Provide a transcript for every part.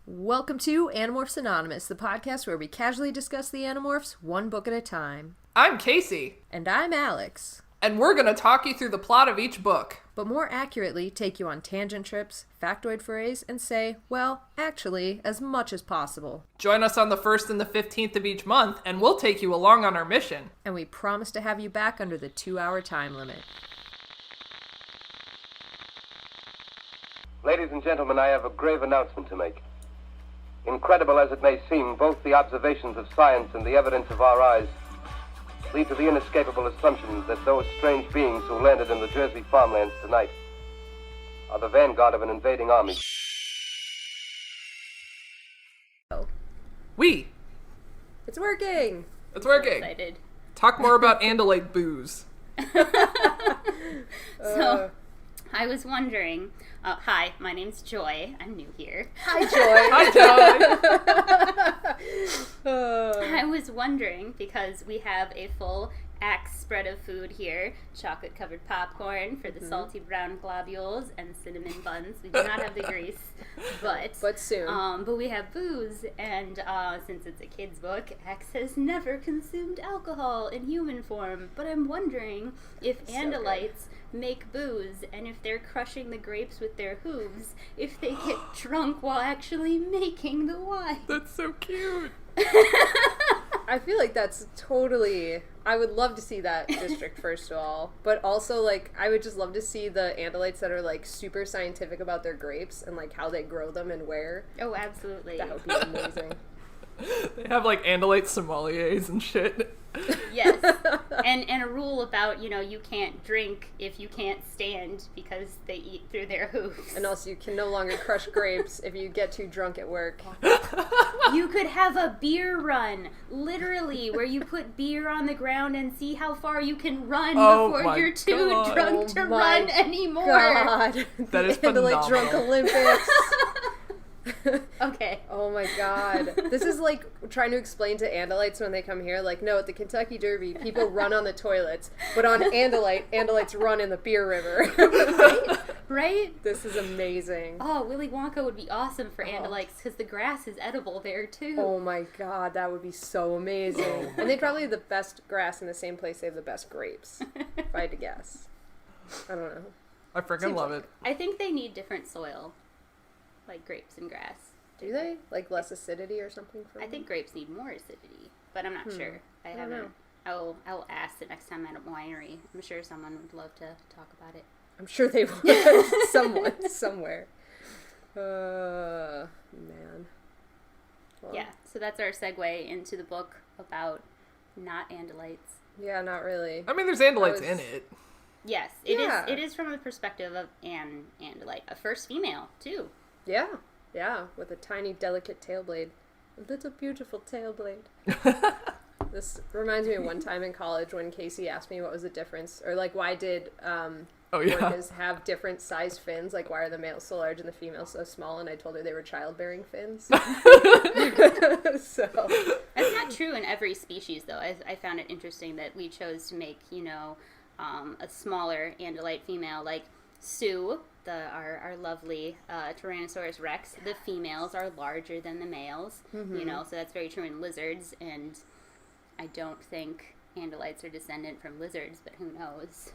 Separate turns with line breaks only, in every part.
Welcome to Animorphs Anonymous, the podcast where we casually discuss the Animorphs one book at a time.
I'm Kaycie.
And I'm Alex.
And we're going to talk you through the plot of each book.
But more accurately, take you on tangent trips, factoid forays, and say, well, actually, as much as possible.
Join us on the 1st and the 15th of each month, and we'll take you along on our mission.
And we promise to have you back under the 2-hour time limit.
Ladies and gentlemen, I have a grave announcement to make. Incredible as it may seem, both the observations of science and the evidence of our eyes lead to the inescapable assumption that those strange beings who landed in the Jersey farmlands tonight are the vanguard of an invading army.
It's working!
It's working!
Excited.
Talk more about Andalite booze.
So, I was wondering, hi, my name's Joy. I'm new here.
Hi, Joy!
Hi, Joy!
I was wondering, because we have a full axe spread of food here, chocolate-covered popcorn for the salty brown globules and cinnamon buns. We do not have the grease,
But soon.
but we have booze, and since it's a kid's book, Axe has never consumed alcohol in human form. But I'm wondering if Andalites make booze, and if they're crushing the grapes with their hooves, if they get drunk while actually making the wine.
That's so cute.
I feel like that's totally... I would love to see that district, first of all. But also, like, I would just love to see the Andalites that are, like, super scientific about their grapes and, like, how they grow them and where.
Oh, absolutely.
That would be amazing.
They have, like, Andalite sommeliers and shit.
Yes. And a rule about, you can't drink if you can't stand because they eat through their hooves.
And also, you can no longer crush grapes if you get too drunk at work.
You could have a beer run, literally, where you put beer on the ground and see how far you can run before you're too drunk to run anymore.
God.
That is
the Andalite Drunk Olympics.
Okay.
Oh my god. This is like trying to explain to Andalites when they come here, like, no, at the Kentucky Derby, people run on the toilets, but on Andalites run in the beer river.
Right?
This is amazing.
Oh, Willy Wonka would be awesome for Andalites because the grass is edible there, too.
Oh my god, that would be so amazing. And they probably have the best grass in the same place they have the best grapes, if I had to guess. I don't know.
I freaking love it.
I think they need different soil, like grapes and grass.
Do they? Like less acidity or something for them?
I think grapes need more acidity, but I'm not sure. I
don't
haven't.
know.
I will ask the next time I'm at a winery. I'm sure someone would love to talk about it.
I'm sure they would. Someone, somewhere. Man. Well,
Yeah, so that's our segue into the book about not Andalites.
Yeah, not really.
I mean, there's Andalites
was-
in it.
Yes, it is.
Yeah.
It is from the perspective of an Andalite, a first female too.
Yeah, with a tiny, delicate tail blade. A little beautiful tail blade. This reminds me of one time in college when Kaycie asked me what was the difference, or like why did orcas have different size fins? Like why are the males so large and the females so small? And I told her they were childbearing fins. So
That's not true in every species, though. I found it interesting that we chose to make, a smaller Andalite female, like Sue, our lovely Tyrannosaurus Rex. The females are larger than the males, so that's very true in lizards, and I don't think Andalites are descendant from lizards, but who knows?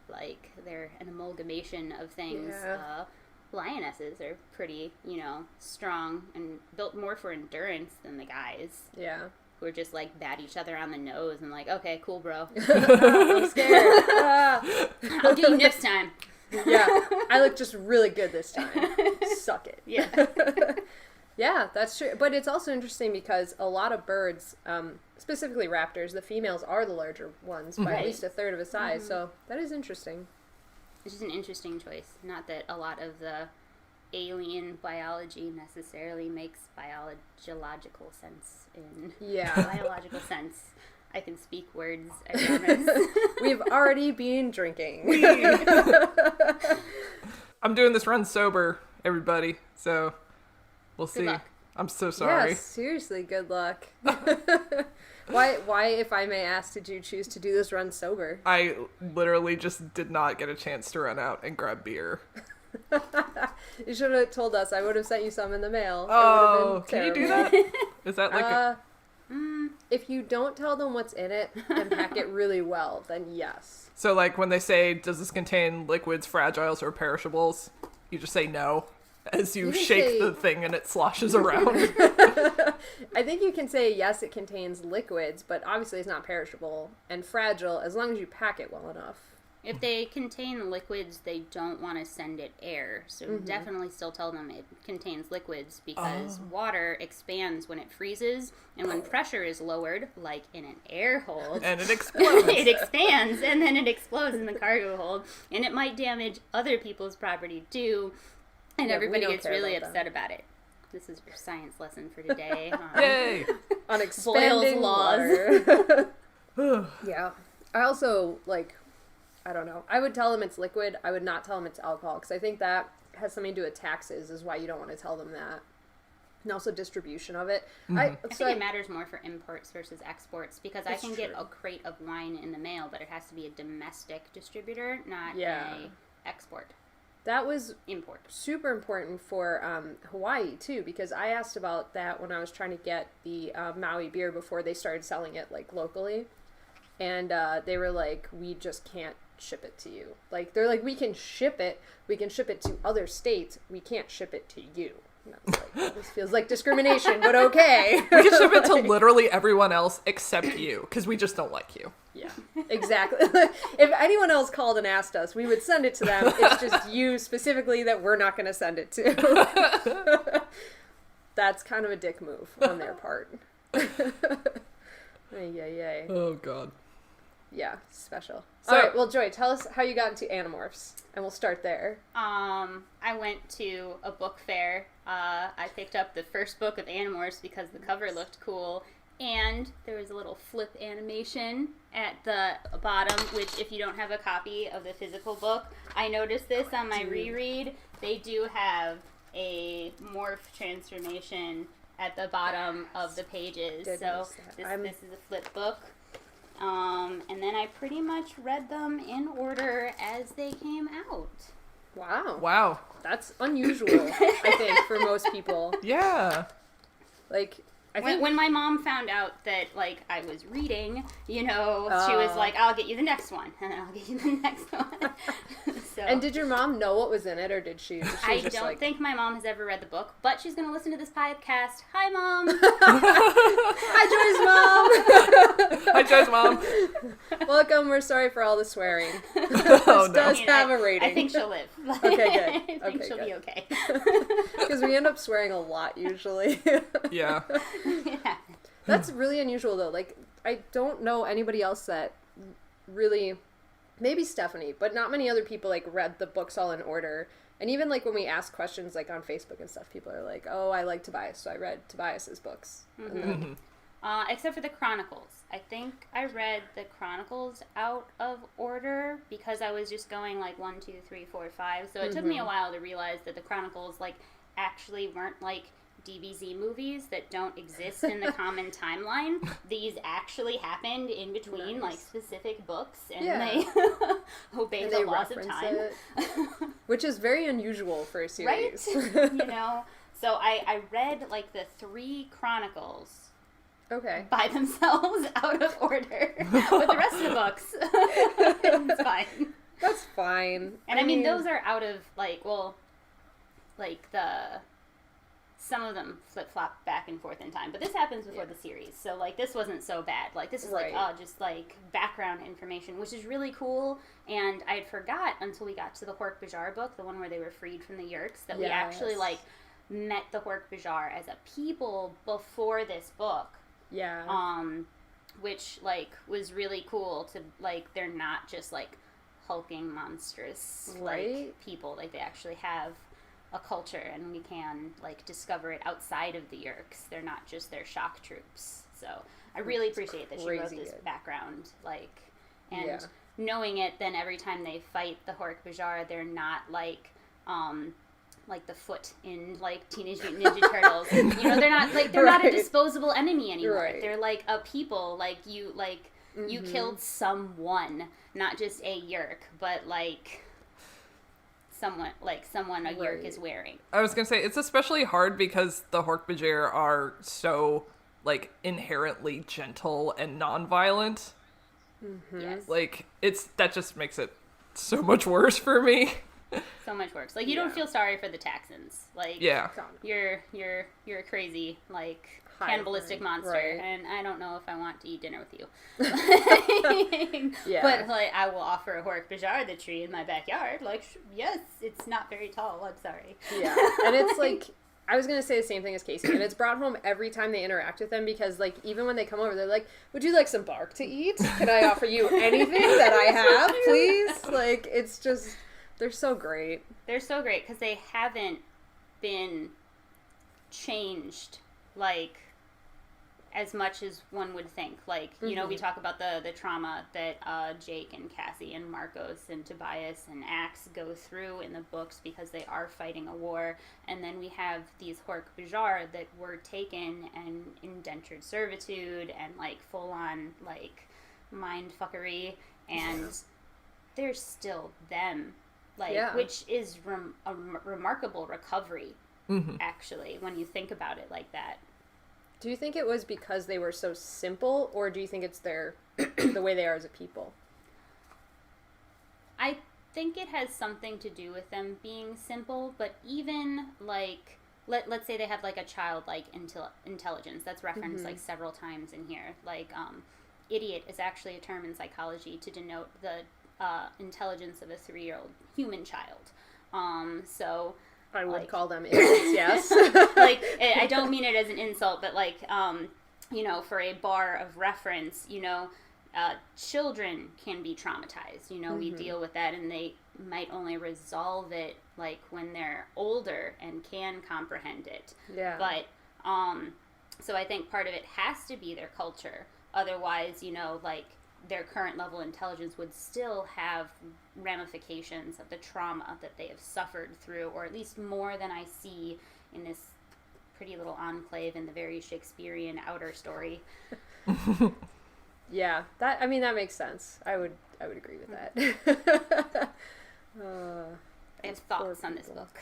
Like, they're an amalgamation of things.
Yeah.
Lionesses are pretty, strong and built more for endurance than the guys.
yeah.
Who are just, like, bat each other on the nose and like, okay, cool, bro.
I'm scared.
I'll get you next time.
Yeah, I look just really good this time. Suck it.
Yeah.
Yeah, that's true. But it's also interesting because a lot of birds, specifically raptors, the females are the larger ones by at least a third of a size. So that is interesting.
It's just an interesting choice. Not that a lot of the alien biology necessarily makes biological sense in biological sense. I can speak words, I promise.
We've already been drinking.
I'm doing this run sober, everybody, so we'll see.
luck.
I'm so sorry.
Yeah, seriously, good luck. Why, if I may ask, did you choose to do this run sober?
I literally just did not get a chance to run out and grab beer.
You should have told us. I would have sent you some in the mail.
Oh, can you do that? Is that like
if you don't tell them what's in it and pack it really well, then yes.
So like when they say, does this contain liquids, fragiles, or perishables? You just say no as you shake the thing and it sloshes around.
I think you can say, yes, it contains liquids, but obviously it's not perishable and fragile as long as you pack it well enough.
If they contain liquids, they don't want to send it air. So definitely still tell them it contains liquids because water expands when it freezes. And when pressure is lowered, like in an air hold,
And it explodes.
it expands and then it explodes in the cargo hold. And it might damage other people's property too. And everybody gets really upset about it. This is your science lesson for today.
Yay!
On expanding
laws.
Yeah. I also, I don't know. I would tell them it's liquid. I would not tell them it's alcohol because I think that has something to do with taxes is why you don't want to tell them that. And also distribution of it.
I think it matters more for imports versus exports because I can get a crate of wine in the mail, but it has to be a domestic distributor, not a export.
That was
import.
Super important for Hawaii, too, because I asked about that when I was trying to get the Maui beer before they started selling it, locally. And they were like, we just can't ship it to you. They're like, we can ship it to other states. We can't ship it to you. And I was like, this feels like discrimination, but okay.
We can ship it to literally everyone else except you, because we just don't like you.
Yeah, exactly. If anyone else called and asked us, we would send it to them. It's just you specifically that we're not going to send it to. That's kind of a dick move on their part. Yay.
Oh, God.
Yeah, special.
So,
all right, well, Joy, tell us how you got into Animorphs, and we'll start there.
I went to a book fair. I picked up the first book of Animorphs because the cover looked cool, and there was a little flip animation at the bottom, which if you don't have a copy of the physical book, I noticed this on my reread. They do have a morph transformation at the bottom of the pages. So this is a flip book. And then I pretty much read them in order as they came out.
Wow. That's unusual, I think, for most people.
Yeah.
I think
when my mom found out that, I was reading, she was like, I'll get you the next one, and I'll get you the next one. So,
and did your mom know what was in it, or did she
I don't think my mom has ever read the book, but she's going to listen to this podcast. Hi, Mom!
Hi, Joy's mom!
Hi, Joy's mom!
Welcome, we're sorry for all the swearing.
Oh, no.
Does have a rating.
I think she'll live.
Okay, good.
I think she'll be okay.
Because we end up swearing a lot, usually.
Yeah.
Yeah.
That's really unusual, though. I don't know anybody else that really, maybe Stephanie, but not many other people, read the books all in order. And even, when we ask questions, on Facebook and stuff, people are like, oh, I like Tobias, so I read Tobias's books.
Mm-hmm.
And then,
except for the Chronicles. I think I read the Chronicles out of order because I was just going 1, 2, 3, 4, 5. So it took me a while to realize that the Chronicles actually weren't DBZ movies that don't exist in the common timeline. These actually happened in between specific books, and they obey the laws of time.
Which is very unusual for a series.
Right? So I read the 3 Chronicles.
Okay.
By themselves out of order with the rest of the books. It's fine.
That's fine.
And I mean those are out of some of them flip-flop back and forth in time. But this happens before the series. So this wasn't so bad. This is just background information, which is really cool. And I had forgot until we got to the Hork-Bajir book, the one where they were freed from the Yeerks, that we actually met the Hork-Bajir as a people before this book.
Yeah.
Which was really cool to they're not just hulking monstrous people. They actually have a culture, and we can discover it outside of the Yeerks. They're not just their shock troops. So I really appreciate that she wrote this background. Knowing it, then every time they fight the Hork-Bajir, they're not the Foot in Teenage Mutant Ninja Turtles. They're not they're not a disposable enemy anymore. Right. They're a people. You killed someone, not just a Yeerk, but someone a Yeerk is wearing.
I was gonna say, it's especially hard because the Hork-Bajir are so, like, inherently gentle and non-violent.
Mm-hmm.
Yes.
Like, that just makes it so much worse for me.
So much worse. Like, you don't feel sorry for the Texans. Like,
Yeah.
you're a crazy, like,
Hybrid,
cannibalistic monster,
right.
and I don't know if I want to eat dinner with you.
Yeah.
But, like, I will offer a Hork-Bajir the tree in my backyard. Like, yes, it's not very tall. I'm sorry.
Yeah. And it's like, I was going to say the same thing as Kaycie, and it's brought home every time they interact with them because, like, even when they come over, they're like, would you like some bark to eat? Can I offer you anything that I have, please? Like, it's just, they're so great.
They're so great because they haven't been changed, like, as much as one would think. Like, you know, we talk about the trauma that Jake and Cassie and Marcos and Tobias and Axe go through in the books because they are fighting a war. And then we have these Hork-Bajir that were taken and indentured servitude and, like, full-on, like, mind fuckery. And they're still them. Like, which is a remarkable recovery, actually, when you think about it like that.
Do you think it was because they were so simple, or do you think it's the way they are as a people?
I think it has something to do with them being simple, but even, like, let's say they have, like, a childlike intelligence. That's referenced, like, several times in here. Like, idiot is actually a term in psychology to denote the intelligence of a 3-year-old human child. So...
I would call them idiots, yes.
Like, I don't mean it as an insult, but, like, you know, for a bar of reference, you know, children can be traumatized. You know, we deal with that, and they might only resolve it, like, when they're older and can comprehend it.
Yeah.
But, so I think part of it has to be their culture. Otherwise, you know, like, their current level of intelligence would still have ramifications of the trauma that they have suffered through, or at least more than I see in this pretty little enclave in the very Shakespearean outer story.
Yeah, that makes sense. I would agree with that.
I have thoughts on this book.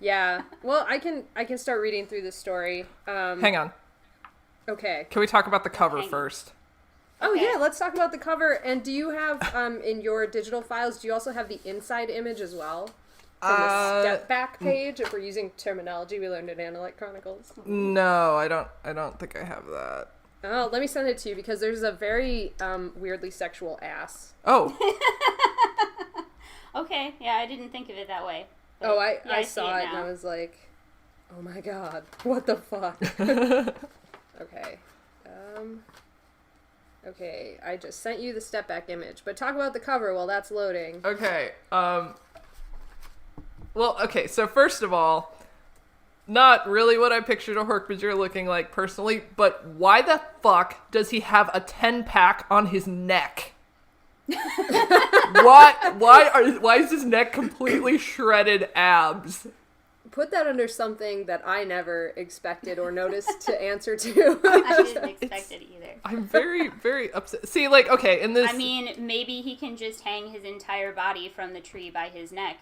Yeah. Well, I can start reading through the story.
Hang on.
Okay.
Can we talk about the cover first?
Oh,
Okay.
yeah, let's talk about the cover. And do you have, in your digital files, do you also have the inside image as well? From the step back page, if we're using terminology we learned in Chronicles.
No, I don't think I have that.
Oh, let me send it to you, because there's a very weirdly sexual ass.
Oh.
Okay, yeah, I didn't think of it that way. But
Oh,
yeah,
I
see
saw it,
now.
and I was like, oh my god, what the fuck? Okay. Okay, I just sent you the step back image, but talk about the cover while that's loading.
Okay. Well, okay, so first of all, not really what I pictured a Hork-Bajir looking like personally, but why the fuck does he have a 10-pack on his neck? Why is his neck completely shredded abs?
Put that under something that I never expected or noticed to answer to.
I didn't expect it either.
I'm very, very upset. See, like, okay, in this...
I mean, maybe he can just hang his entire body from the tree by his neck.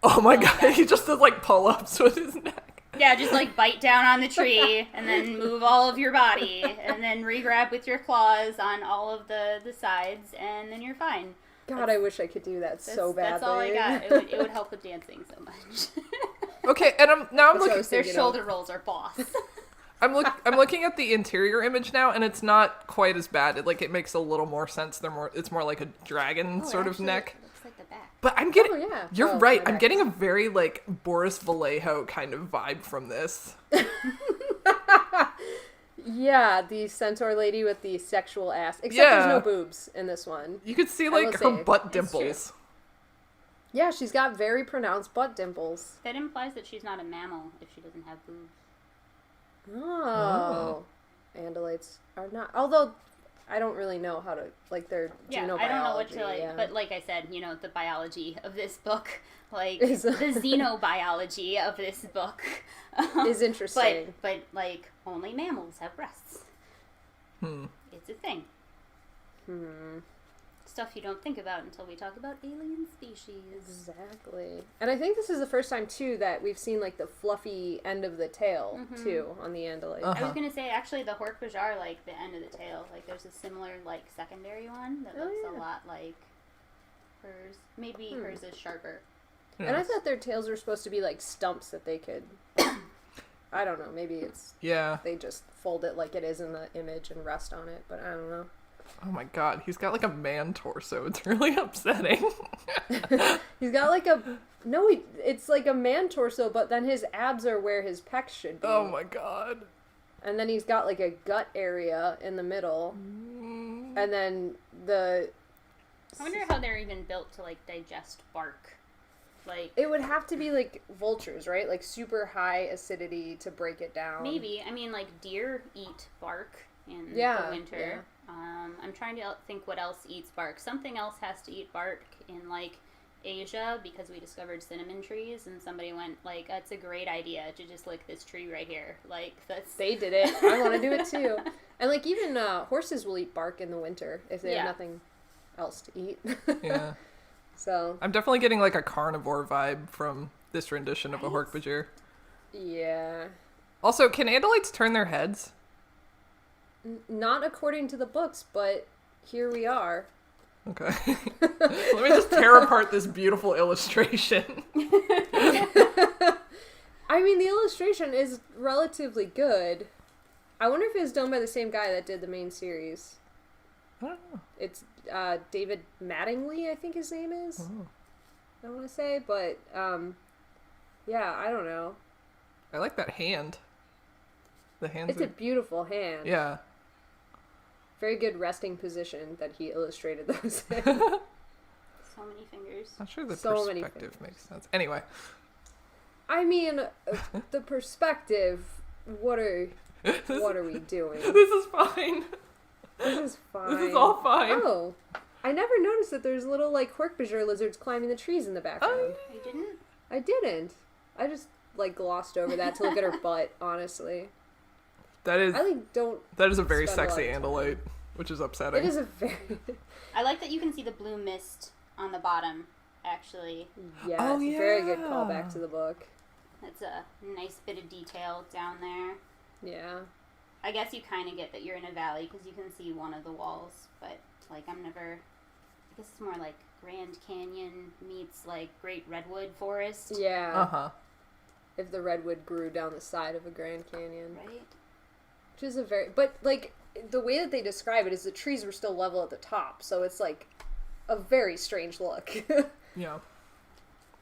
Oh my god, he just does, like, pull-ups with his neck.
Yeah, just, like, bite down on the tree, and then move all of your body, and then re-grab with your claws on all of the sides, and then you're fine.
God, I wish I could do that so badly.
That's all I got. It would help with dancing so much.
Okay, and I'm looking...
Their shoulder rolls are boss.
I'm looking at the interior image now, and it's not quite as bad. It makes a little more sense. It's more like a dragon sort of neck.
It looks like the back.
But I'm getting...
Oh, yeah.
You're
Oh,
right.
my
I'm
back.
getting a very, like, Boris Vallejo kind of vibe from this.
Yeah, the centaur lady with the sexual ass. Except
Yeah.
there's no boobs in this one.
You could see,
will
like,
say,
her butt
it's
dimples.
Yeah, she's got very pronounced butt dimples.
That implies that she's not a mammal if she doesn't have boobs.
Oh. Andalites are not. Although, I don't really know how to, like, their
Yeah,
genobiology.
I don't know what to, like,
yeah.
but like I said, you know, the biology of this book, like,
Is-
the xenobiology of this book.
Is interesting.
But, like, only mammals have breasts. It's a thing. Stuff you don't think about until we talk about alien species.
Exactly. And I think this is the first time, too, that we've seen, like, the fluffy end of the tail, too, on the Andalite.
I was going to say, actually, the Hork-Bajir, like, the end of the tail, like, there's a similar, like, secondary one that looks a lot like hers. Maybe hers is sharper.
Yeah.
And I thought their tails were supposed to be, like, stumps that they could... I don't know, maybe it's...
Yeah.
They just fold it like it is in the image and rest on it, but I don't know.
Oh my god, he's got like a man torso. It's really upsetting.
He's got like a... No, it's like a man torso, but then his abs are where his pecs should be.
Oh my god.
And then he's got like a gut area in the middle. And then
I wonder how they're even built to, like, digest bark. Like,
it would have to be like vultures, right? Like super high acidity to break it down.
maybe. I mean, like, deer eat bark in
Yeah,
the winter.
yeah.
I'm trying to think what else eats bark. Something else has to eat bark in, like, Asia, because we discovered cinnamon trees, and somebody went, like, that's a great idea to just lick this tree right here. Like, that's...
They did it. I want to do it too. And like even horses will eat bark in the winter if they have nothing else to eat.
Yeah.
So
I'm definitely getting like a carnivore vibe from this rendition of a Hork-Bajir.
yeah.
Also, can Andalites turn their heads?
Not according to the books, but here we are.
Okay. Let me just tear apart this beautiful illustration.
I mean, the illustration is relatively good. I wonder if it was done by the same guy that did the main series.
I don't know.
It's David Mattingly, I think his name is.
Oh.
I want to say, but yeah, I don't know.
I like that hand. The hands
It's a beautiful hand.
Yeah.
Very good resting position that he illustrated those in.
So many fingers.
Not sure the
So many
perspective makes sense. Anyway.
I mean, the perspective. What are we doing?
This is fine.
This is fine.
This is all fine.
Oh, I never noticed that there's little like Hork-Bajir lizards climbing the trees in the background.
You didn't?
I didn't. I just like glossed over that to look at her butt. Honestly,
That is
I like don't.
that is a very
spend a lot
sexy
of time.
Andalite, which is upsetting.
It is a very
I like that you can see the blue mist on the bottom, actually.
yes,
Oh,
very good
yeah.
callback to the book.
That's a nice bit of detail down there.
Yeah.
I guess you kind of get that you're in a valley because you can see one of the walls, but, like, I guess it's more like Grand Canyon meets, like, Great Redwood Forest.
Yeah.
Uh-huh.
If the redwood grew down the side of a Grand Canyon.
Right?
Which is but, like, the way that they describe it is the trees were still level at the top, so it's, like, a very strange look.
Yeah.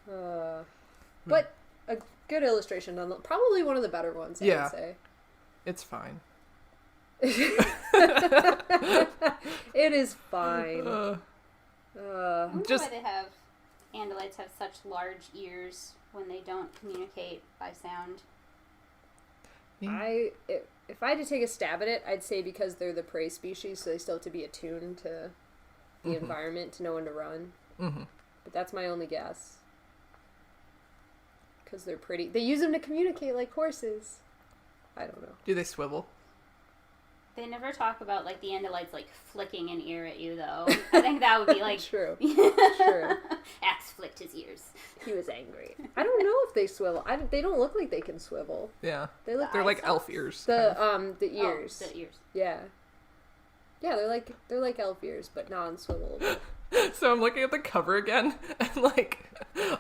But a good illustration, probably one of the better ones, I
Yeah.
would say.
It's fine.
It is fine.
I wonder
Just-
why Andalites have such large ears when they don't communicate by sound.
If I had to take a stab at it, I'd say because they're the prey species, so they still have to be attuned to the environment to know when to run.
Mm-hmm.
But that's my only guess. Because they're pretty. They use them to communicate like horses. I don't know.
Do they swivel?
They never talk about, like, the Andalites, like, flicking an ear at you, though. I think that would be, like...
True. True.
Axe flicked his ears.
He was angry. I don't know if they swivel. They don't look like they can swivel.
Yeah.
They look
They're
eye
like
sockets?
elf ears.
the ears.
Oh, the ears.
Yeah. Yeah, they're like elf ears, but non-swivelable.
So I'm looking at the cover again, and like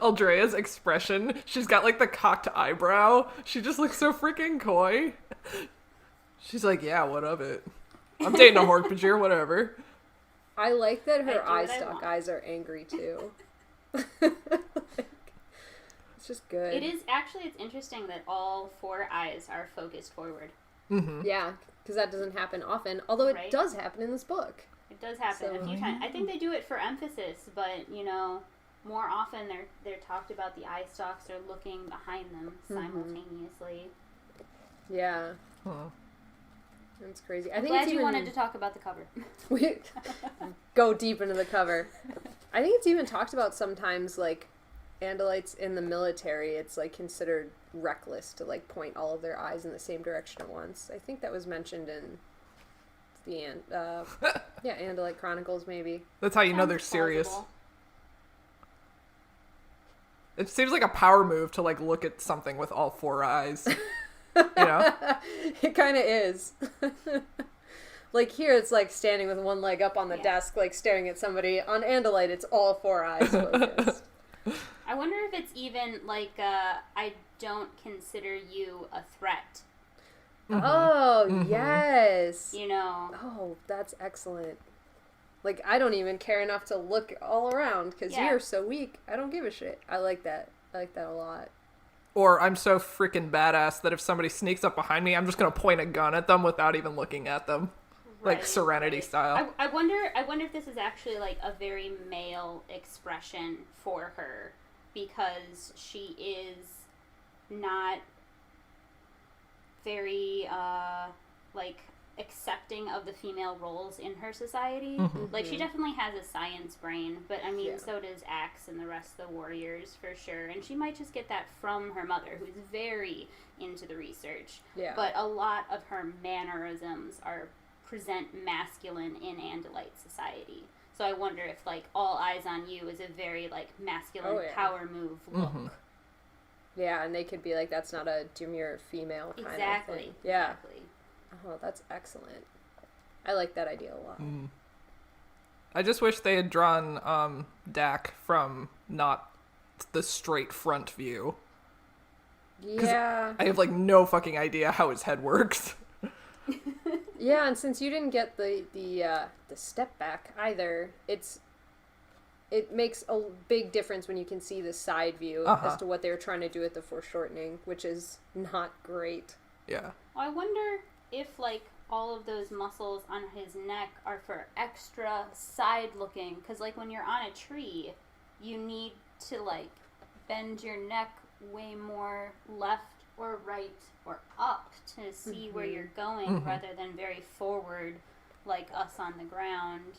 Aldrea's expression, she's got like the cocked eyebrow. She just looks so freaking coy. She's like, yeah, what of it? I'm dating a Hork-Bajir, whatever.
I like that
I
her
do what
eye
I
stalk
want.
eyes are angry too. It's just good.
It's interesting that all four eyes are focused forward.
Mm-hmm.
Yeah, because that doesn't happen often. Although it
Right.
does happen in this book.
It does happen a
So-
few times. I think they do it for emphasis, but, you know, more often they're talked about the eye stalks are looking behind them simultaneously.
Yeah,
Huh.
that's crazy. I
I'm
think
glad
it's
you
even
wanted to talk about the cover.
we go deep into the cover. I think it's even talked about sometimes, like Andalites in the military. It's like considered reckless to like point all of their eyes in the same direction at once. I think that was mentioned in Andalite Chronicles, maybe.
That's how you know
Sounds
they're serious.
plausible.
It seems like a power move to, like, look at something with all 4 eyes. You know?
It kind of is. Like here, it's like standing with one leg up on the
Yeah.
desk, like staring at somebody. On Andalite, it's all 4 eyes focused.
I wonder if it's even like I don't consider you a threat.
Oh, yes.
You know.
Oh, that's excellent. Like, I don't even care enough to look all around because
Yeah.
you're so weak. I don't give a shit. I like that. I like that a lot.
Or I'm so freaking badass that if somebody sneaks up behind me, I'm just gonna point a gun at them without even looking at them. Like
Right,
Serenity
right.
style.
I wonder if this is actually like a very male expression for her because she is not very like accepting of the female roles in her society. Like she definitely has a science brain, but I mean
Yeah.
so does Axe and the rest of the warriors for sure. And she might just get that from her mother, who's very into the research.
Yeah.
But a lot of her mannerisms present masculine in Andalite society. So I wonder if like All Eyes on You is a very like masculine
Oh, yeah.
power move look.
Yeah, and they could be like, that's not a demure female kind of
Exactly.
thing. Yeah.
Exactly.
Oh, that's excellent. I like that idea a lot.
I just wish they had drawn Dak from not the straight front view.
Yeah.
I have, like, no fucking idea how his head works.
Yeah, and since you didn't get the step back either, it makes a big difference when you can see the side view as to what they were trying to do with the foreshortening, which is not great.
Yeah.
Well, I wonder if like all of those muscles on his neck are for extra side looking, because like when you're on a tree, you need to like bend your neck way more left or right or up to see where you're going rather than very forward like us on the ground.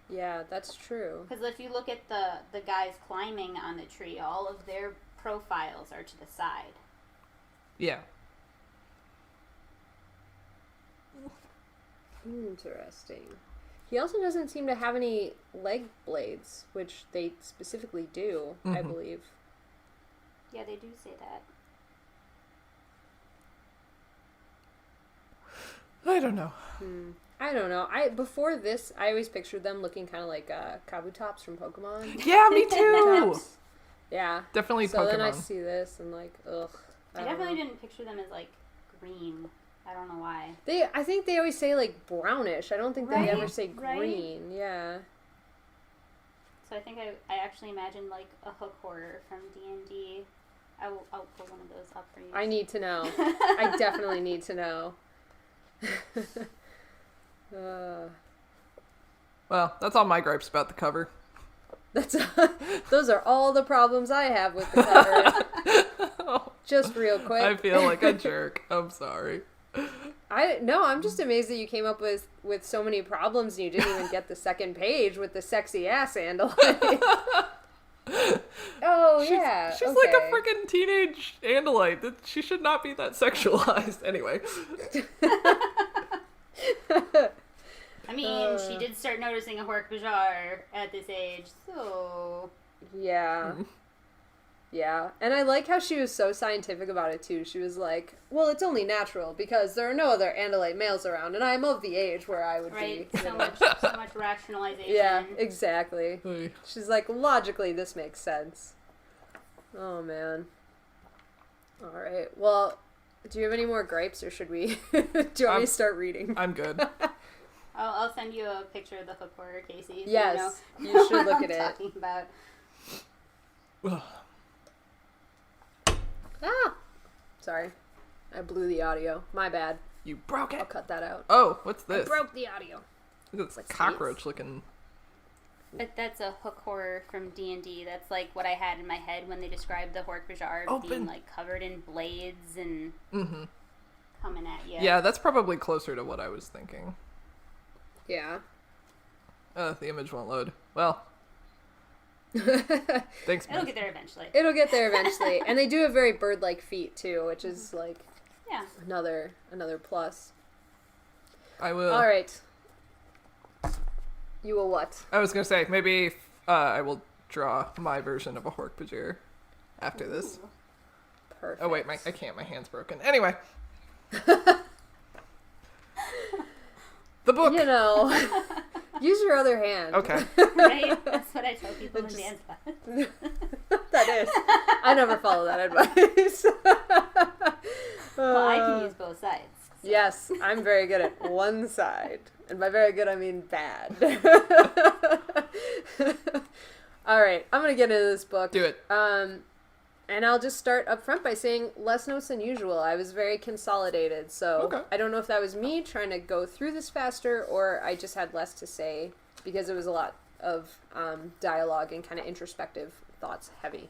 Yeah, that's true.
Because if you look at the guys climbing on the tree, all of their profiles are to the side.
Yeah.
Interesting. He also doesn't seem to have any leg blades, which they specifically do, I believe.
Yeah, they do say that.
I don't know.
I don't know. Before this, I always pictured them looking kind of like Kabutops from Pokemon.
Yeah, me too.
Tops. Yeah.
Definitely
So
Pokemon.
then I see this and like, ugh.
I definitely didn't picture them as like green. I don't know why.
I think they always say like brownish. I don't think they ever
Right,
say
right.
green. Yeah.
So I think I actually imagined like a hook horror from D&D. I'll pull one of those up for you.
I need to know. I definitely need to know.
Well, that's all my gripes about the cover.
Those are all the problems I have with the cover. Just real quick.
I feel like a jerk. I'm sorry.
I'm just amazed that you came up with so many problems and you didn't even get the second page with the sexy ass Andalite.
She's like a freaking teenage Andalite. She should not be that sexualized. Anyway.
I mean, she did start noticing a Hork-Bajir at this age, so...
Yeah. Yeah. And I like how she was so scientific about it, too. She was like, well, it's only natural because there are no other Andalite males around, and I'm of the age where I would
Right?
be.
So much rationalization.
Yeah, exactly.
Hey.
She's like, logically, this makes sense. Oh, man. All right. Well, do you have any more gripes, or should we... do you want me to start reading?
I'm good.
I'll send you a picture of the hook horror, Kaycie. So
Yes,
you, know
you should look
what
at
I'm
it.
talking about.
Ah! Sorry. I blew the audio. My bad.
You broke
I'll
it.
cut that out.
Oh, what's this?
Broke the audio.
It's
Like
cockroach looking.
But that's a hook horror from D&D. That's like what I had in my head when they described the Hork-Bajir
Open.
being like covered in blades and coming at you.
Yeah, that's probably closer to what I was thinking.
Yeah.
The image won't load. Well. Thanks,
It'll
man.
get there eventually.
It'll get there eventually. And they do have very bird-like feet, too, which is, like,
Yeah.
another plus.
I will.
All right. You will what?
I was gonna say maybe I will draw my version of a Hork-Bajir after this.
Perfect.
Oh wait, I can't. My hand's broken. Anyway. The book.
You know, use your other hand.
Okay.
Right? That's what I tell people in
Just-
dance class.
That is. I never follow that advice.
Well, I can use both sides. So.
Yes, I'm very good at one side. And by very good, I mean bad. All right, I'm going to get into this book.
Do it.
And I'll just start up front by saying less notes than usual. I was very consolidated, so
Okay.
I don't know if that was me trying to go through this faster or I just had less to say because it was a lot of dialogue and kind of introspective thoughts heavy.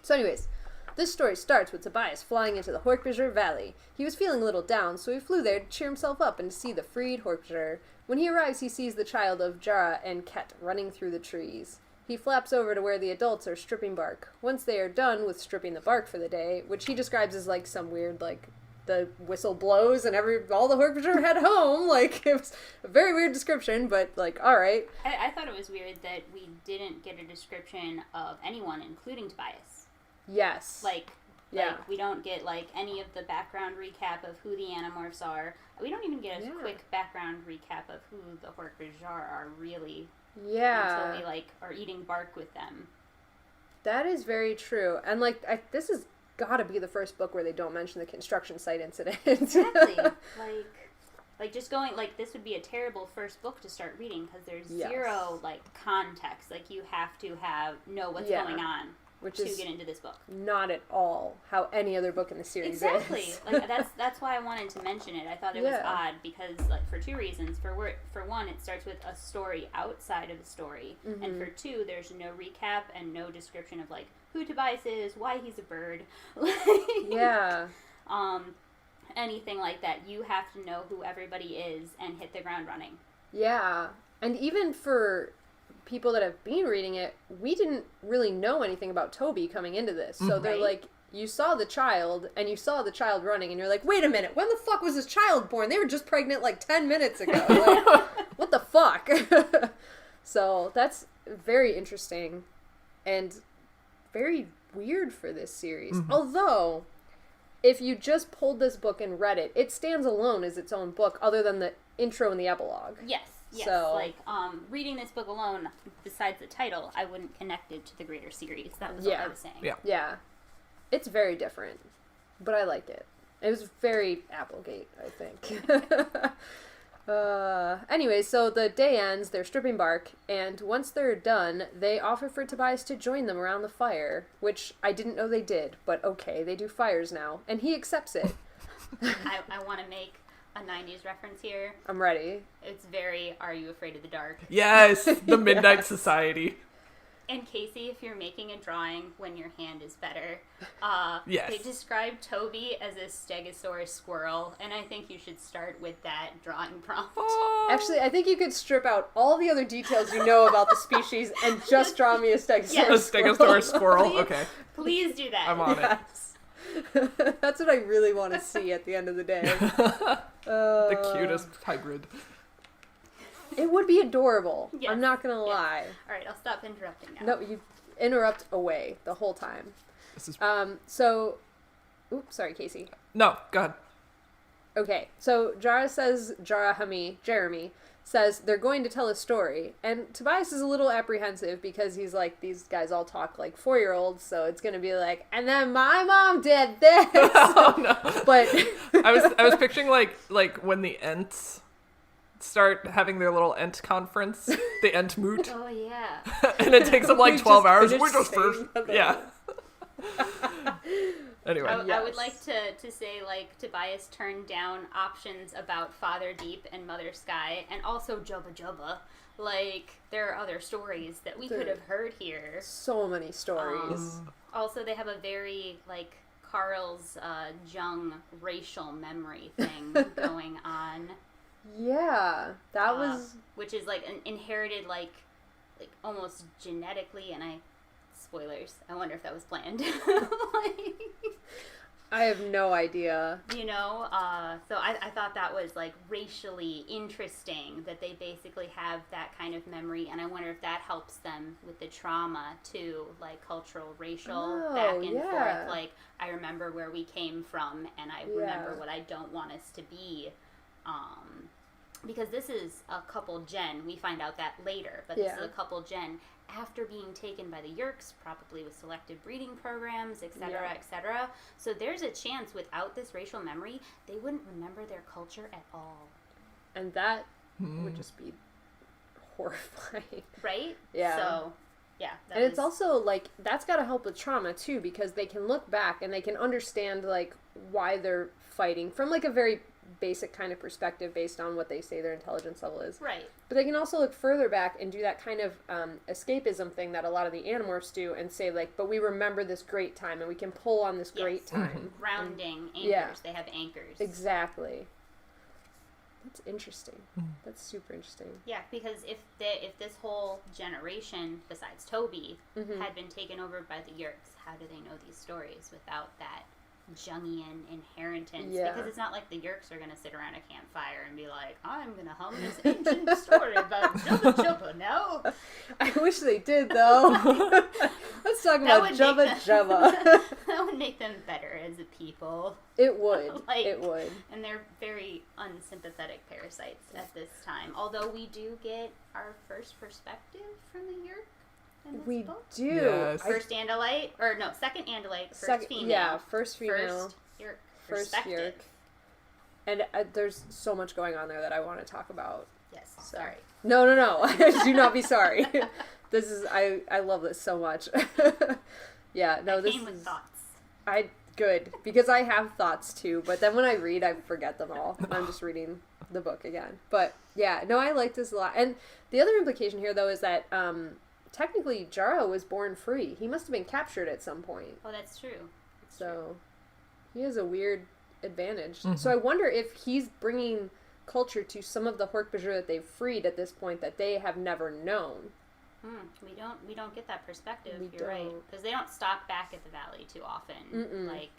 So anyways, this story starts with Tobias flying into the Hork-Bajir Valley. He was feeling a little down, so he flew there to cheer himself up and to see the freed Hork-Bajir. When he arrives, he sees the child of Jara and Ket running through the trees. He flaps over to where the adults are stripping bark. Once they are done with stripping the bark for the day, which he describes as like some weird, like, the whistle blows and all the Hork-Bajir head home. Like, it was a very weird description, but like, alright.
I thought it was weird that we didn't get a description of anyone, including Tobias.
Yes.
Like,
Yeah.
we don't get, like, any of the background recap of who the Animorphs are. We don't even get a
Yeah.
quick background recap of who the Hork-Bajir are really
Yeah.
until we, like, are eating bark with them.
That is very true. And, like, this has got to be the first book where they don't mention the construction site incident.
Exactly. like, just going, like, this would be a terrible first book to start reading because there's
Yes.
zero, like, context. Like, you have to know what's
Yeah.
going on
Which
to
is
get into this book.
not at all how any other book in the series
Exactly.
is.
Like, that's why I wanted to mention it. I thought it was
Yeah.
odd because, like, for two reasons. For one, it starts with a story outside of the story, and for two, there's no recap and no description of, like, who Tobias is, why he's a bird,
Yeah.
anything like that. You have to know who everybody is and hit the ground running.
Yeah. And even for people that have been reading it, we didn't really know anything about Toby coming into this. So they're
Right.
like, you saw the child, and you saw the child running, and you're like, wait a minute, when the fuck was this child born? They were just pregnant like 10 minutes ago. Like, what the fuck? So that's very interesting and very weird for this series. Although, if you just pulled this book and read it, it stands alone as its own book, other than the intro and the epilogue.
Yes.
So-
Like, reading this book alone, besides the title, I wouldn't connect it to the greater series. That was what
Yeah.
I was saying.
Yeah.
Yeah. It's very different, but I liked it. It was very Applegate, I think. Anyway, so the day ends, they're stripping bark, and once they're done, they offer for Tobias to join them around the fire, which I didn't know they did, but okay, they do fires now, and he accepts it.
I want to make a 90s reference here.
I'm ready.
It's very Are You Afraid of the Dark?
Yes, the Midnight Society.
And Kaycie, if you're making a drawing when your hand is better,
Yes.
they describe Toby as a stegosaurus squirrel, and I think you should start with that drawing prompt.
Actually, I think you could strip out all the other details you know about the species and just draw me a stegosaurus.
A Stegosaurus squirrel.
Please.
Okay,
Please do that.
I'm on it.
Yes. That's what I really want to see at the end of the day.
The cutest hybrid.
It would be adorable.
Yes.
I'm not gonna
Yes.
lie.
All right, I'll stop interrupting now.
No, you interrupt away the whole time.
This is
So, oops, sorry, Kaycie.
no. Go ahead.
Okay, so Jeremy says they're going to tell a story, and Tobias is a little apprehensive because he's like, these guys all talk like 4-year-olds, so it's gonna be like, and then my mom did this.
Oh no.
But
I was picturing like when the Ents start having their little Ent conference, the Ent moot,
Oh, yeah.
and it takes them like
We
12
just
hours.
finished
We're just first.
saying that.
Yeah. Anyway.
I would
Yes.
like to say, like, Tobias turned down options about Father Deep and Mother Sky, and also Jubba Jubba. Like, there are other stories that we could have heard here.
so many stories.
Also, they have a very, like, Carl's Jung racial memory thing going on.
Yeah, that was.
Which is, like, an inherited, like almost genetically, and spoilers, I wonder if that was planned. Like,
I have no idea.
You know, so I thought that was like racially interesting that they basically have that kind of memory, and I wonder if that helps them with the trauma too, like cultural, racial, back and forth. Like, I remember where we came from, and I remember what I don't want us to be. Because this is a couple gen, we find out that later, but this is a couple gen after being taken by the Yeerks, probably with selective breeding programs, etc., etc. So there's a chance without this racial memory, they wouldn't remember their culture at all.
And that would just be horrifying.
Right?
Yeah.
So, yeah.
And it's also, like, that's got to help with trauma, too, because they can look back and they can understand, like, why they're fighting from, like, a very basic kind of perspective based on what they say their intelligence level is.
Right.
But they can also look further back and do that kind of escapism thing that a lot of the Animorphs do and say, like, but we remember this great time and we can pull on this great time.
Grounding anchors. They have anchors.
Exactly. That's interesting. That's super interesting.
Yeah, because if this whole generation, besides Toby, had been taken over by the Yeerks, how do they know these stories without that Jungian inheritance? Because it's not like the Yeerks are going to sit around a campfire and be like, I'm going to hum this ancient story about Jubba Jubba now.
I wish they did, though. Let's talk about Jubba Jubba.
That would make them better as a people.
It would.
Like,
it would.
And they're very unsympathetic parasites at this time. Although we do get our first perspective from the Yeerk.
We
book?
do.
Yes.
First Andalite, or no, second Andalite, first female.
Yeah, first female.
First Yeerk.
First Yeerk. And there's so much going on there that I want to talk about.
Yes,
So.
sorry.
No. Do not be sorry. This is, I love this so much. Yeah, no, this
came with thoughts.
Good, because I have thoughts too, but then when I read, I forget them all. I'm just reading the book again. But yeah, no, I like this a lot. And the other implication here, though, is that technically Jaro was born free. He must have been captured at some point.
Oh, that's true.
So he has a weird advantage. So I wonder if he's bringing culture to some of the Hork-Bajir that they've freed at this point that they have never known.
We don't get that perspective.
We
You're right,
don't.
because they don't stop back at the valley too often. Like,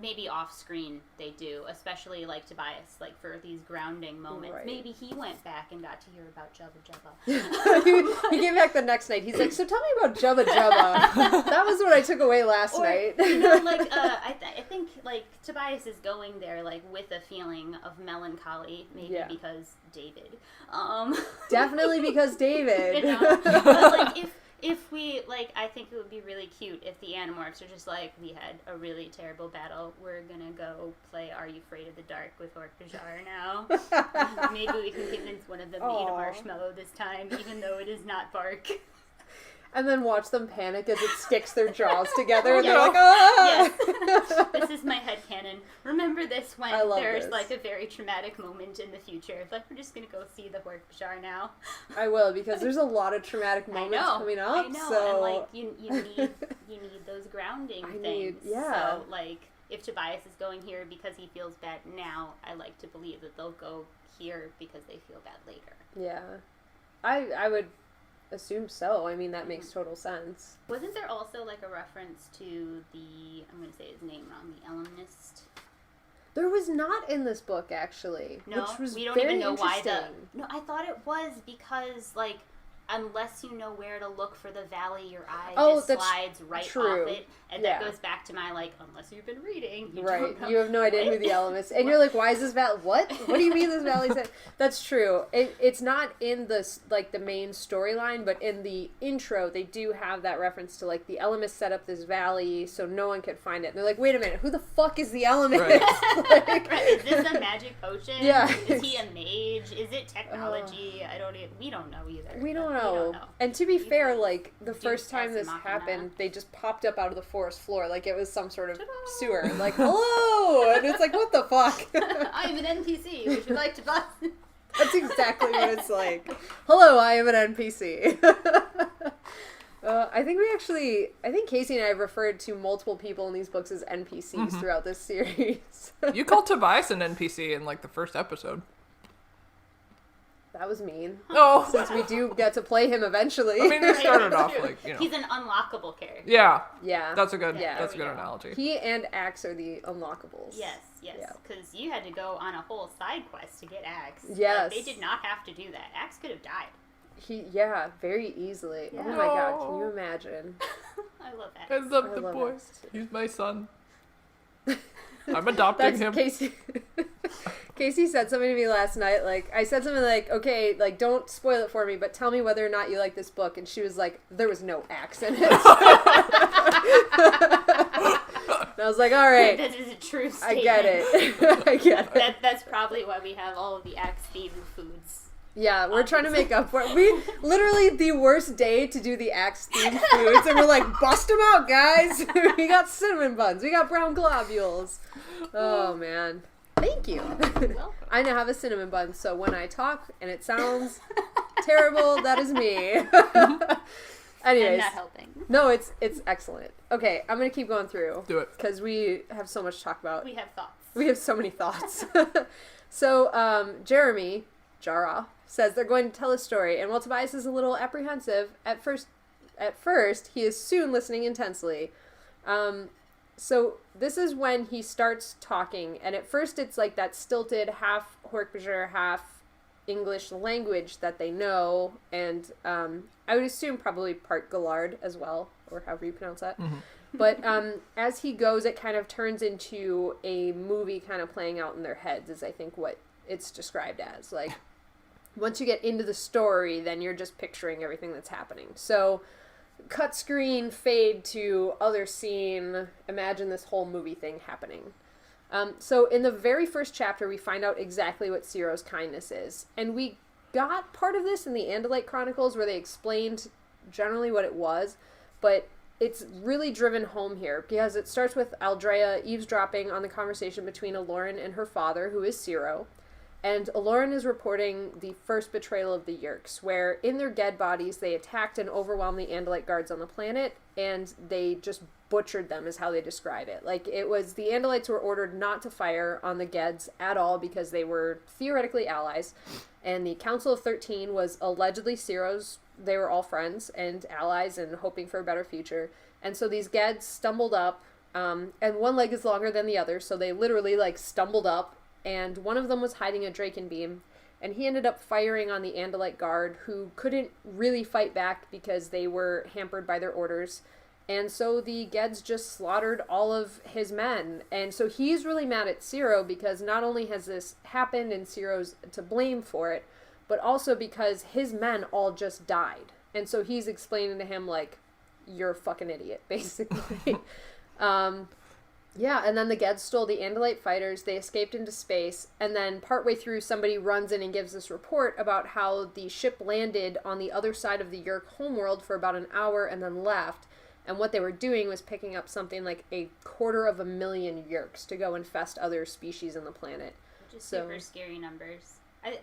maybe off screen they do, especially like Tobias, like for these grounding moments.
Right.
Maybe he went back and got to hear about Jubba Jubba.
He came back the next night. He's like, so tell me about Jubba Jubba. That was what I took away last night.
You know, like I think like Tobias is going there like with a feeling of melancholy, maybe because David.
Definitely because David.
You know? But like if we, like, I think it would be really cute if the Animorphs are just like, we had a really terrible battle, we're gonna go play Are You Afraid of the Dark with Hork-Bajir now. Maybe we can convince one of them to eat a marshmallow this time, even though it is not bark.
And then watch them panic as it sticks their jaws together, and
Yeah.
they're like, ah!
Yes. This is my headcanon. Remember this when
I love
there's
this.
like a very traumatic moment in the future. Like, we're just gonna go see the Hork-Bajir now.
I will, because there's a lot of traumatic moments coming up.
I know,
So
and like you need those grounding things. So like, if Tobias is going here because he feels bad now, I like to believe that they'll go here because they feel bad later.
yeah, I would assume so. I mean, that makes total sense.
Wasn't there also like a reference to the, I'm going to say his name wrong, the Elemnist?
There was not in this book, actually.
No,
which was
we don't
very
even know why
interesting.
No, I thought it was because, like, unless you know where to look for the valley, your eye just
that's
slides right
true.
off it. And that goes back to my, like, unless you've been reading, you don't know.
You have no idea who the Elements. And you're like, why is this valley? What do you mean this valley's at? That's true. It's not in the, like, the main storyline, but in the intro, they do have that reference to, like, the Elements set up this valley so no one could find it. And they're like, wait a minute, who the fuck is the Elements?
Right.
Like,
Right, is this a magic potion?
Yeah.
Is he a mage? Is it technology? We don't know either.
We don't
We
know.
don't know.
And to be fair, like, the
Deus
first time
Ex
this
Machina.
happened, they just popped up out of the forest floor like it was some sort of sewer. Like, hello! And it's like, what the fuck?
I'm an NPC. Would you like to buy?
That's exactly what it's like. Hello, I am an NPC. I think Kaycie and I have referred to multiple people in these books as NPCs throughout this series.
You called Tobias an NPC in, like, the first episode.
That was mean.
Oh.
Since we do get to play him eventually.
I mean, they started off like, you know.
He's an unlockable character.
Yeah.
Yeah.
That's a good,
Yeah.
that's a good analogy.
He and Axe are the unlockables.
Yes, because you had to go on a whole side quest to get Axe.
Yes.
Like, they did not have to do that. Axe could have died.
Very easily.
Yeah.
Oh my god, can you imagine?
I love Axe.
I love the
love
boy.
Axe, too.
He's my son. I'm adopting him.
Kaycie. Kaycie said something to me last night. Like, I said something like, okay, like, don't spoil it for me, but tell me whether or not you like this book. And she was like, there was no Axe in it. And I was like, all right.
That is a true statement.
I get it. I get it.
That's probably why we have all of the Axe-themed foods.
Yeah, we're trying to make up for it. We literally the worst day to do the Axe-themed foods, and we're like, bust them out, guys. We got cinnamon buns. We got brown globules. Oh, man. Thank you.
Welcome.
I now have a cinnamon bun, so when I talk and it sounds terrible, that is me. Anyways.
I'm not helping.
No, it's excellent. Okay, I'm going to keep going through.
Do it.
Because we have so much to talk about.
We have thoughts.
We have so many thoughts. So, Jeremy, Jara, says they're going to tell a story, and while Tobias is a little apprehensive, at first, he is soon listening intensely. So this is when he starts talking, and at first it's like that stilted half Hork-Bajir, half English language that they know, and I would assume probably part Gallard as well, or however you pronounce that. Mm-hmm. But as he goes, it kind of turns into a movie kind of playing out in their heads, is I think what it's described as. Like, once you get into the story, then you're just picturing everything that's happening. So, cut screen, fade to other scene, imagine this whole movie thing happening. So in the very first chapter, we find out exactly what Ciros Kindness is. And we got part of this in the Andalite Chronicles, where they explained generally what it was, but it's really driven home here, because it starts with Aldrea eavesdropping on the conversation between Aloran and her father, who is Ciro. And Aloran is reporting the first betrayal of the Yeerks, where in their dead bodies they attacked and overwhelmed the Andalite guards on the planet, and they just butchered them, is how they describe it. Like, it was, the Andalites were ordered not to fire on the Geds at all because they were theoretically allies, and the Council of 13 was allegedly Ciro's. They were all friends and allies and hoping for a better future. And so these Geds stumbled up, and one leg is longer than the other, so they literally, like, stumbled up, and one of them was hiding a Draken beam, and he ended up firing on the Andalite guard, who couldn't really fight back because they were hampered by their orders, and so the Geds just slaughtered all of his men. And so he's really mad at Ciro, because not only has this happened and Ciro's to blame for it, but also because his men all just died. And so he's explaining to him, like, you're a fucking idiot, basically. Yeah, and then the Geds stole the Andalite fighters, they escaped into space, and then partway through somebody runs in and gives this report about how the ship landed on the other side of the Yeerk homeworld for about an hour and then left, and what they were doing was picking up something like 250,000 Yeerks to go infest other species on the planet.
Which is super scary numbers. I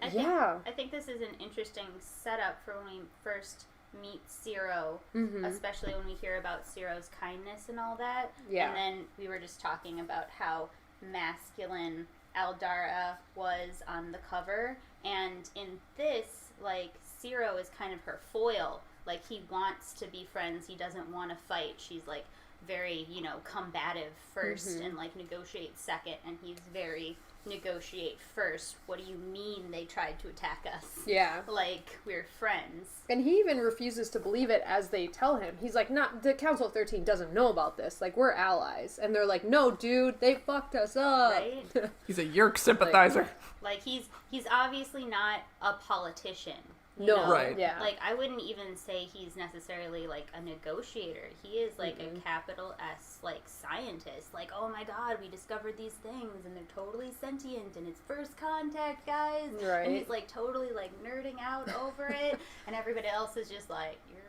think this is an interesting setup for when we first meet Ciro, especially when we hear about Ciro's kindness and all that. Yeah. And then we were just talking about how masculine Aldara was on the cover, and in this, like, Ciro is kind of her foil. Like, he wants to be friends, he doesn't want to fight. She's, like, very, you know, combative first and, like, negotiate second, and he's very negotiate first. What do you mean they tried to attack us? Yeah. Like, we're friends.
And he even refuses to believe it as they tell him. He's like, not, the Council of 13 doesn't know about this. Like, we're allies. And they're like, no, dude, they fucked us up.
Right?
He's a Yeerk sympathizer.
Like he's obviously not a politician. You
No,
know?
right. Yeah.
Like, I wouldn't even say he's necessarily, like, a negotiator. He is, like, a capital S, like, scientist. Like, oh my god, we discovered these things, and they're totally sentient, and it's first contact, guys.
Right.
And he's, like, totally, like, nerding out over it, and everybody else is just like, you're,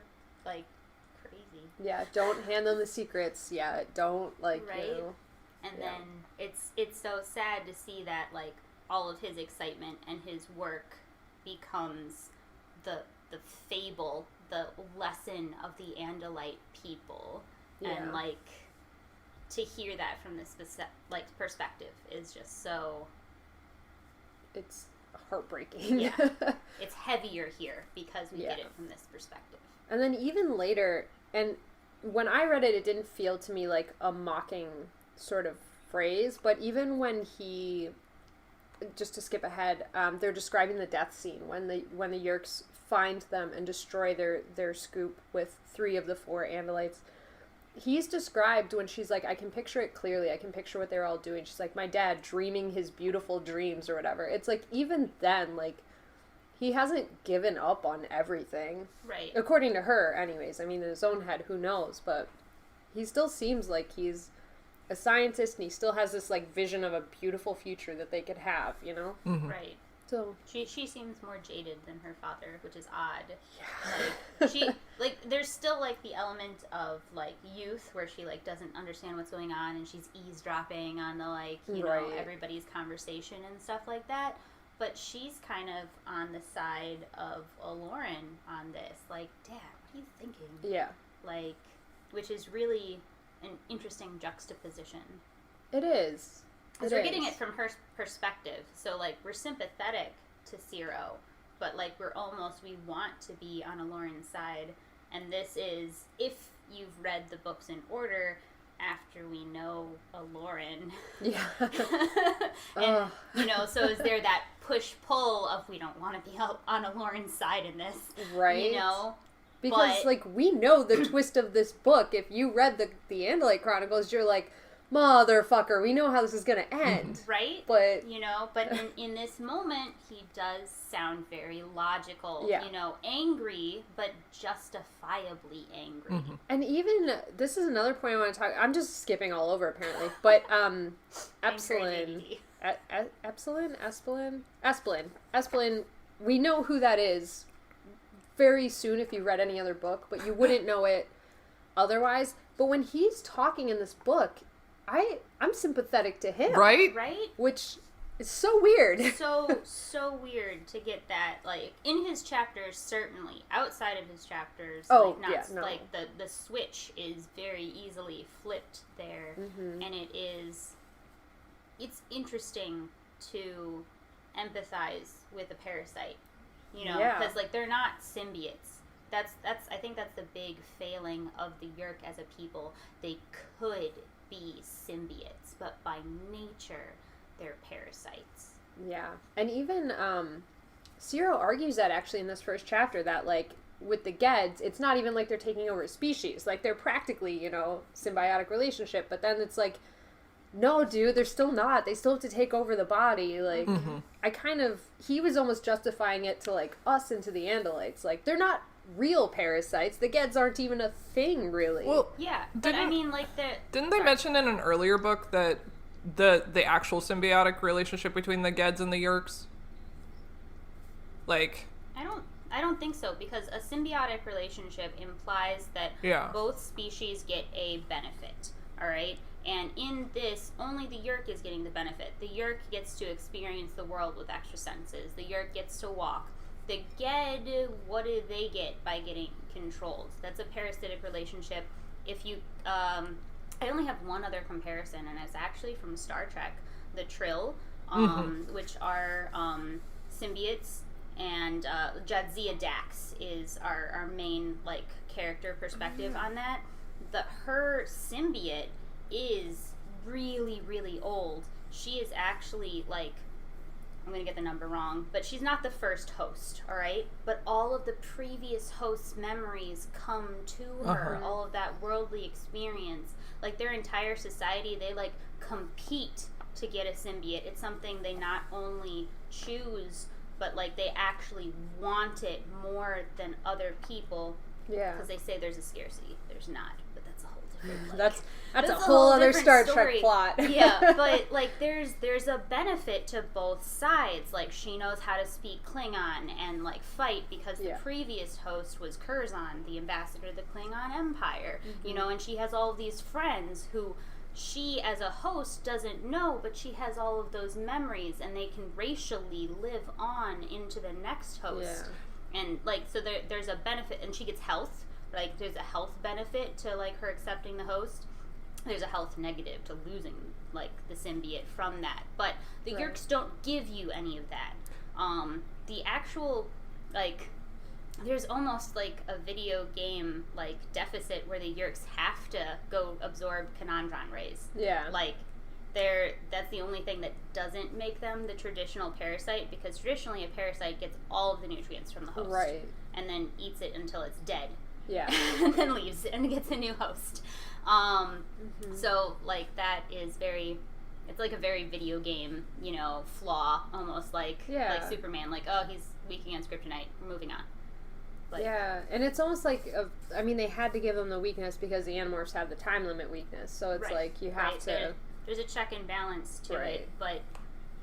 like, crazy.
Yeah, don't hand them the secrets. Yeah, don't, like,
right?
you know.
And then it's so sad to see that, like, all of his excitement and his work becomes the fable, the lesson of the Andalite people.
Yeah.
And, like, to hear that from this perspective is just so...
It's heartbreaking.
Yeah. It's heavier here because we get it from this perspective.
And then even later, and when I read it, it didn't feel to me like a mocking sort of phrase, but even when he, just to skip ahead, they're describing the death scene when the Yeerks find them and destroy their scoop with 3 of the 4 Andalites. He's described when she's like, I can picture it clearly. I can picture what they're all doing. She's like, my dad dreaming his beautiful dreams or whatever. It's like, even then, like, he hasn't given up on everything.
Right.
According to her, anyways. I mean, in his own head, who knows? But he still seems like he's a scientist and he still has this, like, vision of a beautiful future that they could have, you know?
Mm-hmm.
Right.
So
she seems more jaded than her father, which is odd. Yeah. Like, there's still, like, the element of, like, youth where she, like, doesn't understand what's going on and she's eavesdropping on the, like, you know, everybody's conversation and stuff like that. But she's kind of on the side of Lauren on this. Like, Dad, what are you thinking?
Yeah.
Like, which is really an interesting juxtaposition.
It is.
Because we're getting it from her perspective. So, like, we're sympathetic to Ciro, but, like, we want to be on Lauren's side. And this is, if you've read the books in order, after we know Lauren.
Yeah.
And, you know, so is there that push-pull of we don't want to be on Lauren's side in this.
Right.
You know?
Because, like, we know the twist of this book. If you read the Andalite Chronicles, you're like, motherfucker, we know how this is going to end.
Right?
But,
you know, but in this moment, he does sound very logical.
Yeah.
You know, angry, but justifiably angry.
Mm-hmm.
And even, this is another point I want to talk, I'm just skipping all over, apparently, but, Espelin, we know who that is very soon if you read any other book, but you wouldn't know it otherwise. But when he's talking in this book, I'm sympathetic to him.
Right?
Right?
Which is so weird.
So weird to get that, like, in his chapters, certainly. Outside of his chapters, like, the switch is very easily flipped there. Mm-hmm. And it's interesting to empathize with a parasite, you know, because, like, they're not symbiotes. That's I think that's the big failing of the Yeerk as a people. They could be symbiotes, but by nature, they're parasites.
Yeah. And even, Ciro argues that, actually, in this first chapter, that, like, with the Geds, it's not even like they're taking over a species. Like, they're practically, you know, symbiotic relationship, but then it's like, no, dude, they're still not. They still have to take over the body. Like, he was almost justifying it to, like, us and to the Andalites. Like, they're not real parasites. The Geds aren't even a thing, really.
Well,
yeah, but I mean, like,
didn't they mention in an earlier book that the actual symbiotic relationship between the Geds and the Yeerks? Like,
I don't think so, because a symbiotic relationship implies that both species get a benefit, all right? And in this, only the Yeerk is getting the benefit. The Yeerk gets to experience the world with extra senses. The Yeerk gets to walk. The Ged, what do they get by getting controlled? That's a parasitic relationship. If you, I only have one other comparison, and it's actually from Star Trek, the Trill, which are symbiotes, and Jadzia Dax is our main, like, character perspective on that. Her symbiote is really, really old. She is actually, like, I'm going to get the number wrong, but she's not the first host, all right? But all of the previous hosts' memories come to her, all of that worldly experience. Like, their entire society, they, like, compete to get a symbiote. It's something they not only choose, but, like, they actually want it more than other people. Yeah. Because they say there's a scarcity. There's not, but that's a whole different, like,
that's a whole other Star Trek plot.
Yeah, but, like, there's a benefit to both sides. Like, she knows how to speak Klingon and, like, fight because the previous host was Curzon, the ambassador to the Klingon Empire. You know, and she has all of these friends who she, as a host, doesn't know, but she has all of those memories, and they can racially live on into the next host. Yeah. And, like, so there's a benefit, and she gets health. Like, there's a health benefit to, like, her accepting the host. There's a health negative to losing, like, the symbiote from that. But the Yeerks don't give you any of that. The actual, like, there's almost like a video game like deficit where the Yeerks have to go absorb Canandron rays.
Yeah.
Like, that's the only thing that doesn't make them the traditional parasite, because traditionally a parasite gets all of the nutrients from the host.
Right.
And then eats it until it's dead.
Yeah.
And then leaves and gets a new host. So, like, that is it's like a very video game, you know, flaw, almost like Superman. Like, oh, he's weak against kryptonite. We're moving on. Like,
yeah, and it's almost like, I mean, they had to give them the weakness because the Animorphs have the time limit weakness. So it's like you have to...
There's a check and balance to it, but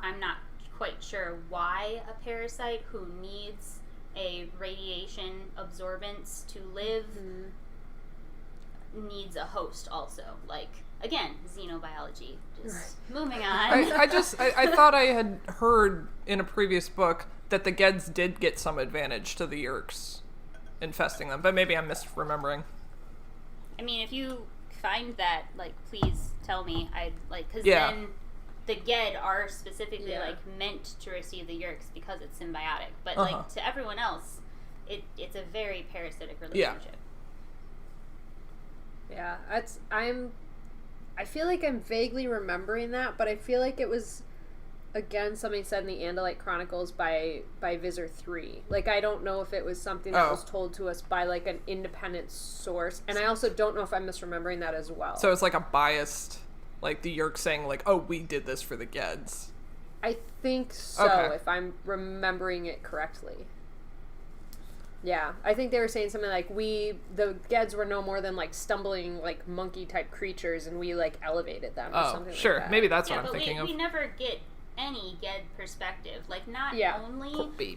I'm not quite sure why a parasite who needs a radiation absorbance to live needs a host also. Like, again, xenobiology. Just moving on.
I thought I had heard in a previous book that the Geds did get some advantage to the Yeerks infesting them, but maybe I'm misremembering.
I mean, if you find that, like, please tell me. I'd like, because then the Ged are specifically like meant to receive the Yeerks because it's symbiotic, but like to everyone else, it's a very parasitic relationship.
Yeah, I feel like I'm vaguely remembering that, but I feel like it was, again, something said in the Andalite Chronicles by Visor 3. Like, I don't know if it was something that was told to us by, like, an independent source, and I also don't know if I'm misremembering that as well.
So it's like a biased, like, the Yeerks saying, like, oh, we did this for the Geds.
I think so, if I'm remembering it correctly. Yeah, I think they were saying something like, the Geds were no more than, like, stumbling, like, monkey-type creatures, and we, like, elevated them or something like that.
Maybe that's what I'm thinking of.
We never get any Ged perspective. Like, not only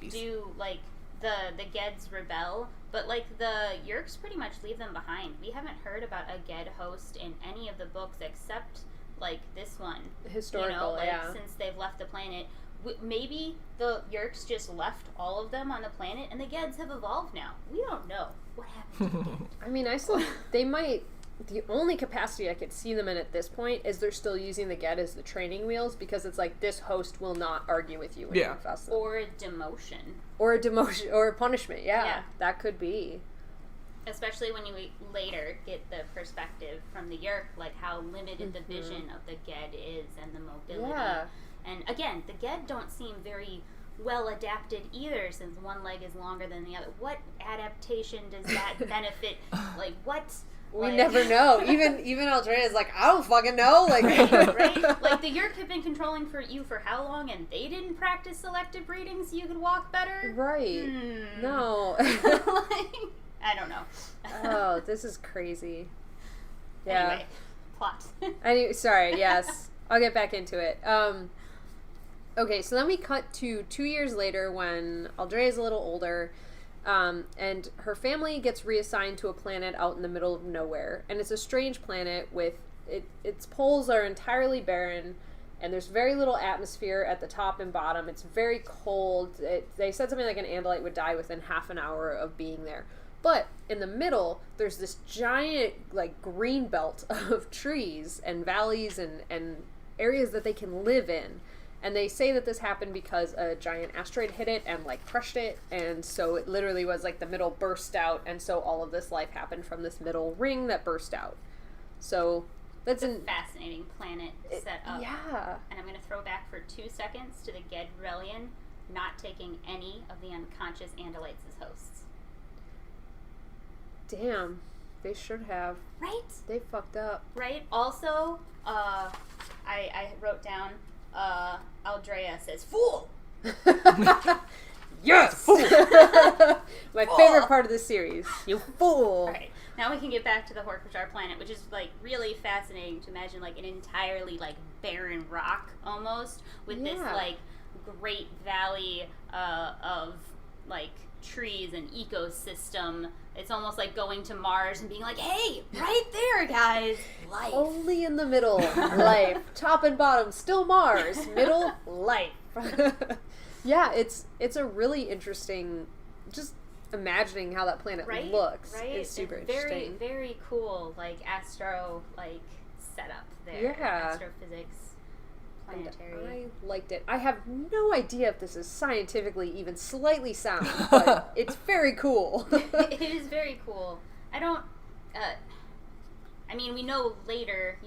do, like, the Geds rebel, but, like, the Yeerks pretty much leave them behind. We haven't heard about a Ged host in any of the books except, like, this one.
Historical,
since they've left the planet. Maybe the Yeerks just left all of them on the planet, and the Geds have evolved now. We don't know what happened to the Ged.
I mean, they might... The only capacity I could see them in at this point is they're still using the Ged as the training wheels, because it's like, this host will not argue with you when you infest them.
Or a demotion.
Or a demotion, or a punishment, that could be.
Especially when you later get the perspective from the Yeerk, like how limited the vision of the Ged is and the mobility. Yeah. And again, the Ged don't seem very well adapted either, since one leg is longer than the other. What adaptation does that benefit? Like, what?
We never know. Even Aldrea is like, I don't fucking know. Like,
right? Like, the Yeerk have been controlling you for how long, and they didn't practice selective breeding so you could walk better?
Right. No.
I don't know.
Oh, this is crazy. Yeah.
Anyway, plot.
Sorry, yes. I'll get back into it. Okay, so then we cut to 2 years later when Aldrea is a little older, and her family gets reassigned to a planet out in the middle of nowhere. And it's a strange planet with... its poles are entirely barren, and there's very little atmosphere at the top and bottom. It's very cold. They said something like an Andalite would die within half an hour of being there. But in the middle, there's this giant, like, green belt of trees and valleys and areas that they can live in. And they say that this happened because a giant asteroid hit it and, like, crushed it. And so it literally was, like, the middle burst out. And so all of this life happened from this middle ring that burst out. So that's
a fascinating planet set up.
Yeah.
And I'm going to throw back for 2 seconds to the Ged Rebellion not taking any of the unconscious Andalites as hosts.
Damn. They should have.
Right?
They fucked up.
Right? Also, I wrote down... Aldrea says, "Fool!"
Yes! Fool! My favorite part of the series. You fool!
Alright, now we can get back to the Hork-Bajir planet, which is, like, really fascinating to imagine, like, an entirely, like, barren rock, almost, with this, like, great valley of, like, trees and ecosystem. It's almost like going to Mars and being like, hey, right there, guys, life.
Only in the middle, life. Top and bottom, still Mars. Middle, life. Yeah, it's a really interesting, just imagining how that planet looks is super interesting.
Very, very cool, like, astro, like, setup there.
Yeah.
Astrophysics planetary.
I liked it. I have no idea if this is scientifically even slightly sound, but it's very cool.
It is very cool. I don't, I mean, we know later,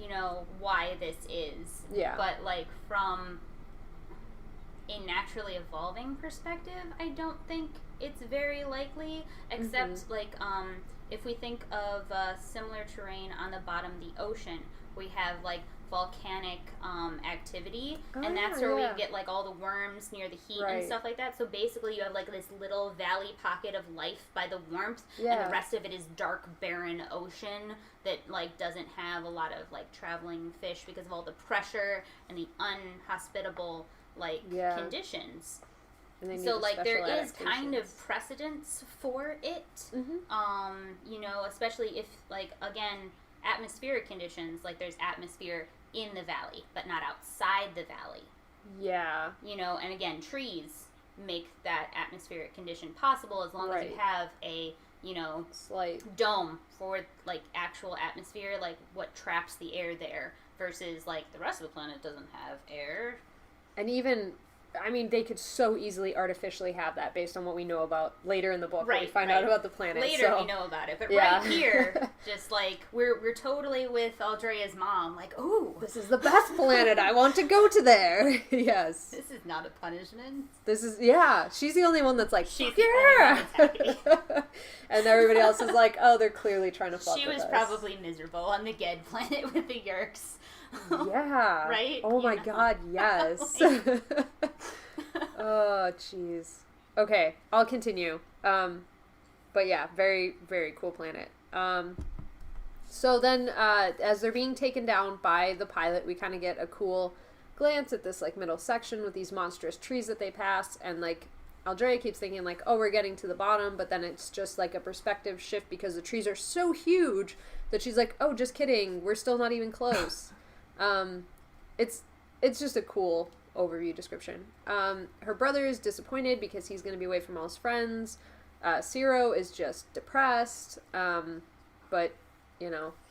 why this is.
Yeah.
But, like, from a naturally evolving perspective, I don't think it's very likely, except, like, if we think of similar terrain on the bottom of the ocean, we have, like, volcanic activity, and that's where we get, like, all the worms near the heat and stuff like that. So basically you have, like, this little valley pocket of life by the warmth, and the rest of it is dark, barren ocean that, like, doesn't have a lot of, like, traveling fish because of all the pressure and the unhospitable, like, conditions. So, like, there is kind of precedence for it, especially if, like, again, atmospheric conditions, like, there's atmosphere in the valley, but not outside the valley.
Yeah.
And again, trees make that atmospheric condition possible as long as you have a, slight dome for, like, actual atmosphere, like, what traps the air there, versus, like, the rest of the planet doesn't have air.
And even, I mean, they could so easily artificially have that based on what we know about later in the book. When we find out about the planet.
Later we know about it, but right here, just like we're totally with Aldrea's mom. Like, ooh,
this is the best planet. I want to go to there. Yes.
This is not a punishment.
This is she's the only one that's like,
she's the only one that's happy.
And everybody else is like, oh, they're clearly trying to fuck
She
with
was
us.
Probably miserable on the Ged planet with the Yeerks.
Yeah.
Right?
Oh my god, yes. Oh, jeez. Okay, I'll continue. But yeah, very, very cool planet. So then, as they're being taken down by the pilot, we kind of get a cool glance at this, like, middle section with these monstrous trees that they pass, and, like, Aldrea keeps thinking, like, oh, we're getting to the bottom, but then it's just, like, a perspective shift because the trees are so huge that she's like, oh, just kidding, we're still not even close. It's just a cool overview description. Her brother is disappointed because he's going to be away from all his friends. Ciro is just depressed, but,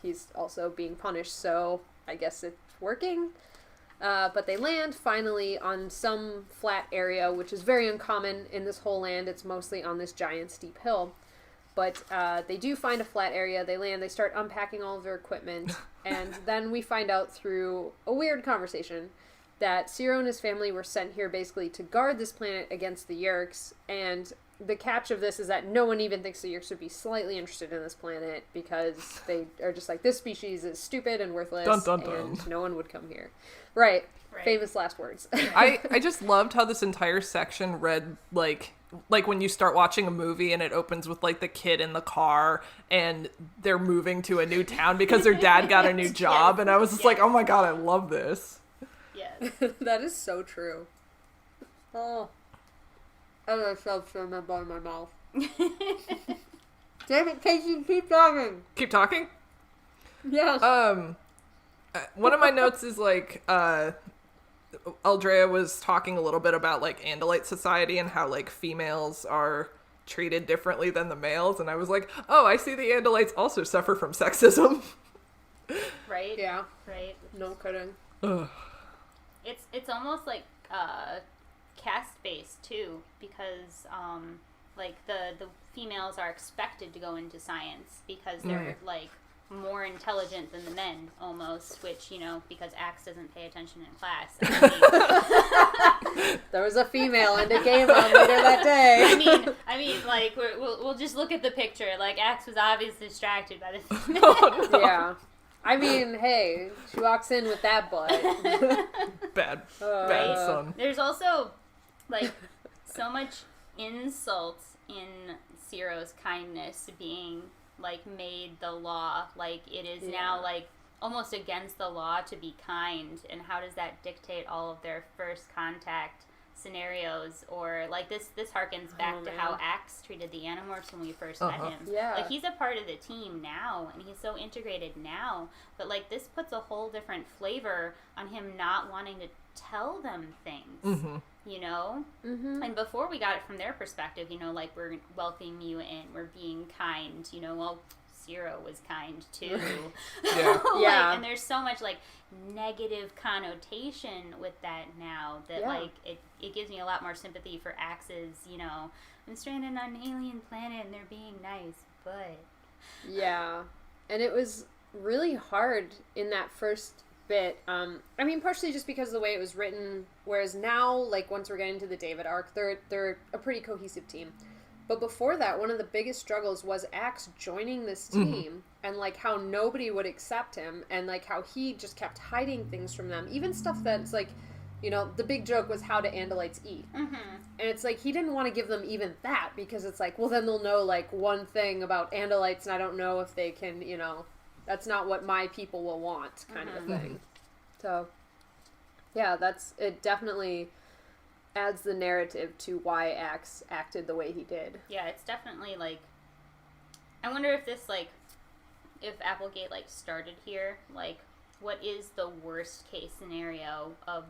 he's also being punished, so I guess it's working. But they land, finally, on some flat area, which is very uncommon in this whole land. It's mostly on this giant steep hill. But they do find a flat area. They land. They start unpacking all of their equipment. And then we find out through a weird conversation that Ciro and his family were sent here basically to guard this planet against the Yeerks. And the catch of this is that no one even thinks the Yeerks would be slightly interested in this planet because they are just like, this species is stupid and worthless.
Dun, dun, dun.
And no one would come here. Right. Famous last words.
I just loved how this entire section read like when you start watching a movie and it opens with, like, the kid in the car and they're moving to a new town because their dad got a new job. And I was just like, oh my god, I love this.
Yes.
That is so true. Oh. I got soap in the bottom of my mouth. Damn it, Kaycie, keep talking.
Keep talking?
Yes.
One of my notes is, like, Aldrea was talking a little bit about, like, Andalite society and how, like, females are treated differently than the males, and I was like, oh, I see the Andalites also suffer from sexism.
Right?
Yeah.
Right.
No kidding.
Ugh.
It's almost like caste-based, too, because, like, the females are expected to go into science because they're, like, more intelligent than the men, almost, which, because Axe doesn't pay attention in class.
There was a female in the game on later that day.
I mean, like, we'll just look at the picture. Like, Axe was obviously distracted by the female.
Oh, no.
Yeah. I mean, hey, she walks in with that butt.
Bad
Right?
son.
There's also, like, so much insult in Ciros Kindness being, like, made the law. Like, it is now, like, almost against the law to be kind. And how does that dictate all of their first contact scenarios? Or, like, this harkens back to how Axe treated the Animorphs when we first met him.
Yeah.
Like, he's a part of the team now, and he's so integrated now. But, like, this puts a whole different flavor on him not wanting to tell them things.
Mm-hmm.
And before we got it from their perspective, like, we're welcoming you in, we're being kind, well, Ciro was kind too.
Yeah.
Yeah.
And there's so much like negative connotation with that now that like it gives me a lot more sympathy for Axe's, you know, I'm stranded on an alien planet and they're being nice, but
Yeah. And it was really hard in that first bit. I mean, partially just because of the way it was written, whereas now, like, once we're getting to the David arc, they're a pretty cohesive team. But before that, one of the biggest struggles was Axe joining this team, and, like, how nobody would accept him, and, like, how he just kept hiding things from them. Even stuff that's, like, you know, the big joke was how do Andalites eat. And it's like, he didn't want to give them even that, because it's like, well, then they'll know, like, one thing about Andalites, and I don't know if they can, you know, that's not what my people will want, kind of a thing. So, yeah, it definitely adds the narrative to why Axe acted the way he did.
Yeah, it's definitely, like, I wonder if this, like, if Applegate, like, started here, like, what is the worst case scenario of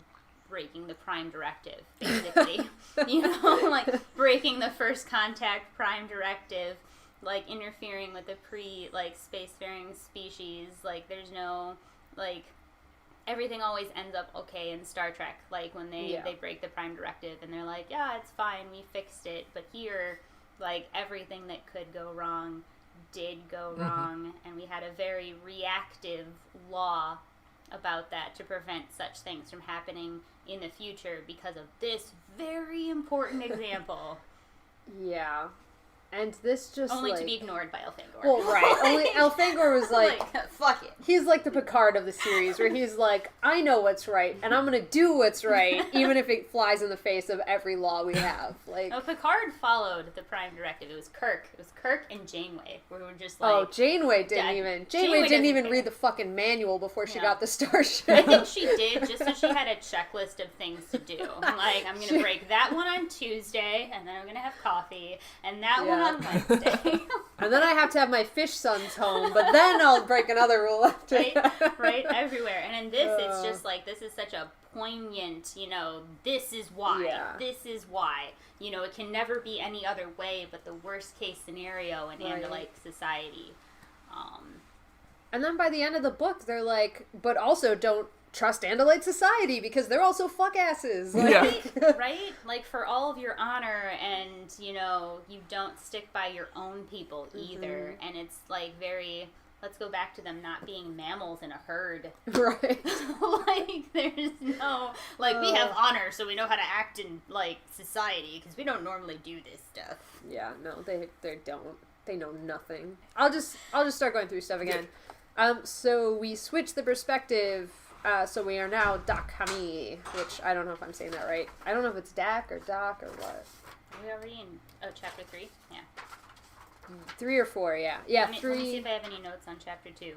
breaking the Prime Directive, basically? You know, like, breaking the first contact Prime Directive, like, interfering with the spacefaring species, like, there's no, like, everything always ends up okay in Star Trek, like, when they break the Prime Directive, and they're like, yeah, it's fine, we fixed it, but here, like, everything that could go wrong did go wrong, and we had a very reactive law about that to prevent such things from happening in the future because of this very important example.
Yeah. And this just,
only
like,
to be ignored by Elfangor.
Well, right. Only Elfangor was like,
fuck it.
He's like the Picard of the series, where he's like, I know what's right, and I'm gonna do what's right, even if it flies in the face of every law we have. Like,
no, Picard followed the Prime Directive. It was Kirk and Janeway, who were just like,
oh, Janeway didn't even read the fucking manual before she got the starship.
I think she did, just so she had a checklist of things to do. Like, I'm gonna break that one on Tuesday, and then I'm gonna have coffee, and that one on Wednesday.
And then I have to have my fish sons home, but then I'll break another rule after.
Right, everywhere. And in this, it's just like, this is such a poignant, you know, this is why. You know, it can never be any other way but the worst case scenario in Andalite society.
And then by the end of the book, they're like, but also don't trust Andalite society because they're also fuck asses.
Like, right? Like, for all of your honor, and, you know, you don't stick by your own people either. And it's like very, let's go back to them not being mammals in a herd.
Right.
Like, there's no, like, we have honor, so we know how to act in, like, society, because we don't normally do this stuff.
Yeah, no, they don't. They know nothing. I'll just start going through stuff again. So we switch the perspective. So we are now Dakhami, which I don't know if I'm saying that right. I don't know if it's Dak or Doc or what.
Are we already in chapter 3? Yeah.
3 or 4, yeah. Yeah, 3.
Let me see if I have any notes on chapter 2.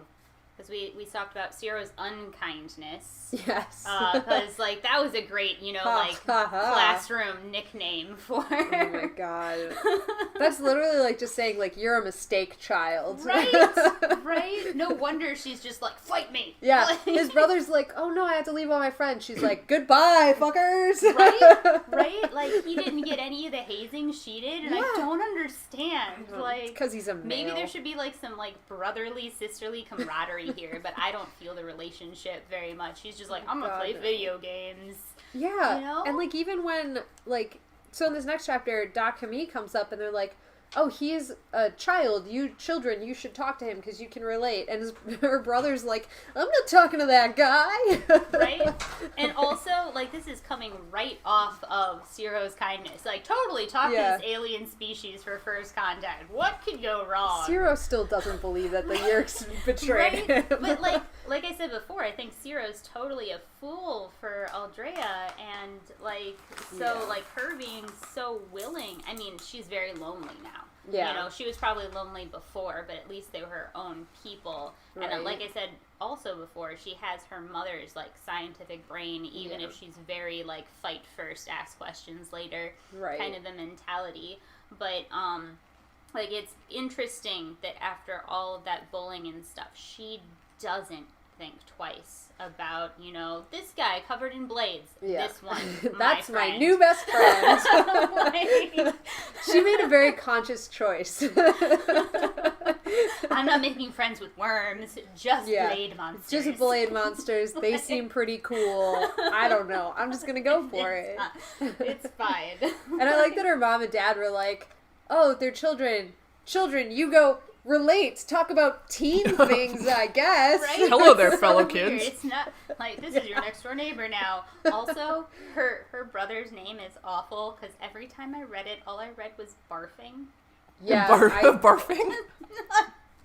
Because we talked about Ciro's unkindness.
Yes.
Because, like, that was a great, you know, like, classroom nickname for her.
Oh my god. That's literally like just saying, like, you're a mistake child.
Right? Right? No wonder she's just like, fight me!
Yeah.
Like,
his brother's like, oh no, I have to leave all my friends. She's like, goodbye, fuckers!
Right? Right? Like, he didn't get any of the hazing she did, and I don't understand. Like,
because he's a male.
Maybe there should be, like, some, like, brotherly, sisterly camaraderie here, but I don't feel the relationship very much. He's just like, I'm gonna play video games.
Yeah.
You know?
And, like, even when, like, so in this next chapter, Dakhami comes up and they're like, oh, he's a child. You children, you should talk to him because you can relate. And her brother's like, I'm not talking to that guy.
Right? And also, like, this is coming right off of Ciros Kindness. Like, totally talk to this alien species for first contact. What could go wrong?
Ciro still doesn't believe that the Yeerks betrayed him.
But, like I said before, I think Ciro's totally a fool for Aldrea, and, like, so, like, her being so willing, I mean, she's very lonely now.
Yeah.
You know, she was probably lonely before, but at least they were her own people. Right. And like I said also before, she has her mother's, like, scientific brain, even if she's very, like, fight first, ask questions later kind of the mentality. But, like, it's interesting that after all of that bullying and stuff, she doesn't think twice about, you know, this guy covered in blades. Yeah. This one,
that's my new best friend. She made a very conscious choice.
I'm not making friends with worms, just blade monsters.
Just blade monsters. They seem pretty cool. I don't know. I'm just gonna go for it.
It's fine.
And I like that her mom and dad were like, oh, they're children. Children, you go relate. Talk about teen things, I guess.
Right?
Hello there,
It's
fellow
so
kids.
weird. It's not like this is your next door neighbor now. Also, her brother's name is awful because every time I read it, all I read was barfing.
Yeah.
Barfing?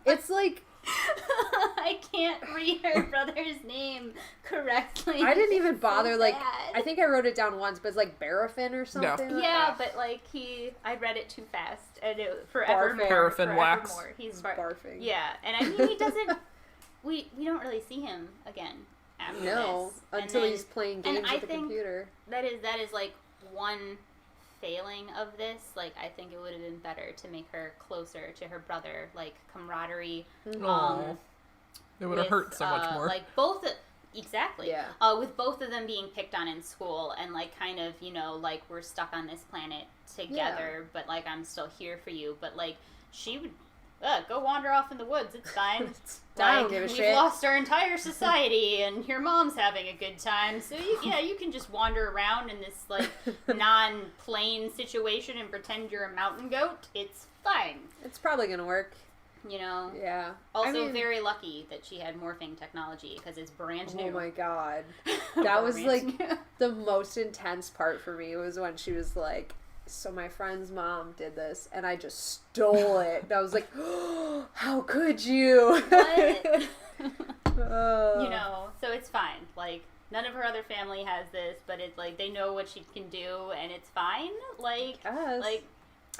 It's like...
I can't read her brother's name correctly.
I didn't even bother,
so
like,
bad.
I think I wrote it down once, but it's like Barafin or something.
Yeah, but like I read it too fast, and it forevermore.
Paraffin wax.
He's
barfing.
Yeah, and I mean he doesn't. we don't really see him again after
No,
this.
until
then,
he's playing games with the computer.
That is like one failing of this. Like I think it would have been better to make her closer to her brother, like camaraderie.
Aww. It would have hurt so much more.
Like both. Exactly.
Yeah.
With both of them being picked on in school and like kind of, like we're stuck on this planet together, but like I'm still here for you. But like she would go wander off in the woods. It's fine.
I don't
Like
give a
we've
shit.
lost our entire society and your mom's having a good time. So you can just wander around in this like non-plane situation and pretend you're a mountain goat. It's fine.
It's probably gonna work.
Yeah. Also, very lucky that she had morphing technology because it's brand new.
Oh my god. That was like the most intense part for me was when she was like, so my friend's mom did this and I just stole it. And I was like, oh, how could you?
What? So it's fine. Like, none of her other family has this, but it's like they know what she can do and it's fine. Like,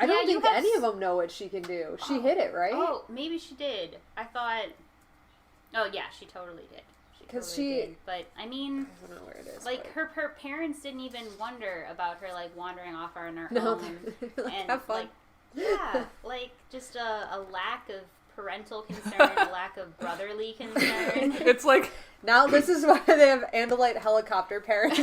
I don't think any of them know what she can do. She hit it, right?
Oh, maybe she did. I thought... Oh, yeah, she totally did.
Because
did. But, I mean...
I don't know where it is.
Like, her parents didn't even wonder about her, like, wandering off on her
No,
own.
like,
And,
have fun.
like, yeah, like, just a lack of parental concern, a lack of brotherly concern.
It's like...
Now this is why they have Andalite helicopter parents.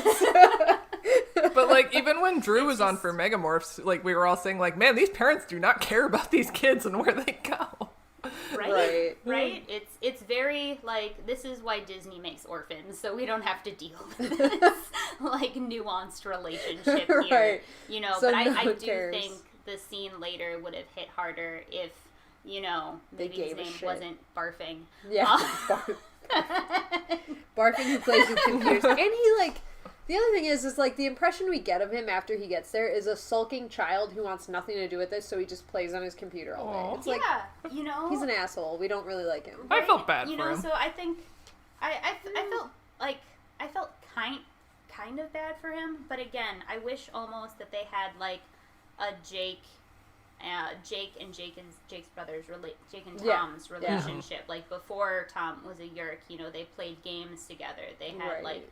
But, like, even when Drew was on for Megamorphs, like, we were all saying, like, man, these parents do not care about these kids and where they go.
Right? It's very, like, this is why Disney makes orphans, so we don't have to deal with this, like, nuanced relationship here.
Right. So
But I do
cares.
think the scene later would have hit harder if, maybe
gave
his
a
name
shit.
wasn't Barfing.
Yeah. Barfing who plays with computers. And he, like... The other thing is like, the impression we get of him after he gets there is a sulking child who wants nothing to do with this, so he just plays on his computer all day. It's like, he's an asshole. We don't really like him.
I felt bad for him.
So I think I felt kind of bad for him, but again, I wish almost that they had like a Jake and Jake's brothers Jake and Tom's relationship. Like before Tom was a Yeerk, they played games together. They had like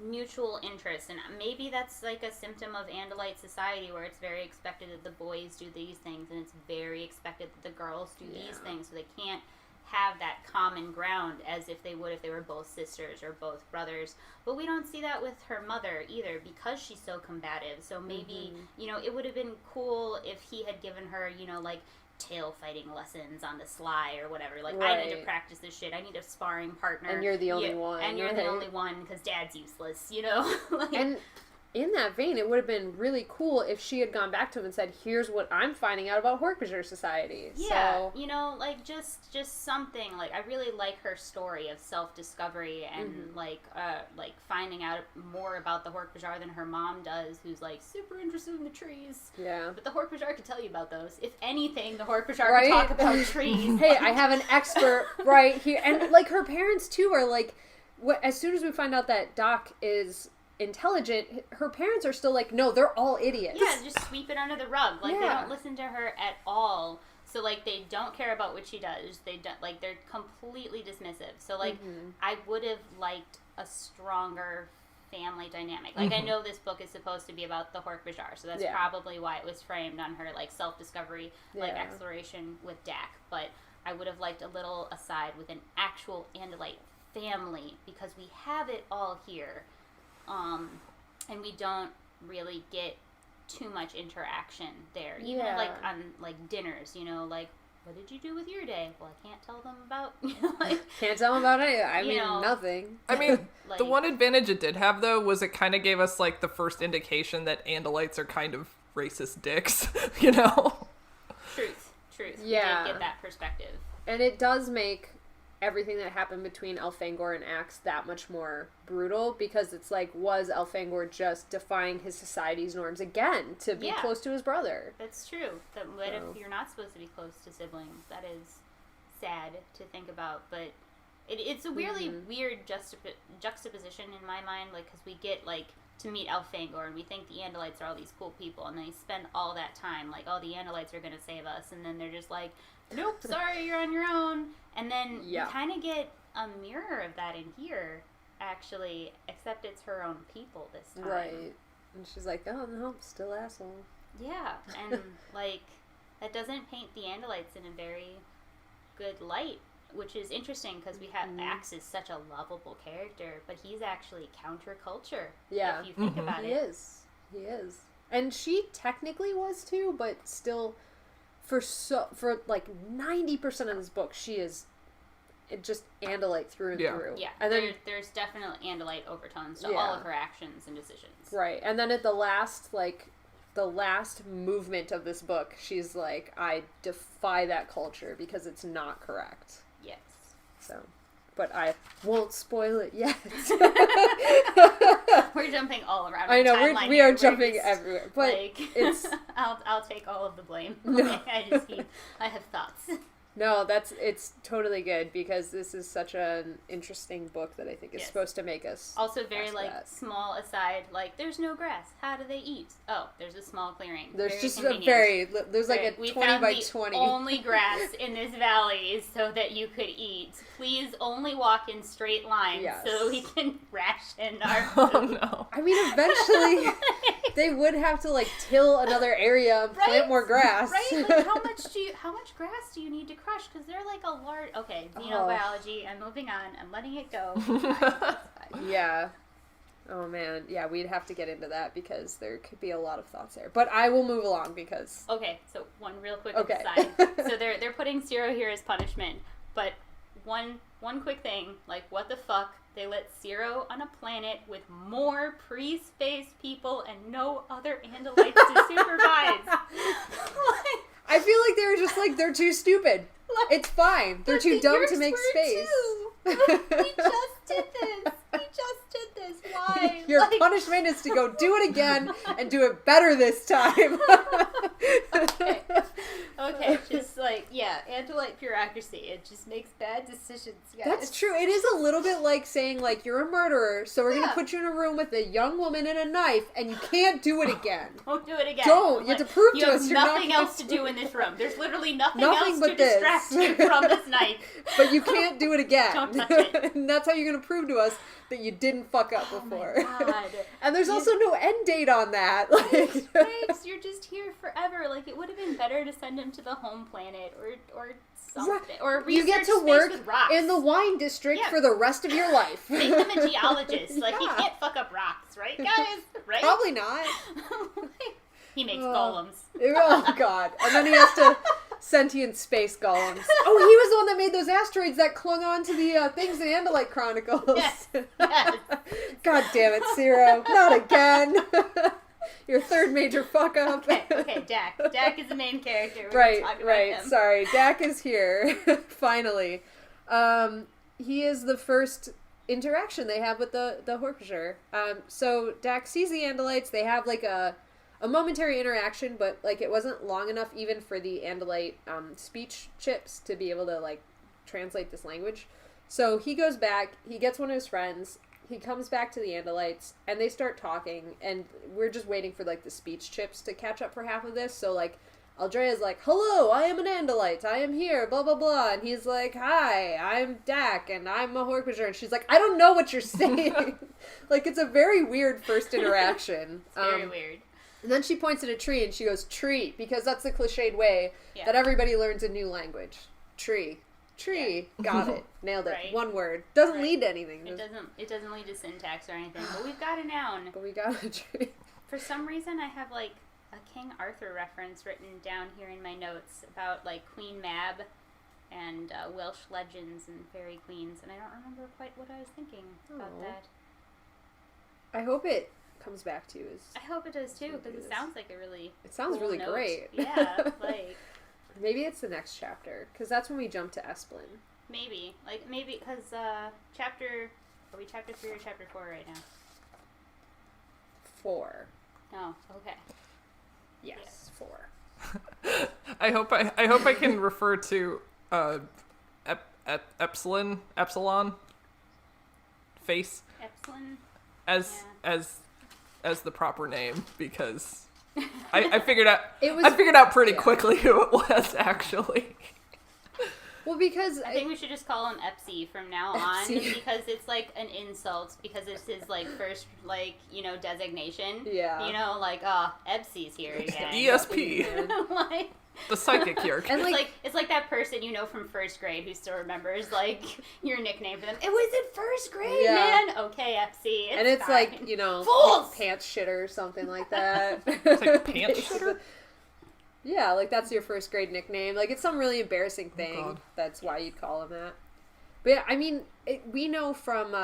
mutual interests, and maybe that's like a symptom of Andalite society where it's very expected that the boys do these things and it's very expected that the girls do these things, so they can't have that common ground as if they would if they were both sisters or both brothers. But we don't see that with her mother either because she's so combative. So maybe it would have been cool if he had given her like tail fighting lessons on the sly or whatever. Like, I need to practice this shit. I need a sparring partner.
And you're the only one.
And you're the only one because dad's useless, Like,
and in that vein, it would have been really cool if she had gone back to him and said, here's what I'm finding out about Hork-Bajir society.
Yeah, like, just something. Like, I really like her story of self-discovery and, like finding out more about the Hork-Bajir than her mom does, who's, like, super interested in the trees.
Yeah.
But the Hork-Bajir could tell you about those. If anything, the Hork-Bajir could talk about trees.
Hey, I have an expert right here. And, like, her parents, too, are, like, as soon as we find out that Doc is intelligent, her parents are still like, no, they're all idiots.
Yeah, just sweep it under the rug. Like, they don't listen to her at all. So, like, they don't care about what she does. They don't, like, they're completely dismissive. So, like, I would have liked a stronger family dynamic. Like, I know this book is supposed to be about the Hork-Bajir, so that's probably why it was framed on her, like, self-discovery, like, exploration with Dak. But I would have liked a little aside with an actual Andalite family, because we have it all here. And we don't really get too much interaction there. Even, like, on, like, dinners, like, what did you do with your day? Well, I can't tell them about,
Can't tell them about it. I mean,
know.
nothing.
I mean,
Like-
the one advantage it did have, though, was it kind of gave us, like, the first indication that Andalites are kind of racist dicks, you know?
Truth.
Yeah.
We did get that perspective.
And it does make everything that happened between Elfangor and Axe that much more brutal, because it's like, was Elfangor just defying his society's norms again to be close to his brother?
That's true. What if you're not supposed to be close to siblings? That is sad to think about, but it's a really weird juxtaposition in my mind, like, because we get, like, to meet Elfangor, and we think the Andalites are all these cool people, and they spend all that time, like, oh, the Andalites are going to save us, and then they're just like, nope, sorry, you're on your own. And then you kind of get a mirror of that in here, actually, except it's her own people this time.
Right. And she's like, oh, no, still asshole.
Yeah, and, like, that doesn't paint the Andalites in a very good light, which is interesting, because we have Axe is such a lovable character, but he's actually counterculture, if you think about
He
it.
He is. And she technically was too, but still, for like 90% of this book, she is just Andalite through and through.
Yeah,
and then
there's definitely Andalite overtones to all of her actions and decisions.
Right, and then at the last movement of this book, she's like, I defy that culture because it's not correct.
Yes.
So, but I won't spoil it yet.
We're jumping all around.
I know we are jumping
just,
everywhere, but
like,
it's.
I'll take all of the blame.
No.
I have thoughts.
No, it's totally good, because this is such an interesting book that I think is supposed to make us.
Also, very small aside, like, there's no grass. How do they eat? Oh, there's a small clearing.
There's
very
just
convenient.
there's like a
we
20
found
by
the
20.
only grass in this valley is so that you could eat. Please only walk in straight lines so we can ration our food.
Oh, no.
I mean, eventually they would have to, like, till another area and plant more grass.
Right? Like, how much grass do you need to crush? Because they're like a large. Okay, xenobiology. I'm moving on. I'm letting it go.
Yeah. Oh man. Yeah, we'd have to get into that, because there could be a lot of thoughts there. But I will move along because.
Okay, so one real quick aside. So they're putting Ciro here as punishment, but one quick thing, like, what the fuck? They let Ciro on a planet with more pre-space people and no other Andalites to supervise.
I feel like they were just like, they're too stupid. It's fine. They're too dumb to make space.
We just did this. Why?
Your punishment is to go do it again and do it better this time.
Okay, just like, Andalite bureaucracy. It just makes bad decisions, guys.
That's true. It is a little bit like saying, like, you're a murderer, so we're going to put you in a room with a young woman and a knife, and you can't do it again.
Don't do it again.
Don't. You have to prove to us
you
you're
have
not
nothing else to do in this room. There's literally nothing else
but
to distract you from this knife.
But you can't do it again.
Don't touch it.
And that's how you're going to prove to us that you didn't fuck up before.
Oh my God.
And there's also no end date on that. Like,
right, you're just here forever. Like, it would have been better to send him to the home planet or something. Or research
you get to
space
work
with rocks.
in the wine district for the rest of your life.
Make him a geologist. Like, he can't fuck up rocks, right, guys? Right?
Probably not.
He makes golems.
Oh, God. And then he has to sentient space golems. Oh, he was the one that made those asteroids that clung on to the things in Andalite Chronicles.
Yes.
God damn it, Ciro. Not again. Your third major fuck up.
Okay, Dak. Dak is the main character. We're
Right.
gonna talk about him.
Sorry. Dak is here. Finally. He is the first interaction they have with the Hork-Bajir. So Dak sees the Andalites. They have like a momentary interaction, but like it wasn't long enough even for the Andalite speech chips to be able to like translate this language. So he goes back, he gets one of his friends, he comes back to the Andalites, and they start talking, and we're just waiting for like the speech chips to catch up for half of this. So like Aldrea's like, hello, I am an Andalite, I am here, blah blah blah, and he's like, hi, I'm Dak, and I'm a Hork-Bajir, and she's like, I don't know what you're saying. Like, it's a very weird first interaction.
It's very weird.
And then she points at a tree and she goes, tree, because that's the cliched way that everybody learns a new language. Tree. Tree. Yeah. Got it. Nailed it.
Right.
One word. Doesn't lead to anything.
It doesn't lead to syntax or anything, but we've got a noun.
But we got a tree.
For some reason, I have like King Arthur reference written down here in my notes about like Queen Mab and Welsh legends and fairy queens, and I don't remember quite what I was thinking about that.
I hope it comes back to you.
I hope it does too, because it sounds like a really
It sounds
cool
really
note.
great.
Yeah, like
maybe it's the next chapter, because that's when we jump to Esplin.
maybe because are we chapter 3 or chapter 4 right now?
4.
Oh, okay.
Yes, 4.
I hope I can refer to Epsilon face
Epsilon.
as the proper name, because I figured out pretty quickly who it was actually.
Well, because
I think we should just call him Epsy from now on, because it's like an insult, because it's his like first designation.
Yeah.
Like Epsy's here again.
ESP.
Like
The psychic Yeerk.
And
it's like that person from first grade who still remembers like your nickname for them. It was in first grade, man. Okay, Epsy.
It's
fine.
like
Fools!
pants shitter or something like that.
It's like pants shitter?
Yeah, like that's your first grade nickname. Like it's some really embarrassing thing.
God.
That's why you'd call him that. But yeah, I mean, we know from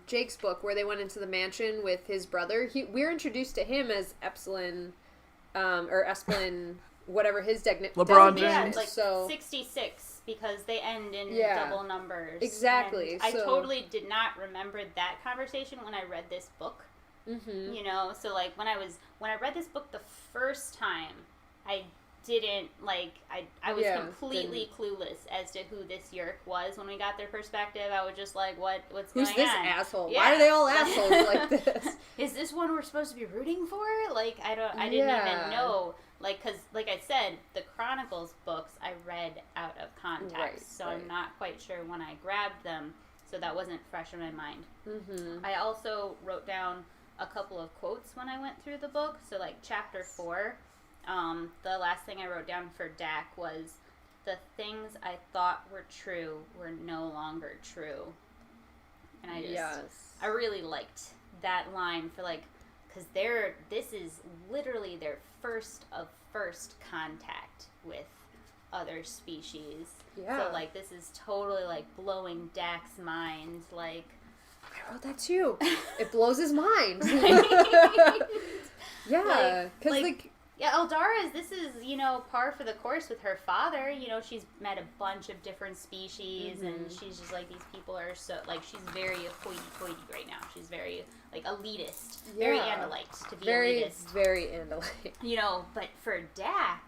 Jake's book where they went into the mansion with his brother. We're introduced to him as Epsilon, or Esplin, whatever his
LeBron
designation
James.
is.
Like
So
66, because they end in double numbers.
Exactly.
And I
So-
totally did not remember that conversation when I read this book.
mm-hmm.
So like when I read this book the first time, I didn't I was completely clueless as to who this Yeerk was when we got their perspective. I was just like, what's
Who's
going
this
on?
asshole?
Yeah.
Why are they all assholes like this?
Is this one we're supposed to be rooting for? Like I didn't even know. Like, because, like I said, the Chronicles books I read out of context, so I'm not quite sure when I grabbed them, so that wasn't fresh in my mind.
Mm-hmm.
I also wrote down a couple of quotes when I went through the book, so like chapter 4, the last thing I wrote down for Dak was, the things I thought were true were no longer true. And I really liked that line for like, because this is literally their first contact with other species.
Yeah.
So like this is totally like blowing Dak's mind. Like
I wrote that too. It blows his mind. Yeah, because
yeah, Eldara this is par for the course with her father. She's met a bunch of different species, and she's just like, these people are so like, she's very hoity-toity right now. She's very like elitist, very Andalite to be elitist.
Very Andalite.
But for Dak,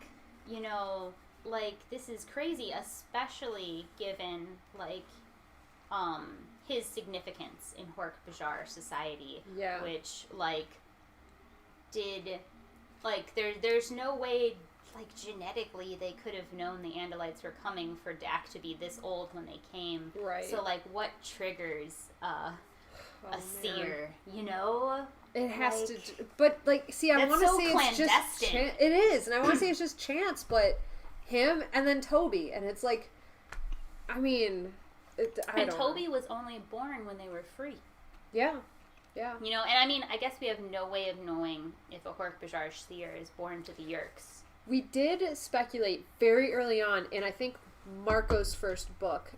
like this is crazy, especially given like his significance in Hork-Bajir society.
Yeah.
Which like there's no way like genetically they could have known the Andalites were coming for Dak to be this old when they came.
Right.
So like what triggers a seer,
It has to, but like, see, I want to say it's just it is, and I want to say it's just chance, but him and then Toby, and it's like, I mean, I don't
Toby
know.
was only born when they were free.
Yeah, yeah.
And I mean, I guess we have no way of knowing if a Hork-Bajir seer is born to the Yeerks.
We did speculate very early on, in I think Marco's first book,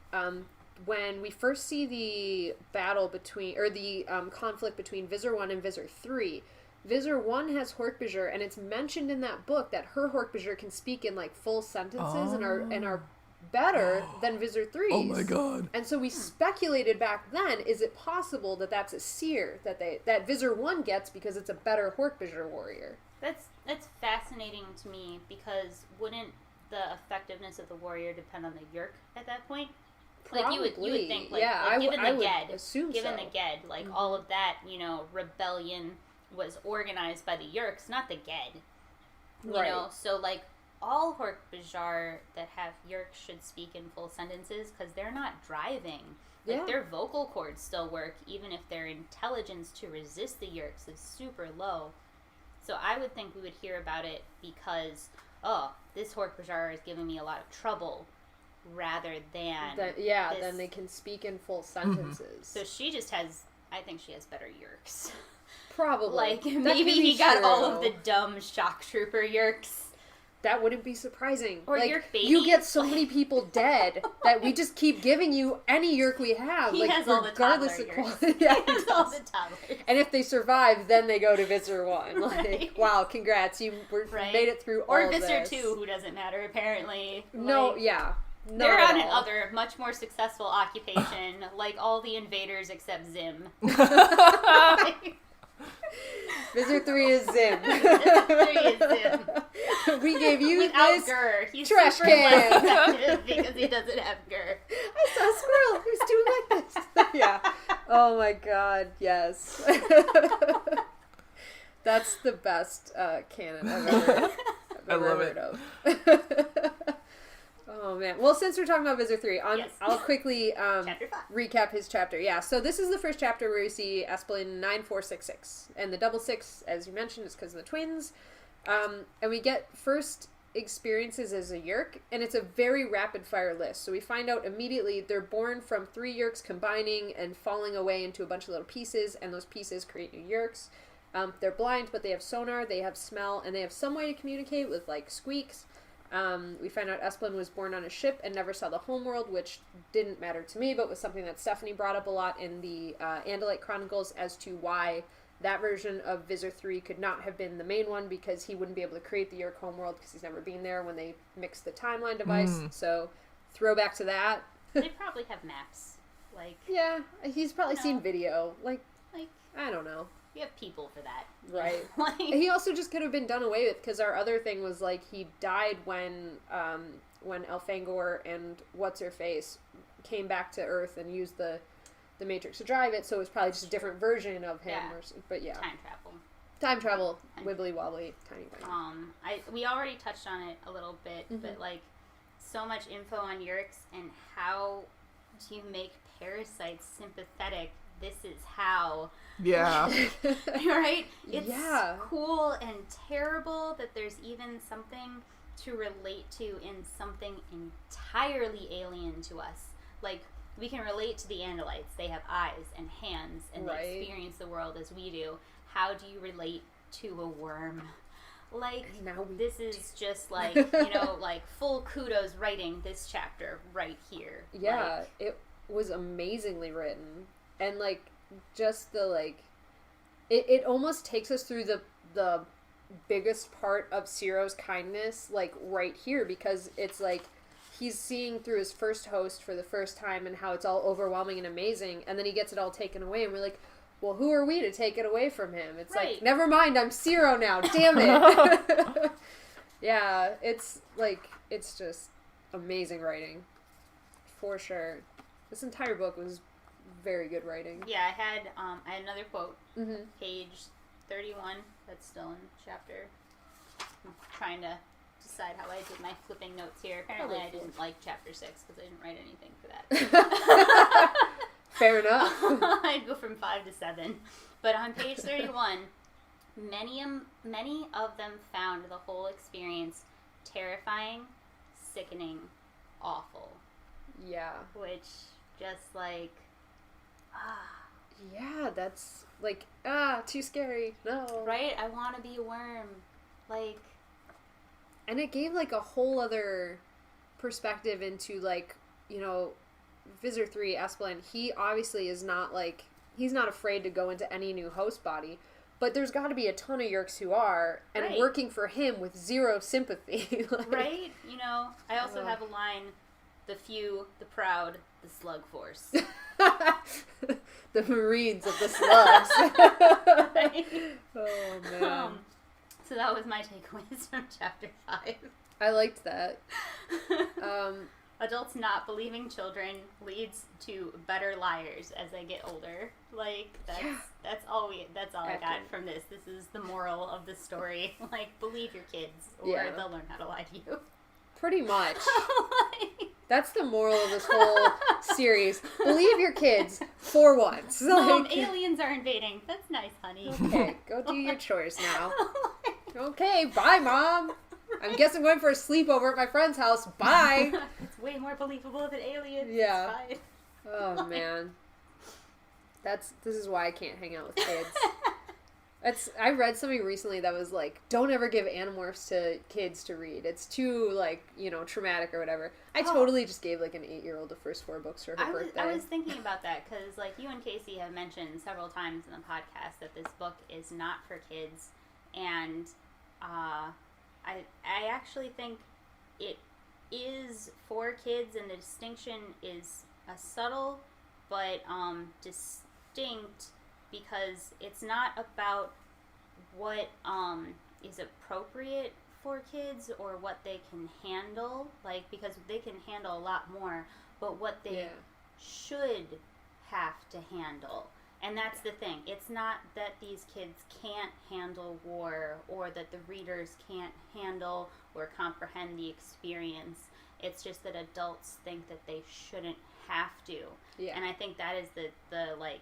when we first see the battle between, or the conflict between Visor 1 and Visor 3. Visor 1 has Hork-Bajir, and it's mentioned in that book that her Hork-Bajir can speak in like full sentences and are better than Visor 3's.
Oh my god.
And so we speculated back then, is it possible that that's a seer that Visor 1 gets because it's a better Hork-Bajir warrior?
That's fascinating to me, because wouldn't the effectiveness of the warrior depend on the Yeerk at that point? Like you would think, like,
yeah,
like given
I
the
would
Ged,
assume
given
so.
the Ged, like all of that, rebellion was organized by the Yeerks, not the Ged. You know, so like all Hork-Bajir that have Yeerks should speak in full sentences, because they're not driving. Like their vocal cords still work, even if their intelligence to resist the Yeerks is super low. So I would think we would hear about it because, this Hork-Bajir is giving me a lot of trouble, rather than
then they can speak in full sentences.
So she just has, I think she has better Yeerks.
Probably.
Like,
That
maybe
could be
he got all of
true.
the dumb shock trooper Yeerks.
That wouldn't be surprising.
Or
like,
Yeerk babies.
you get so many people dead that we just keep giving you any Yeerk we have.
He
like,
has all the
regardless
toddler
of
Yeerks.
quality.
He
Yeah,
has all the toddlers.
and if they survive, then they go to Visor 1. Like,
Right.
wow, congrats. You made it through all
or
of
Visor
this.
2, who doesn't matter, apparently.
No,
Like,
yeah.
they're
Not
on
at all.
another, much more successful occupation, like all the invaders except Zim.
Visor 3 is Zim.
Visor 3 is Zim.
We gave you
Without
this
Gur. He's
trash
super less
can.
effective because he doesn't have Gur.
I saw a squirrel who's doing like this. Yeah. Oh my god, yes. That's the best canon I've ever
love
heard
it.
of. Oh man. Well, since we're talking about Visor 3,
Yes.
I'll quickly
Chapter 5.
recap his chapter. Yeah, so this is the first chapter where we see Esplin 9466. And the double six, as you mentioned, is because of the twins. And we get first experiences as a Yeerk, and it's a very rapid fire list. So we find out immediately they're born from 3 Yeerks combining and falling away into a bunch of little pieces, and those pieces create new Yeerks. They're blind, but they have sonar, they have smell, and they have some way to communicate with, like, squeaks. We find out Esplin was born on a ship and never saw the homeworld, which didn't matter to me, but was something that Stephanie brought up a lot in the Andalite Chronicles as to why that version of Visor 3 could not have been the main one, because he wouldn't be able to create the Yeerk homeworld because he's never been there when they mixed the timeline device. So, throwback to that.
They probably have maps. Like,
Yeah, he's probably
No.
seen video. Like,
like
I don't know.
you have people for that.
Right.
Like,
He also just could have been done away with, because our other thing was, like, he died when Elfangor and What's-Her-Face came back to Earth and used the Matrix to drive it, so it was probably just a different version of him.
Yeah.
But yeah.
time travel.
Time travel, wibbly-wobbly, tiny thing.
We already touched on it a little bit, but like so much info on Yeerks and how do you make parasites sympathetic? This is how.
Yeah.
Right? It's
Yeah.
cool and terrible that there's even something to relate to in something entirely alien to us. Like, we can relate to the Andalites. They have eyes and hands and
Right.
they experience the world as we do. How do you relate to a worm? Like,
Now we
this is just like, like full kudos writing this chapter right here.
Yeah,
Like,
it was amazingly written. And, like, just the, like... It almost takes us through the biggest part of Ciros Kindness, like, right here, because it's, like, he's seeing through his first host for the first time and how it's all overwhelming and amazing, and then he gets it all taken away, and we're like, well, who are we to take it away from him? It's
Right.
like, never mind, I'm Ciro now, damn it! Yeah, it's, like, it's just amazing writing. For sure. This entire book was very good writing.
yeah, I had another quote,
Mm-hmm.
page 31, that's still in chapter. I'm trying to decide how I did my flipping notes here. Apparently I didn't like chapter 6 because I didn't write anything for that.
Fair enough.
I'd go from 5 to 7. But on page 31, many of them found the whole experience terrifying, sickening, awful.
Yeah.
Which, just like,
Yeah, that's, like, too scary. No.
right? I want to be a worm. Like,
And it gave, like, a whole other perspective into, like, Visor 3, Esplin, he obviously is not, like, he's not afraid to go into any new host body. But there's got to be a ton of Yeerks who are, and
Right.
working for him with zero sympathy. Like,
right? I also have a line, the few, the proud, the slug force.
The Marines of the slugs.
Right?
Oh, man.
So that was my takeaways from chapter 5.
I liked that.
Adults not believing children leads to better liars as they get older. Like, that's all I got from this. This is the moral of the story. Like, believe your kids, or they'll learn how to lie to you.
Pretty much.
Like,
That's the moral of this whole series. Believe your kids for once.
Mom,
Like,
aliens are invading. That's nice, honey.
okay, go do your chores now. Okay, bye, Mom. I guess I'm going for a sleepover at my friend's house. Bye.
It's way more believable than aliens.
Yeah.
It's fine.
Oh, man. This is why I can't hang out with kids. I read something recently that was like, don't ever give Animorphs to kids to read. It's too, like, traumatic or whatever. I totally just gave, like, an 8-year-old the first 4 books for her birthday.
I was thinking about that because, like, you and Kaycie have mentioned several times in the podcast that this book is not for kids. And I actually think it is for kids, and the distinction is a subtle but distinct, because it's not about what is appropriate for kids or what they can handle, like, because they can handle a lot more, but what they should have to handle. And that's the thing. It's not that these kids can't handle war, or that the readers can't handle or comprehend the experience. It's just that adults think that they shouldn't have to. Yeah. And I think that is the like,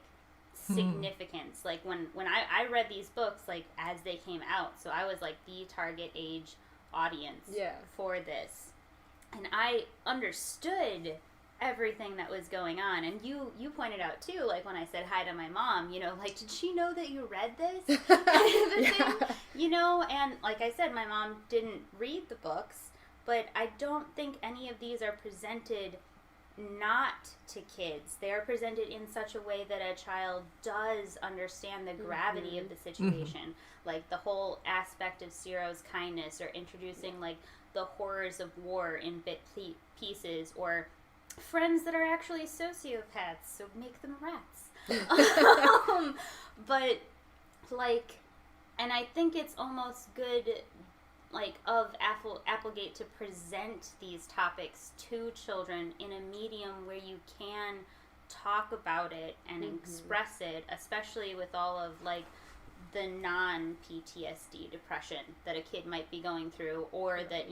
significance. Like, when I read these books, like, as they came out, so I was, like, the target age audience for this. And I understood everything that was going on, and you pointed out too, like, when I said hi to my mom, like, did she know that you read this kind of a thing, and like I said, my mom didn't read the books, but I don't think any of these are presented not to kids. They are presented in such a way that a child does understand the gravity of the situation, like the whole aspect of Ciros Kindness, or introducing, like, the horrors of war in bit pieces, or friends that are actually sociopaths, so make them rats. But, like, and I think it's almost good, like, of Applegate to present these topics to children in a medium where you can talk about it and express it, especially with all of, like, the non-PTSD depression that a kid might be going through, or that,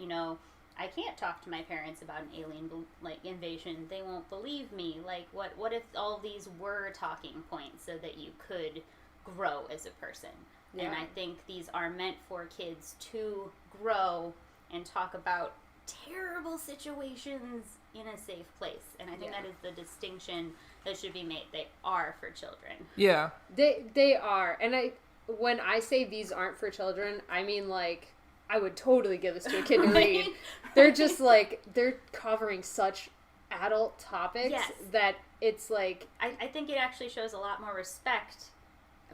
I can't talk to my parents about an alien, like, invasion. They won't believe me. Like, what if all these were talking points so that you could grow as a person? Yeah. And I think these are meant for kids to grow and talk about terrible situations in a safe place. And I think that is the distinction that should be made. They are for children.
Yeah.
They are. And when I say these aren't for children, I mean, like, I would totally give this to a kid to read. They're just, like, they're covering such adult topics that it's, like...
I think it actually shows a lot more respect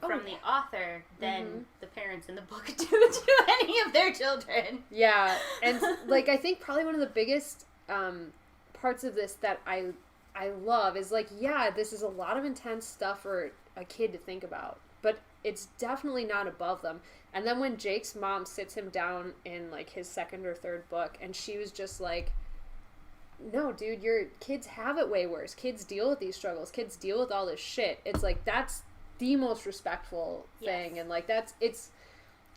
from the author than the parents in the book do to any of their children.
Yeah, and, like, I think probably one of the biggest parts of this that I love is, like, this is a lot of intense stuff for a kid to think about, but it's definitely not above them. And then when Jake's mom sits him down in, like, his second or third book, and she was just like, no, dude, your kids have it way worse. Kids deal with these struggles. Kids deal with all this shit. It's like, that's the most respectful thing. And, like,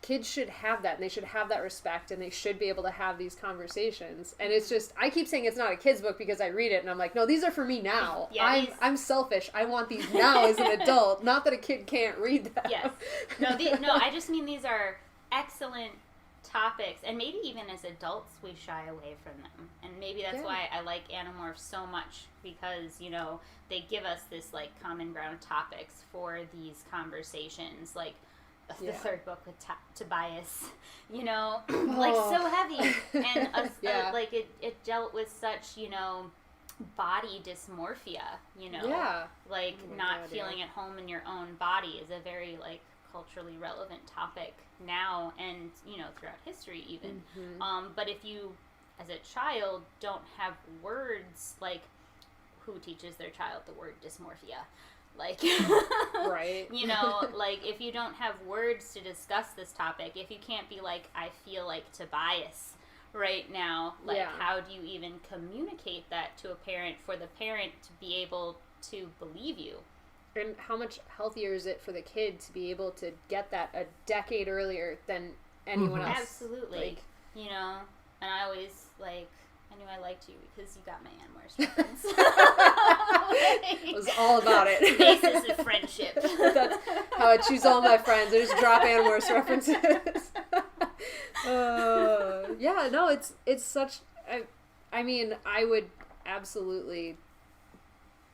kids should have that, and they should have that respect, and they should be able to have these conversations. And it's just, I keep saying it's not a kid's book because I read it and I'm like, no, these are for me now. I'm selfish. I want these now as an adult. Not that a kid can't read them.
Yes. No, I just mean these are excellent topics, and maybe even as adults we shy away from them. And maybe that's why I like Animorphs so much, because, they give us this, like, common ground topics for these conversations, like the third book with Tobias, like, so heavy, and like it dealt with such, body dysmorphia, like, not feeling at home in your own body is a very, like, culturally relevant topic now, and throughout history even. But if you, as a child, don't have words, like, who teaches their child the word dysmorphia? Like,
right.
Like, if you don't have words to discuss this topic, if you can't be like, I feel like Tobias right now, like, how do you even communicate that to a parent for the parent to be able to believe you?
And how much healthier is it for the kid to be able to get that a decade earlier than anyone else?
Absolutely. Like, and I always, like, I knew I liked you because you got my Animorphs reference.
It was all about it.
Basis of friendship.
That's how I choose all my friends. I just drop Animorphs references. It's such... I mean, I would absolutely...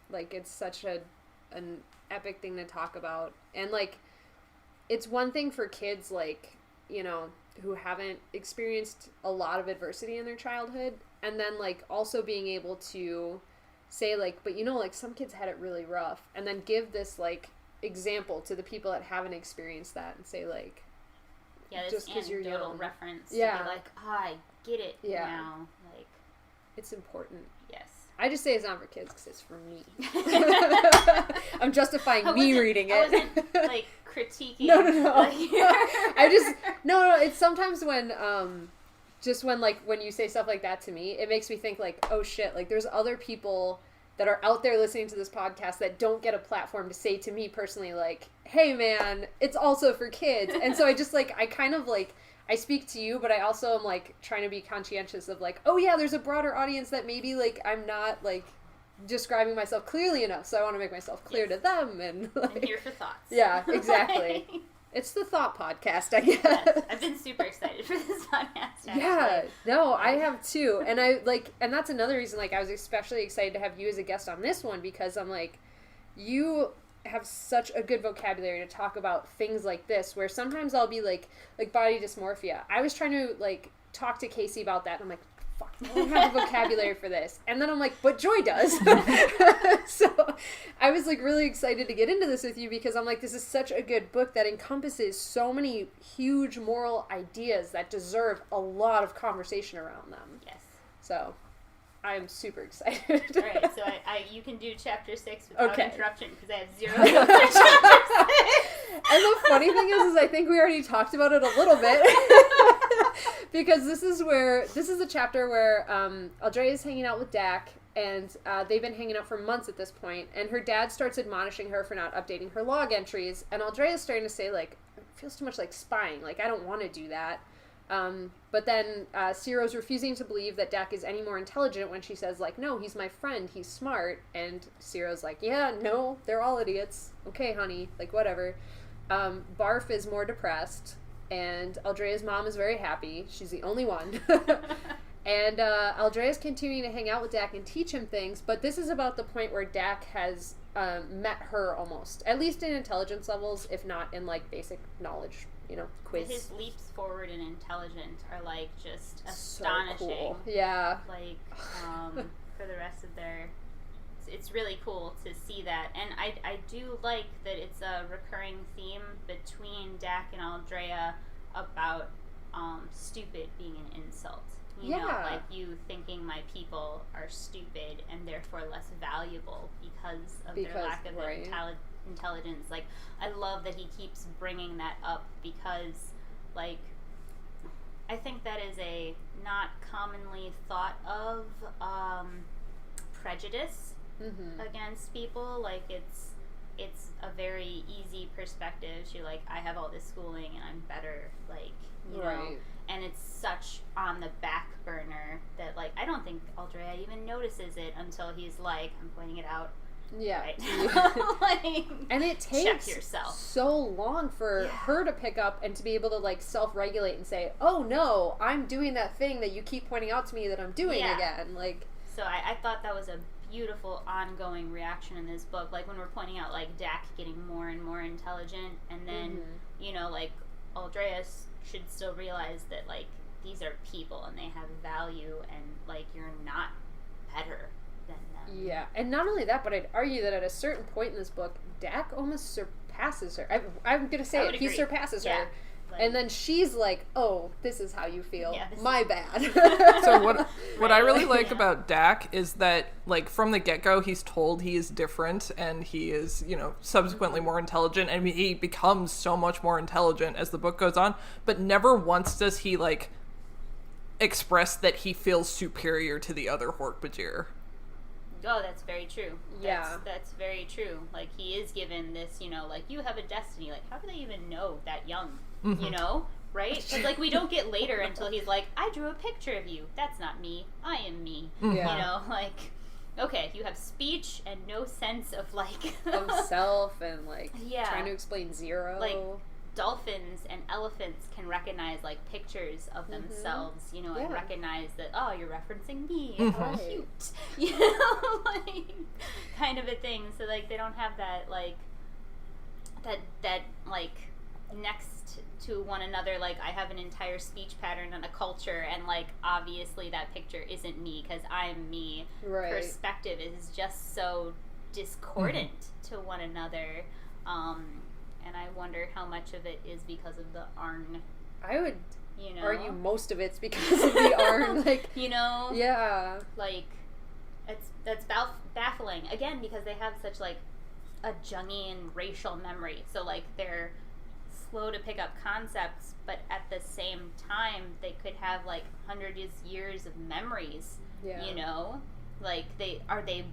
Like, it's such an epic thing to talk about. And, like, it's one thing for kids, like, you know, who haven't experienced a lot of adversity in their childhood, and then, like, also being able to say, like, but, you know, like, some kids had it really rough, and then give this, like, example to the people that haven't experienced that, and say, like,
this
just because you're young.
reference to
Yeah.
be like, I get it now. Like,
it's important.
yes.
I just say it's not for kids because it's for me. I'm justifying me reading it.
I wasn't, like, critiquing.
No.
Like,
No, it's sometimes when, just when you say stuff like that to me, it makes me think, like, oh shit, like, there's other people that are out there listening to this podcast that don't get a platform to say to me personally, like, hey man, it's also for kids. And so I just, like, I kind of, like, I speak to you, but I also am, like, trying to be conscientious of, like, oh yeah, there's a broader audience that maybe, like, I'm not, like, describing myself clearly enough, so I want to make myself clear to them, and, like...
I'm here for thoughts.
Yeah, exactly. It's the thought podcast, I guess.
Yes, I've been super excited for this podcast, actually.
Yeah, no, I have too. And and that's another reason, like, I was especially excited to have you as a guest on this one, because I'm like, you have such a good vocabulary to talk about things like this, where sometimes I'll be like body dysmorphia. I was trying to, like, talk to Kaycie about that, and I'm like, fuck, I don't have the vocabulary for this. And then I'm like, but Joy does. So I was, like, really excited to get into this with you, because I'm like, this is such a good book that encompasses so many huge moral ideas that deserve a lot of conversation around them.
Yes.
So I'm super excited.
All right, so you can do chapter 6 without interruption, because I have 0
Okay.
notes for chapter 6.
And the funny thing is I think we already talked about it a little bit. Because this is the chapter where Aldrea is hanging out with Dak, and they've been hanging out for months at this point, and her dad starts admonishing her for not updating her log entries, and Aldrea is starting to say, like, it feels too much like spying, like, I don't want to do that. But then Ciro's refusing to believe that Dak is any more intelligent when she says, like, no, he's my friend, he's smart, and Ciro's like, yeah, no, they're all idiots. Okay, honey, like, whatever. Barf is more depressed, and Aldrea's mom is very happy. She's the only one. And Aldrea's continuing to hang out with Dak and teach him things, but this is about the point where Dak has met her almost, at least in intelligence levels, if not in, like, basic knowledge, you know, quiz.
His leaps forward in intelligence are, like, just astonishing.
So cool. Yeah.
Like, for the rest of their... It's really cool to see that. And I do like that it's a recurring theme between Dak and Aldrea about stupid being an insult. You know, like, you thinking my people are stupid and therefore less valuable because of their lack of intelligence. Like, I love that he keeps bringing that up, because, like, I think that is a not commonly thought of prejudice against people. Like, it's a very easy perspective. You're like, I have all this schooling and I'm better, like, you know. And it's such on the back burner that, like, I don't think Aldrea even notices it until he's like, I'm pointing it out.
Yeah.
Right? Like,
and it takes
check yourself.
so long for her to pick up and to be able to, like, self-regulate and say, oh no, I'm doing that thing that you keep pointing out to me that I'm doing again. Like,
so I thought that was a beautiful ongoing reaction in this book. Like, when we're pointing out, like, Dak getting more and more intelligent, and then, you know, like, Aldrea should still realize that, like, these are people and they have value, and, like, you're not better than them.
Yeah, and not only that, but I'd argue that at a certain point in this book, Dak almost surpasses her. I'm going to say it. He surpasses her. Like, and then she's like, oh, this is how you feel. Yeah, my bad.
So what I really like about Dak is that, like, from the get-go, he's told he is different, and he is, you know, subsequently more intelligent, and he becomes so much more intelligent as the book goes on, but never once does he, like, express that he feels superior to the other Hork-Bajir.
Oh, that's very true.
Yeah.
That's very true. Like, he is given this, you know, like, you have a destiny. Like, how do they even know that young? You know? Right? Because, like, we don't get later until he's like, I drew a picture of you. That's not me. I am me.
Yeah.
You know? Like, okay, you have speech and no sense of, like...
of self and, like, trying to explain zero.
Like, dolphins and elephants can recognize, like, pictures of themselves, you know, and recognize that, oh, you're referencing me, how cute, you know, like, kind of a thing. So, like, they don't have that, like, that like, next to one another. Like, I have an entire speech pattern and a culture, and like obviously that picture isn't me because I'm me.
Right.
Perspective is just so discordant to one another, and I wonder how much of it is because of the Arn.
I would
You know,
argue most of it's because of the Arn, like,
you know,
yeah,
like that's baffling again because they have such like a Jungian racial memory, so like they're slow to pick up concepts, but at the same time they could have like hundreds of years of memories.
yeah,
You know, like they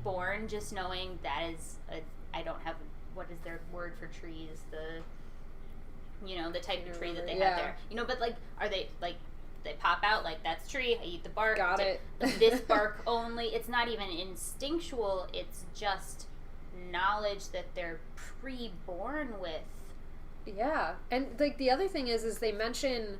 born just knowing that is I don't have what is their word for trees, the type of tree that they have there, but like are they like they pop out like that's tree, I eat the bark,
got it.
This bark only. It's not even instinctual, it's just knowledge that they're pre-born with.
Yeah, and like the other thing is they mention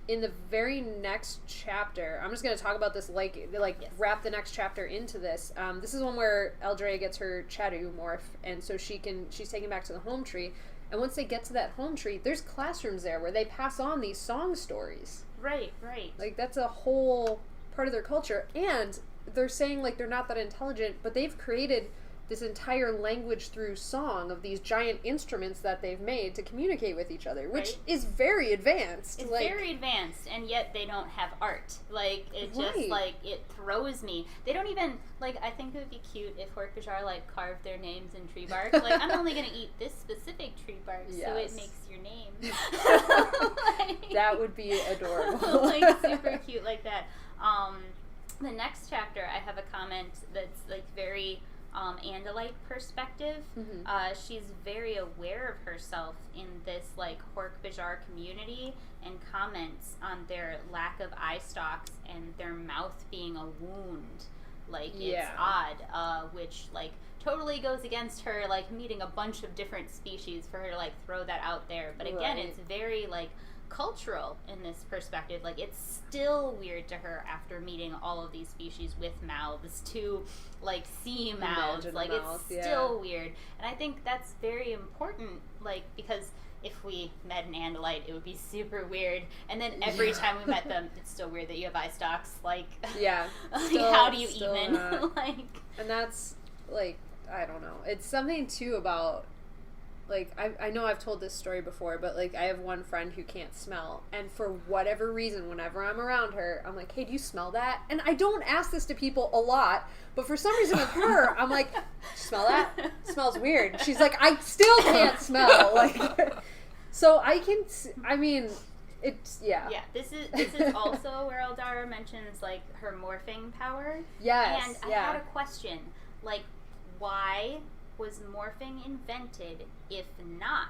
in the very next chapter. I'm just going to talk about this like
Yes.
wrap the next chapter into this. This is one where Eldrea gets her Chadu morph, and so she's taken back to the home tree. And once they get to that home tree, there's classrooms there where they pass on these song stories.
Right.
Like that's a whole part of their culture, and they're saying like they're not that intelligent, but they've created this entire language through song of these giant instruments that they've made to communicate with each other, which
Right.
is very advanced.
It's
like,
very advanced, and yet they don't have art. Like, it just,
Right.
like, it throws me. They don't even, like, I think it would be cute if Hork-Bajir, like, carved their names in tree bark. Like, I'm only going to eat this specific tree bark, so it
Yes.
makes your name.
that would be adorable.
Like, super cute like that. The next chapter, I have a comment that's, like, very... Andalite perspective.
Mhm.
She's very aware of herself in this like Hork-Bajir community and comments on their lack of eye stalks and their mouth being a wound. Like it's
Yeah.
odd, which like totally goes against her like meeting a bunch of different species for her to like throw that out there. But again,
Right.
it's very like cultural in this perspective. Like it's still weird to her after meeting all of these species with mouths to like see mouths.
Imagine
Like
mouth,
it's still weird, and I think that's very important. Like because if we met an Andalite, it would be super weird. And then every time we met them, it's still weird that you have eye stalks. Like
Yeah.
like,
Still-
how do you
still
even
not.
like?
And that's like, I don't know. It's something too about like I know I've told this story before, but like I have one friend who can't smell, and for whatever reason, whenever I'm around her, I'm like, "Hey, do you smell that?" And I don't ask this to people a lot, but for some reason with her, I'm like, "Smell that? Smells weird." She's like, "I still can't smell." Like, so I mean, it's
Yeah, this is also where Eldara mentions like her morphing power.
Yes,
And I
yeah.
had a question, like, why was morphing invented if not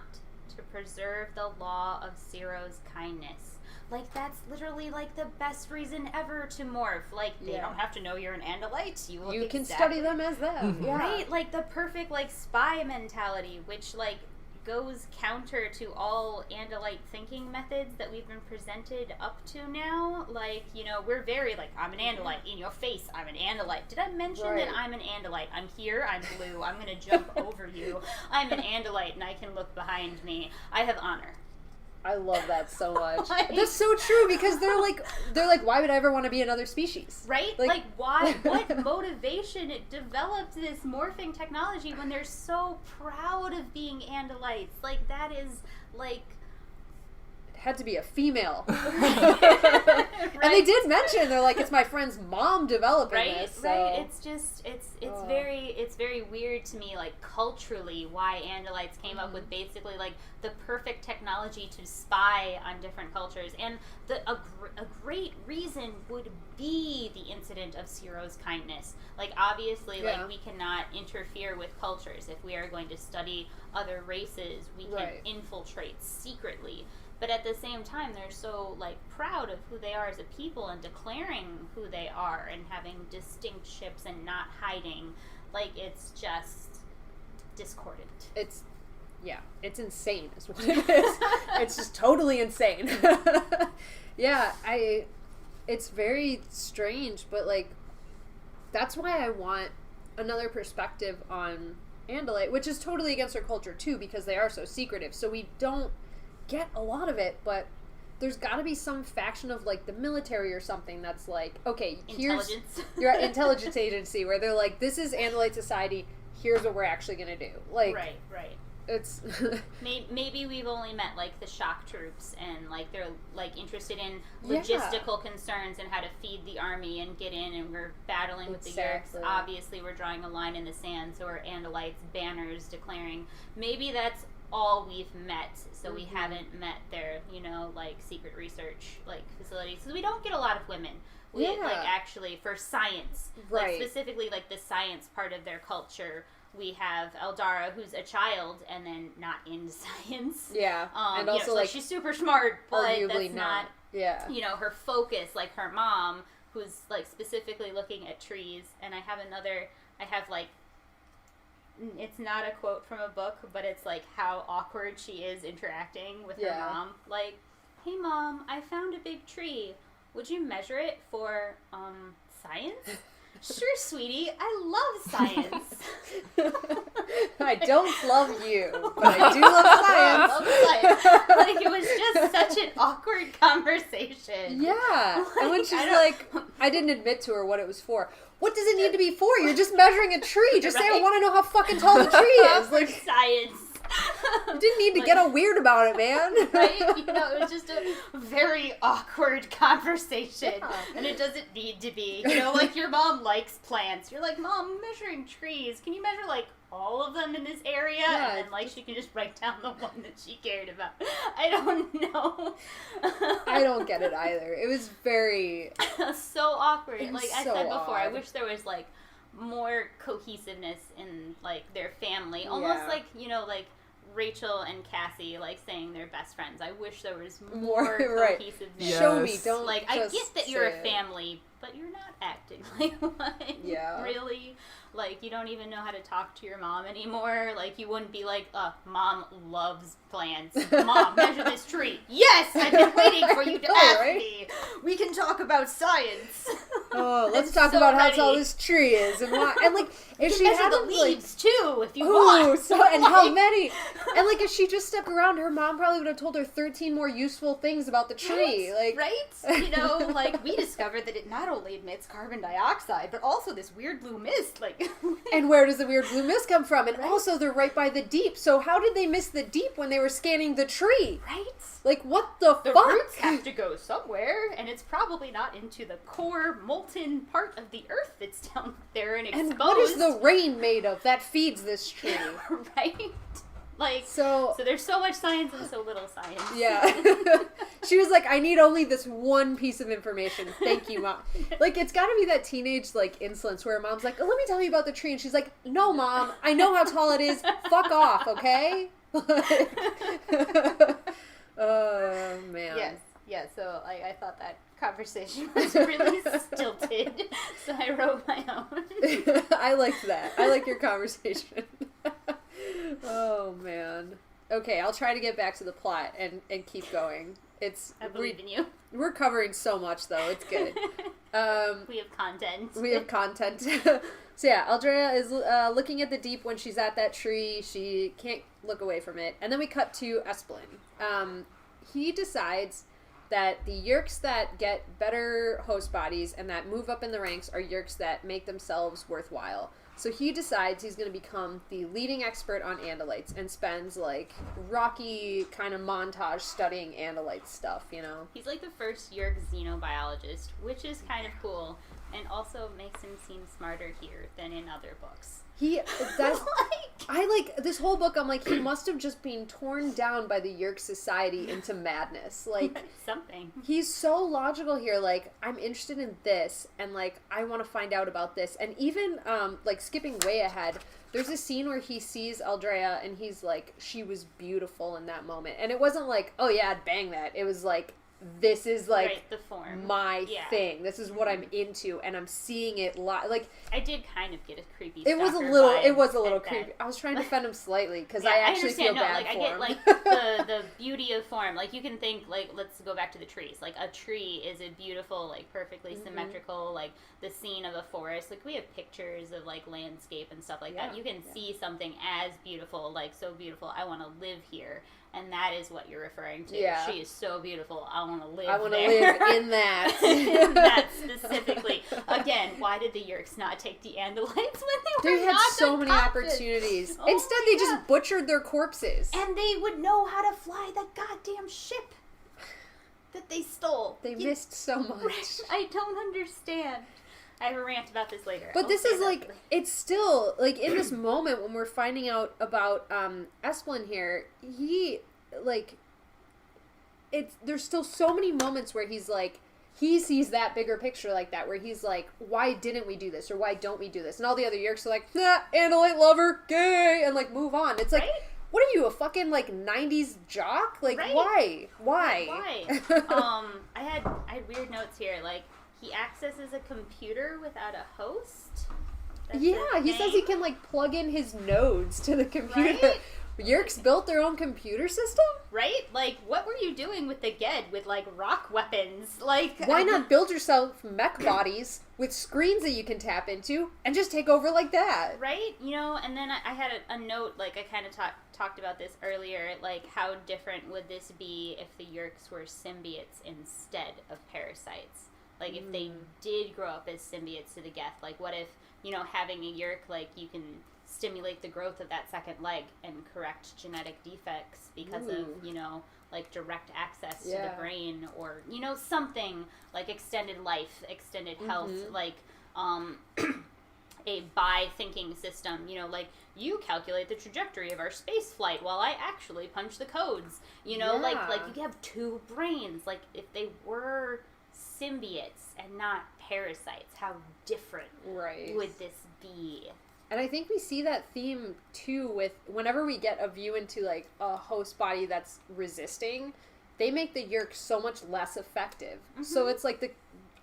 to preserve the law of Ciros Kindness? Like, that's literally, like, the best reason ever to morph. Like, they
Yeah.
don't have to know you're an Andalite. You look
You can
exactly-
study them as them.
Mhm.
Yeah.
Right? Like, the perfect, like, spy mentality, which, like, goes counter to all Andalite thinking methods that we've been presented up to now. Like, we're very like, I'm an Andalite, in your face, I'm an Andalite. Did I mention
Right.
that I'm an Andalite? I'm here, I'm blue, I'm gonna jump over you. I'm an Andalite and I can look behind me. I have honor.
I love that so much.
Like-
That's so true because they're like, why would I ever want to be another species?
Right? Like why, what motivation it developed this morphing technology when they're so proud of being Andalites? Like, that is, like...
It had to be a female.
Right?
And they did mention, they're like, it's my friend's mom developing
Right,
this. So.
right. It's just it's
Oh.
very weird to me, like culturally, why Andalites came up with basically like the perfect technology to spy on different cultures, and a great reason would be the incident of Ciro's kindness. Like obviously,
Yeah.
like we cannot interfere with cultures. If we are going to study other races, we can
Right.
infiltrate secretly. But at the same time, they're so like proud of who they are as a people and declaring who they are and having distinct ships and not hiding. Like it's just discordant.
It's insane is what it is. It's just totally insane. Yeah, it's very strange, but like, that's why I want another perspective on Andalite, which is totally against our culture too, because they are so secretive. So we don't get a lot of it, but there's got to be some faction of, like, the military or something that's like, okay, here's your intelligence agency where they're like, this is Andalite society, here's what we're actually going to do. Like,
right.
It's...
maybe we've only met, like, the shock troops, and, like, they're, like, interested in logistical concerns and how to feed the army and get in, and we're battling with the Yeerks. Obviously, we're drawing a line in the sand, so we're Andalites, banners declaring. Maybe that's all we've met, so we haven't met their, you know, like, secret research, like, facilities. So we don't get a lot of women. We, like, actually, for science. Like, specifically, like, the science part of their culture, we have Eldara, who's a child, and then not into science. Yeah. And also, so, like, she's super smart, but that's not, you know, her focus, like, her mom, who's, like, specifically looking at trees. And I have, like, it's not a quote from a book, but it's, like, how awkward she is interacting with her mom. Like, hey, Mom, I found a big tree. Would you measure it for, science? Sure, sweetie. I love science.
I don't love you, but I do love science.
Like, it was just such an awkward conversation.
Yeah. Like, and when she's like, I didn't admit to her what it was for. What does it need to be for? You're just measuring a tree. Just say, I want to know how fucking tall the tree is. Like,
science.
You didn't need to get all weird about it, man.
Right? You know, it was just a very awkward conversation. Yeah. And it doesn't need to be. You know, like, your mom likes plants. You're like, Mom, I'm measuring trees. Can you measure, like, all of them in this area? Yeah. And then, like, she can just write down the one that she cared about. I don't know.
I don't get it either. It was very...
so awkward. Like I said before, I wish there was, like, more cohesiveness in, like, their family. Almost like, you know, like, Rachel and Cassie, like, saying they're best friends. I wish there was more cohesiveness.
Yes. Show me, don't
like, I get that you're a family, but you're not acting like one.
Yeah.
Really? Like, you don't even know how to talk to your mom anymore. Like, you wouldn't be like, Mom loves plants. Mom, measure this tree. Yes! I've been waiting for you to ask me. We can talk about science.
Oh, let's talk about how tall this tree is and why. And, like, if she
had the leaves, too, if you want.
And how many. And, like, if she just stepped around, her mom probably would have told her 13 more useful things about the tree.
Right? You know, like, we discovered that it not only emits carbon dioxide, but also this weird blue mist, like...
And where does the weird blue mist come from? And also, they're right by the deep. So how did they miss the deep when they were scanning the tree?
Right?
Like, what the fuck?
The roots have to go somewhere, and it's probably not into the core molten part of the earth that's down there and exposed.
And what is the rain made of that feeds this tree?
Right? Like, so there's so much science and so little science.
Yeah. She was like, I need only this one piece of information. Thank you, Mom. Like, it's gotta be that teenage, like, insolence where Mom's like, oh, let me tell you about the tree. And she's like, no, Mom, I know how tall it is. Fuck off, okay? Oh, man.
Yes. Yeah, so I thought that conversation was really stilted, so I wrote my own.
I liked that. I like your conversation. Oh, man. Okay, I'll try to get back to the plot and keep going.
I believe in you.
We're covering so much, though. It's good.
We have content.
We have content. So, yeah, Aldrea is looking at the deep when she's at that tree. She can't look away from it. And then we cut to Esplin. He decides that the Yeerks that get better host bodies and that move up in the ranks are Yeerks that make themselves worthwhile. So he decides he's going to become the leading expert on Andalites and spends, like, rocky kind of montage studying Andalite stuff, you know?
He's like the first Yeerk xenobiologist, which is kind of cool, and also makes him seem smarter here than in other books.
This whole book, I'm like, he must have just been torn down by the Yeerk society into madness. Like,
something.
He's so logical here. Like, I'm interested in this, and, like, I want to find out about this. And even, like, skipping way ahead, there's a scene where he sees Aldrea, and he's like, she was beautiful in that moment. And it wasn't like, oh, yeah, I'd bang that. It was like, this is, like,
the form.
My thing. This is what I'm into, and I'm seeing it like,
I did kind of get a creepy.
It was a little creepy. I was trying to defend him slightly because I actually feel bad for him.
I get, like, the beauty of form. Like, you can think, like, let's go back to the trees. Like, a tree is a beautiful, like, perfectly symmetrical, like, the scene of a forest. Like, we have pictures of, like, landscape and stuff like that. You can see something as beautiful, like, so beautiful. I want to live here. And that is what you're referring to.
Yeah.
She is so beautiful. I want to live
I want to
there.
live in that.
In that specifically. Again, why did the Yeerks not take the Andalites when they were
They had
not
so
the
many
coffins?
opportunities.
Oh
Instead,
my
they
God.
just butchered their corpses.
And they would know how to fly the goddamn ship that they stole.
They missed so much.
I don't understand. I have a rant about this later.
But
I'll
this
say
is
that
like,
later.
it's still, like, in this moment when we're finding out about Esplin here, he, like, there's still so many moments where he's like, he sees that bigger picture like that, where he's like, why didn't we do this, or why don't we do this? And all the other Yeerks are like, nah, Andalite lover, gay, and, like, move on. It's like,
Right?
what are you, a fucking, like, 90s jock? Like,
Right.
why?
Why? I had weird notes here. Like, he accesses a computer without a host. That's
Yeah,
a
he says he
thing?
can, like, plug in his nodes to the computer.
Right?
Yeerks built their own computer system?
Right? Like, what were you doing with the Ged with, like, rock weapons? Like,
Why not build yourself mech bodies with screens that you can tap into and just take over like that?
Right? You know, and then I had a note, like, I kind of talked about this earlier, like, how different would this be if the Yeerks were symbiotes instead of parasites? Like, if they did grow up as symbiotes to the Geth, like, what if, you know, having a Yeerk, like, you can stimulate the growth of that second leg and correct genetic defects because of, you know, like, direct access to the brain, or, you know, something like extended life, extended health, like, a by-thinking system, you know, like, you calculate the trajectory of our space flight while I actually punch the codes, you know, like you have two brains, like, if they were symbiotes and not parasites, how different would this be?
And I think we see that theme too with whenever we get a view into like a host body that's resisting, they make the Yeerks so much less effective. So it's like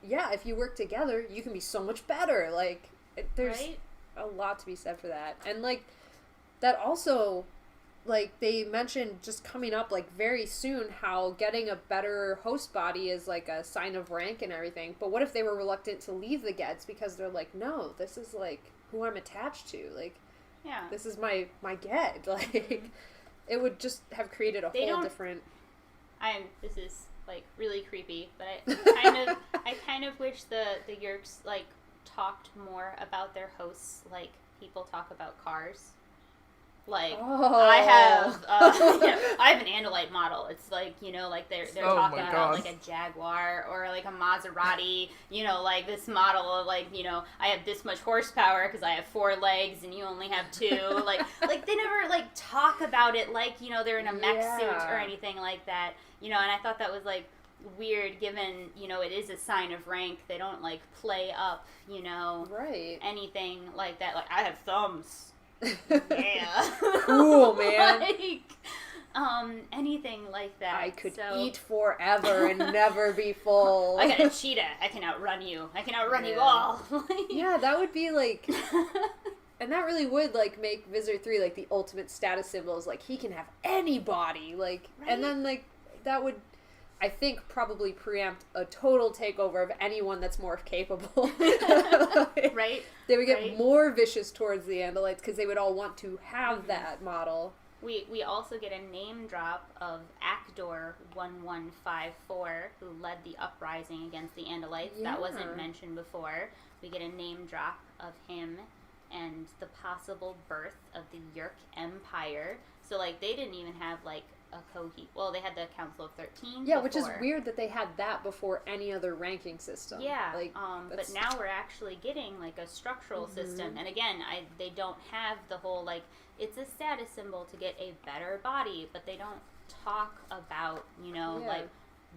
if you work together, you can be so much better. Like there's a lot to be said for that. And like that also, like they mentioned just coming up like very soon how getting a better host body is like a sign of rank and everything. But what if they were reluctant to leave the Geds because they're like, no, this is like who I'm attached to, like, this is my Ged, like, it would just have created a whole different.
This is like really creepy, but I kind of wish the Yeerks like talked more about their hosts, like people talk about cars. Like I have an Andalite model. It's like, you know, like they're talking about like a Jaguar or like a Maserati, you know, like this model of like, you know, I have this much horsepower because I have 4 legs and you only have 2. like they never like talk about it like, you know, they're in a mech suit or anything like that, you know. And I thought that was like weird given, you know, it is a sign of rank. They don't like play up, you know, anything like that. Like I have thumbs. Yeah.
Cool, man.
Like, anything like that.
I could eat forever and never be full.
I got a cheetah. I can outrun you. I can outrun you all.
Yeah, that would be like... And that really would, like, make Visitor 3, like, the ultimate status symbol is, like, he can have any body. Like, and then, like, that would... I think probably preempt a total takeover of anyone that's more capable.
Right?
They would get more vicious towards the Andalites because they would all want to have that model.
We also get a name drop of Actor 1154, who led the uprising against the Andalites.
Yeah.
That wasn't mentioned before. We get a name drop of him and the possible birth of the Yeerk Empire. So, like, they didn't even have, like, well, they had the Council of 13
Yeah,
before.
which is weird that they had that before any other ranking system.
Yeah,
like,
but now we're actually getting, like, a structural system. And again, they don't have the whole, like, it's a status symbol to get a better body, but they don't talk about, you know, like,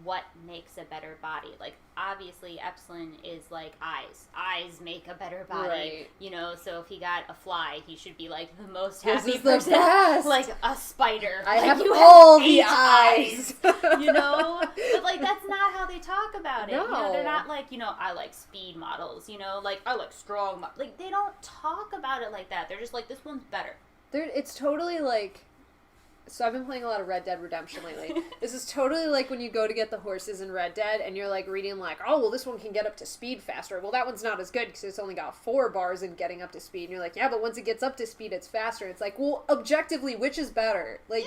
what makes a better body. Like, obviously, Epsilon is, like, eyes. Eyes make a better body, you know, so if he got a fly, he should be, like, the most happy person. Like, a spider.
I
like,
have
you
all
have
the
8
eyes.
you know? But, like, that's not how they talk about it.
No.
You know, they're not like, you know, I like speed models, you know, like, I like strong like, they don't talk about it like that. They're just like, this one's better.
It's totally like... So I've been playing a lot of Red Dead Redemption lately. This is totally like when you go to get the horses in Red Dead and you're like reading like, oh, well, this one can get up to speed faster. Well, that one's not as good because it's only got 4 bars in getting up to speed. And you're like, yeah, but once it gets up to speed, it's faster. It's like, well, objectively, which is better? Like,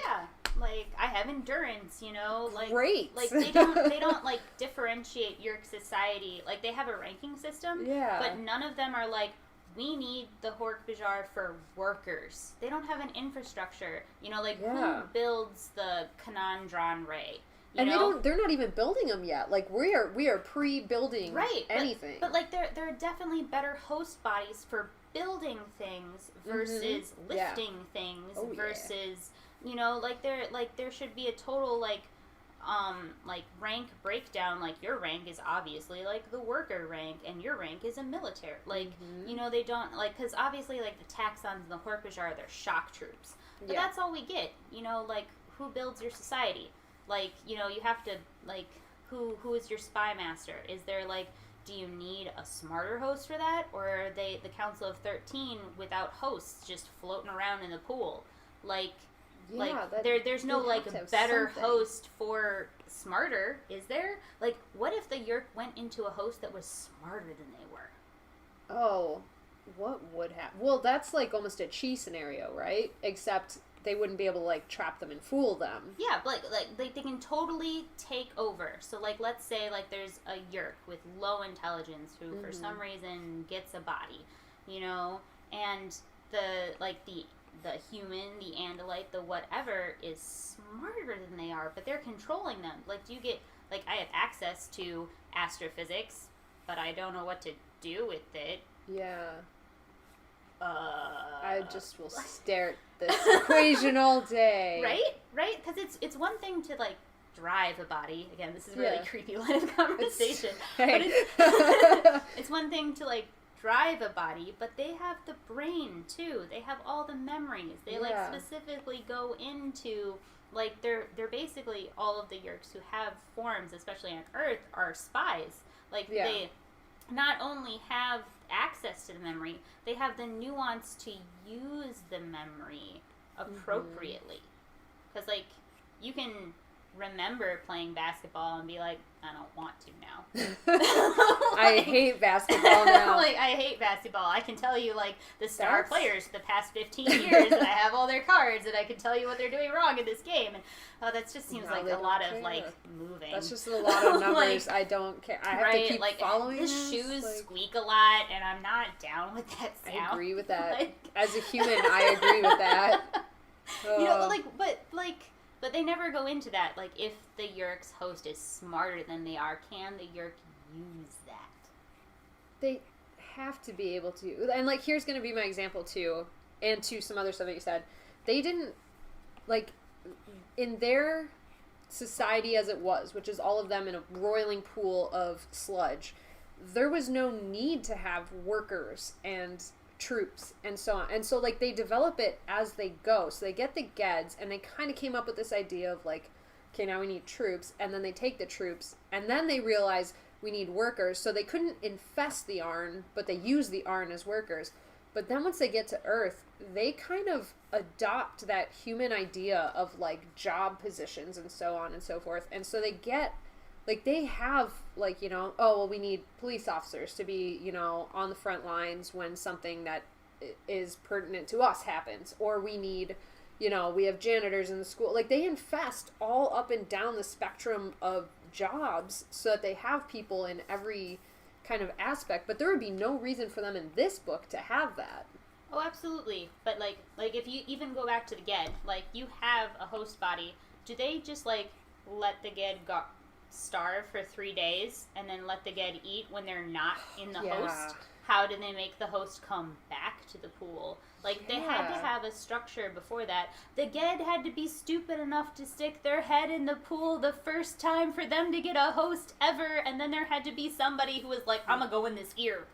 Like, I have endurance, you know? Like,
Great.
Like, they don't, like, differentiate Yeerk society. Like, they have a ranking system.
Yeah.
But none of them are like, we need the Hork-Bajir for workers. They don't have an infrastructure. You know, like, who builds the Kanandran Ray?
And they're not even building them yet. Like, we are pre-building anything.
But like, there are definitely better host bodies for building things versus lifting things versus, you know, like, there should be a total, like rank breakdown. Like, your rank is obviously like the worker rank, and your rank is a military. Like, you know, they don't, like, because obviously, like, the Taxons and the Hork-Bajir, they're shock troops. But that's all we get. You know, like, who builds your society? Like, you know, you have to, like, who is your spy master? Is there, like, do you need a smarter host for that? Or are they the Council of 13 without hosts just floating around in the pool? Like, there's no, like, better host for smarter, is there? Like, what if the Yeerk went into a host that was smarter than they were?
Oh, what would happen? Well, that's, like, almost a Chi scenario, right? Except they wouldn't be able to, like, trap them and fool them.
Yeah, but, like they can totally take over. So, like, let's say, like, there's a Yeerk with low intelligence who, for some reason, gets a body, you know? And the human, the Andalite, the whatever, is smarter than they are, but they're controlling them. Like, do you get, like, I have access to astrophysics, but I don't know what to do with it.
Yeah. I just will stare at this equation all day.
Right? Because it's one thing to, like, drive a body. Again, this is a really creepy line of conversation. But it's one thing to, like, drive a body, but they have the brain, too. They have all the memories. They, like, specifically go into, like, they're basically all of the Yeerks who have forms, especially on Earth, are spies. Like, they not only have access to the memory, they have the nuance to use the memory appropriately. Because, like, you can remember playing basketball and be like, I don't want to now.
I hate basketball now.
Like, I hate basketball. I can tell you, like, the star players for the past 15 years, and I have all their cards, and I can tell you what they're doing wrong in this game. And that just seems like a lot of, like, moving.
That's just a lot of numbers. Like, I don't care. I have to keep following
the shoes squeak a lot, and I'm not down with that sound.
I agree with that. Like, as a human, I agree with that.
You know, but they never go into that. Like, if the Yeerk's host is smarter than they are, can the Yeerk use that?
They have to be able to. And, like, here's going to be my example, too, and to some other stuff that you said. They didn't, like, in their society as it was, which is all of them in a roiling pool of sludge, there was no need to have workers and troops and so on. And so, like, they develop it as they go. So they get the Geds, and they kind of came up with this idea of, like, okay, now we need troops, and then they take the troops, and then they realize we need workers. So they couldn't infest the Arn, but they use the Arn as workers. But then once they get to Earth, they kind of adopt that human idea of, like, job positions and so on and so forth. And so they get, like, they have, like, you know, oh, well, we need police officers to be, you know, on the front lines when something that is pertinent to us happens. Or we need, you know, we have janitors in the school. Like, they infest all up and down the spectrum of jobs so that they have people in every kind of aspect. But there would be no reason for them in this book to have that.
Oh, absolutely. But, like if you even go back to the Ged, like, you have a host body. Do they just, like, let the Ged starve for 3 days and then let the Ged eat when they're not in the host? How do they make the host come back to the pool? Like, they had to have a structure before that. The Ged had to be stupid enough to stick their head in the pool the first time for them to get a host ever, and then there had to be somebody who was like, I'm gonna go in this ear.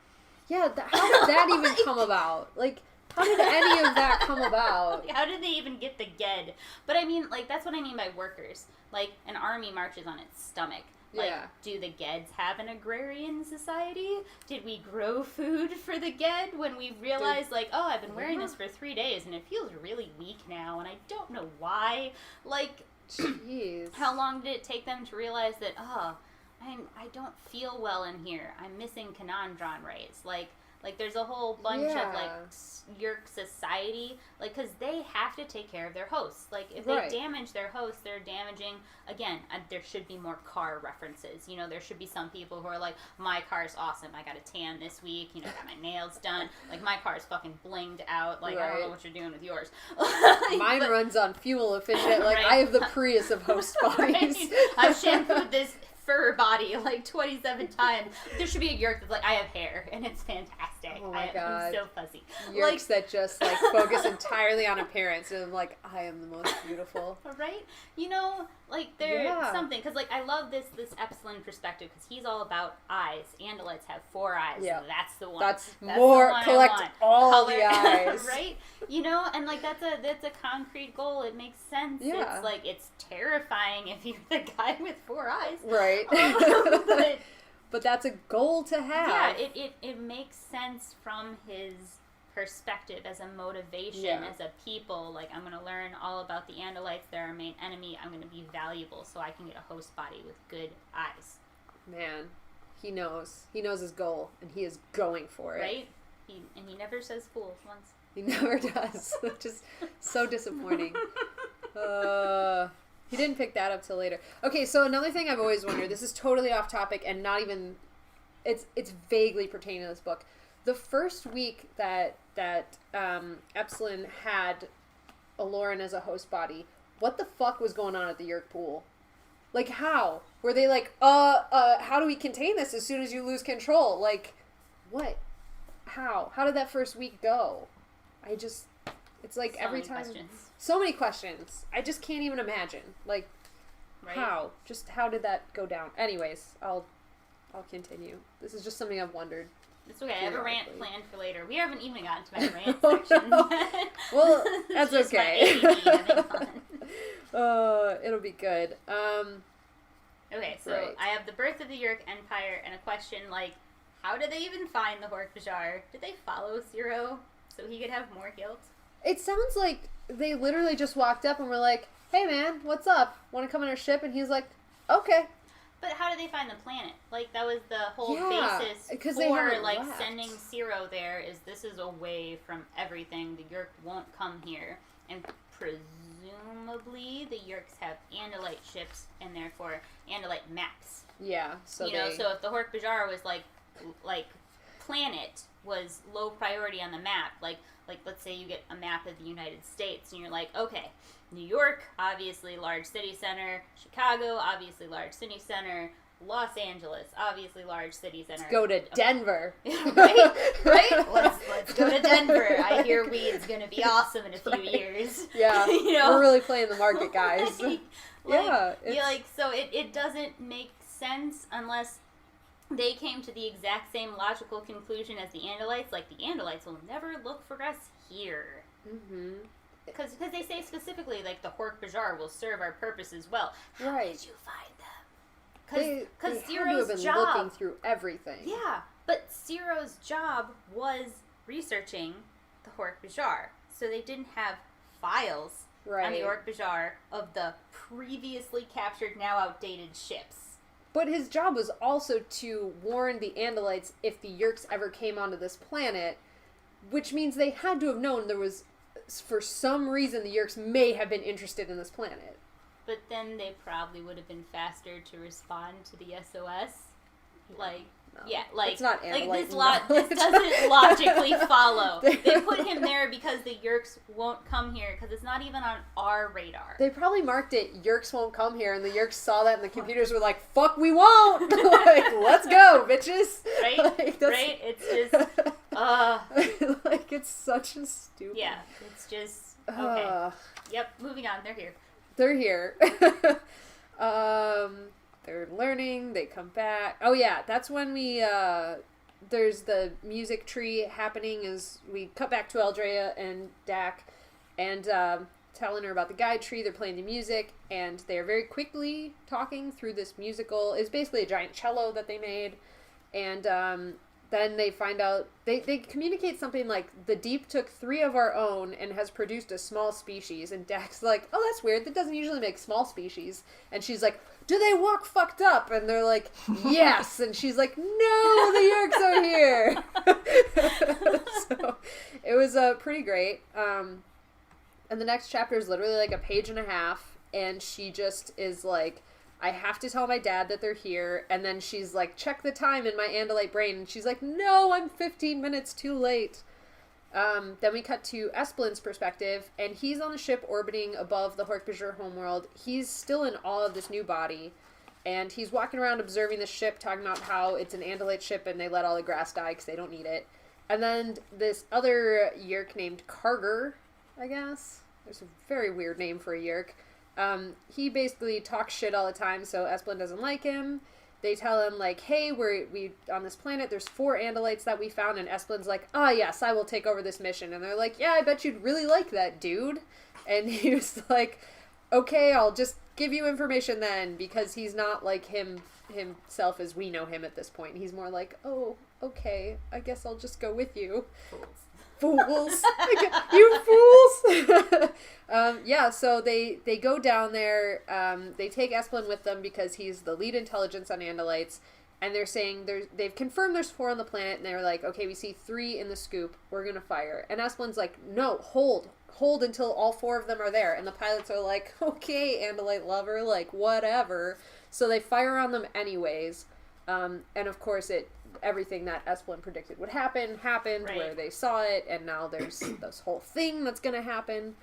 Yeah, how did that even come about? Like, how did any of that come about?
Like, how did they even get the Ged? But I mean, like, that's what I mean by workers. Like, an army marches on its stomach. Like, do the Geds have an agrarian society? Did we grow food for the Ged when we realized, like, oh, I've been wearing this for 3 days and it feels really weak now and I don't know why? Like,
jeez.
How long did it take them to realize that, oh, I don't feel well in here. I'm missing Kanandran rays. Like, Like, there's a whole bunch of, like,
Yeah.
Yeerk society, like, because they have to take care of their hosts. Like, if
Right.
they damage their hosts, they're damaging, again, there should be more car references. You know, there should be some people who are like, my car's awesome, I got a tan this week, you know, got my nails done, like, my car's fucking blinged out, like, I don't know
Right.
what you're doing with yours.
Mine
But-
runs on fuel efficient. Like,
Right.
I have the Prius of host bodies.
Right? I've shampooed this fur body like 27 times. There should be a Yeerk that's like, I have hair, and it's fantastic.
Oh my
I'm
God.
so fuzzy.
Yeerks that just, like, focus entirely on appearance. And I'm like, I am the most beautiful.
Right? You know, like, there's
Yeah.
something, because, like, I love this Epsilon perspective, because he's all about eyes. Andalites have 4 eyes,
Yeah.
so that's the one.
That's
the
more,
one I
collect
want.
all
Color,
the eyes.
right? You know, and, like, that's a concrete goal. It makes sense.
Yeah.
It's, like, it's terrifying if you're the guy with 4 eyes.
Right.
But
But that's a goal to have.
yeah, it makes sense from his perspective as a motivation,
Yeah.
as a people. Like, I'm going to learn all about the Andalites. They're our main enemy. I'm going to be valuable so I can get a host body with good eyes.
Man, he knows. He knows his goal, and he is going for it.
Right? He never says fool once.
He never does, which is so disappointing. He didn't pick that up till later. Okay, so another thing I've always wondered, this is totally off topic and not even, it's vaguely pertaining to this book. The first week that Epsilon had Aloran as a host body, what the fuck was going on at the Yeerk pool? Like, how? Were they like, how do we contain this as soon as you lose control? Like, what? How? How did that first week go? It's like
So
every
many
time.
questions.
So many questions. I just can't even imagine. Like,
Right?
how? Just how did that go down? Anyways, I'll continue. This is just something I've wondered.
It's okay. I have a rant
Periodically.
planned for later. We haven't even gotten to my rant
Oh,
section
no.
yet.
Well,
It's
that's
just my
okay.
ADD having fun.
It'll be good.
Okay, so
Right.
I have the birth of the Yeerk Empire and a question like, how did they even find the Hork-Bajir? Did they follow Ciro so he could have more guilt?
It sounds like they literally just walked up and were like, "Hey, man, what's up? Want to come on our ship?" And he's like, "Okay."
But how did they find the planet? Like, that was the whole
Yeah,
basis
'cause they
for,
haven't
like,
left.
sending Ciro there is this is away from everything. The Yeerk won't come here. And presumably the Yeerks have Andalite ships and therefore Andalite maps.
Yeah. So
So if the Hork-Bajir was, like, planet was low priority on the map, like let's say you get a map of the United States and you're like, okay, New York, obviously large city center, Chicago, obviously large city center, Los Angeles, obviously large city center.
go to Denver.
right? Let's go to Denver. I hear weed's gonna be awesome in a few
Right.
years.
Yeah.
You know?
We're really playing the market, guys.
Yeah,
it's-
like so it doesn't make sense unless they came to the exact same logical conclusion as the Andalites. Like, the Andalites will never look for us here.
Mm-hmm.
Because they say specifically, like, the Hork-Bajir will serve our purpose as well. How
Right.
did you find them? Because
they had to have been
Ciro's job...
looking through everything.
Yeah, but Ciro's job was researching the Hork-Bajir. So they didn't have files
Right.
on the Hork-Bajir of the previously captured, now outdated ships.
But his job was also to warn the Andalites if the Yeerks ever came onto this planet, which means they had to have known there was, for some reason, the Yeerks may have been interested in this planet.
But then they probably would have been faster to respond to the SOS. Like,
No.
yeah, like,
It's not
like
Andalite
this
knowledge.
doesn't logically follow.
They-
They put him there because the Yeerks won't come here because it's not even on our radar.
They probably marked it, Yeerks won't come here, and the Yeerks saw that, and the computers were like, fuck, we won't! Like, let's go, bitches!
Right?
Like, that's-
Right? It's just,
like, it's such a stupid...
yeah, it's just, okay.
Ugh.
Yep, moving on, they're here.
They're here. They're learning, they come back. Oh yeah, that's when we, there's the music tree happening as we cut back to Eldrea and Dak, and telling her about the guide tree. They're playing the music, and they're very quickly talking through this musical. It's basically a giant cello that they made, and then they find out, they communicate something like, the deep took 3 of our own and has produced a small species. And Dak's like, oh, that's weird. That doesn't usually make small species. And she's like, do they walk fucked up? And they're like, yes. And she's like, no, the Yeerks are here. So it was pretty great. And the next chapter is literally like a page and a half. And she just is like, I have to tell my dad that they're here. And then she's like, check the time in my Andalite brain. And she's like, no, I'm 15 minutes too late. Then we cut to Esplin's perspective, and he's on the ship orbiting above the Hork-Bajir homeworld. He's still in awe of this new body, and he's walking around observing the ship, talking about how it's an Andalite ship and they let all the grass die because they don't need it. And then this other Yeerk named Karger, I guess. There's a very weird name for a Yeerk. He basically talks shit all the time, so Esplin doesn't like him. They tell him, like, hey, we on this planet, there's 4 Andalites that we found, and Esplin's like, ah, yes, I will take over this mission. And they're like, yeah, I bet you'd really like that, dude. And he was like, okay, I'll just give you information then, because he's not like himself as we know him at this point. He's more like, oh, okay, I guess I'll just go with you. Fools. You fools. Yeah, so they go down there. They take Esplin with them because he's the lead intelligence on Andalites, and they're saying they've confirmed there's 4 on the planet, and they're like, okay, we see 3 in the scoop, we're gonna fire. And Esplin's like, no, hold until all 4 of them are there. And the pilots are like, okay, Andalite lover, like, whatever. So they fire on them anyways, and of course everything that Esplin predicted would happened, right, where they saw it, and now there's this whole thing that's gonna happen.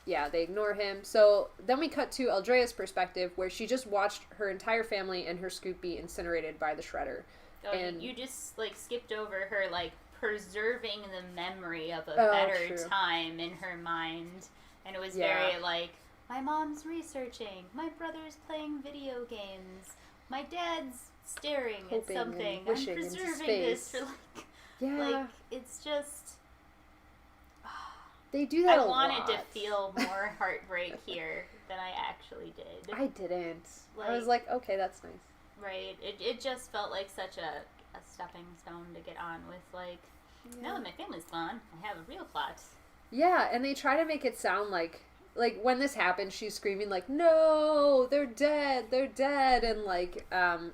Yeah, they ignore him. So then we cut to Eldrea's perspective, where she just watched her entire family and her scoop be incinerated by the shredder.
Oh, and you just, like, skipped over her, like, preserving the memory of a better time in her mind. And it was very, like, my mom's researching, my brother's playing video games, my dad's staring at something, I'm preserving this for, like, it's just...
They do that a lot.
I wanted to feel more heartbreak here than I actually did.
I didn't. Like, I was like, okay, that's nice.
Right. It just felt like such a stepping stone to get on with, like, now that my family's gone, I have a real plot.
Yeah, and they try to make it sound like when this happens, she's screaming like, no, they're dead, and like,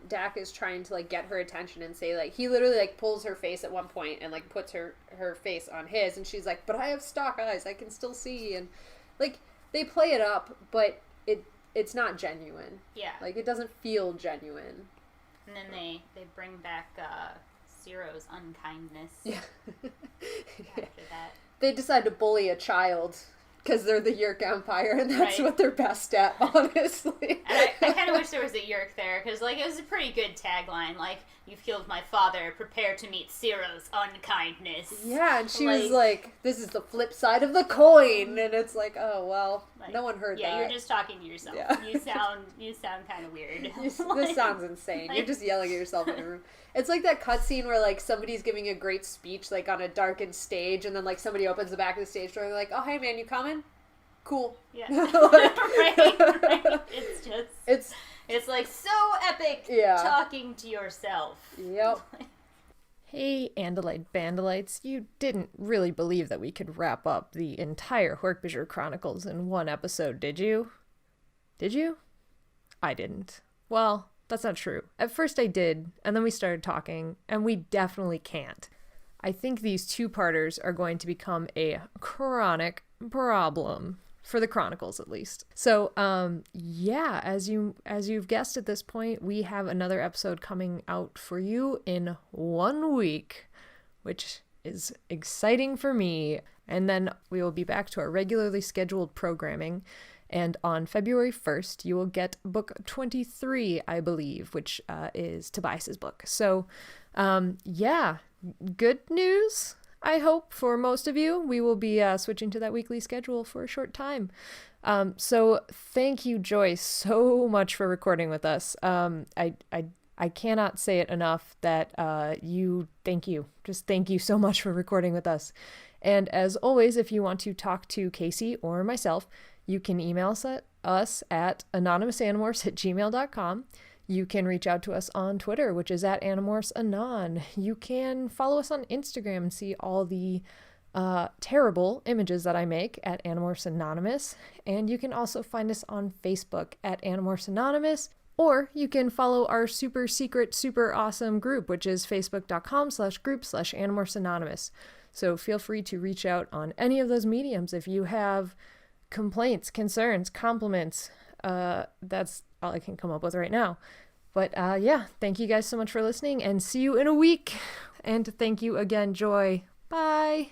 Dak is trying to like get her attention and say like, he literally like pulls her face at one point and like puts her face on his, and she's like, but I have stalk eyes, I can still see, and like, they play it up, but it's not genuine.
Yeah.
Like, it doesn't feel genuine.
And then they bring back, Ciro's unkindness.
Yeah.
After that.
They decide to bully a child because they're the Yeerk Empire, and that's what they're best at, honestly.
And I kind of wish there was a Yeerk there, because, like, it was a pretty good tagline. Like, you've killed my father, prepare to meet Ciro's unkindness.
Yeah, and she was like, this is the flip side of the coin, and it's like, oh, well, no one heard that.
Yeah, you're just talking to yourself. Yeah. You sound kind of weird.
This sounds insane. You're just yelling at yourself in a room. It's like that cutscene where, like, somebody's giving a great speech, like, on a darkened stage, and then, like, somebody opens the back of the stage door, and they're like, oh, hey, man, you coming? Cool.
Yeah. right. It's just... It's, like, so epic talking to yourself.
Yep.
Hey, Andalite Bandalites, you didn't really believe that we could wrap up the entire Hork-Bajir Chronicles in one episode, did you? Did you? I didn't. Well... That's not true. At first I did, and then we started talking, and we definitely can't. I think these 2-parters are going to become a chronic problem. For the Chronicles, at least. So, yeah, as you've guessed at this point, we have another episode coming out for you in 1 week, which is exciting for me. And then we will be back to our regularly scheduled programming. And on February 1st, you will get book 23, I believe, which is Tobias's book. So, yeah, good news, I hope, for most of you. We will be switching to that weekly schedule for a short time. So thank you, Joyce, so much for recording with us. I cannot say it enough that thank you. Just thank you so much for recording with us. And as always, if you want to talk to Kaycie or myself, you can email us at anonymousanimorphs@gmail.com.
You can reach out to us on Twitter, which is at Animorphs Anon. You can follow us on Instagram and see all the terrible images that I make at Animorphs Anonymous. And you can also find us on Facebook at Animorphs Anonymous. Or you can follow our super secret, super awesome group, which is facebook.com/group/Animorphs Anonymous. So feel free to reach out on any of those mediums if you have complaints, concerns, compliments. That's all I can come up with right now. But yeah, thank you guys so much for listening, and see you in a week. And thank you again, Joy. Bye.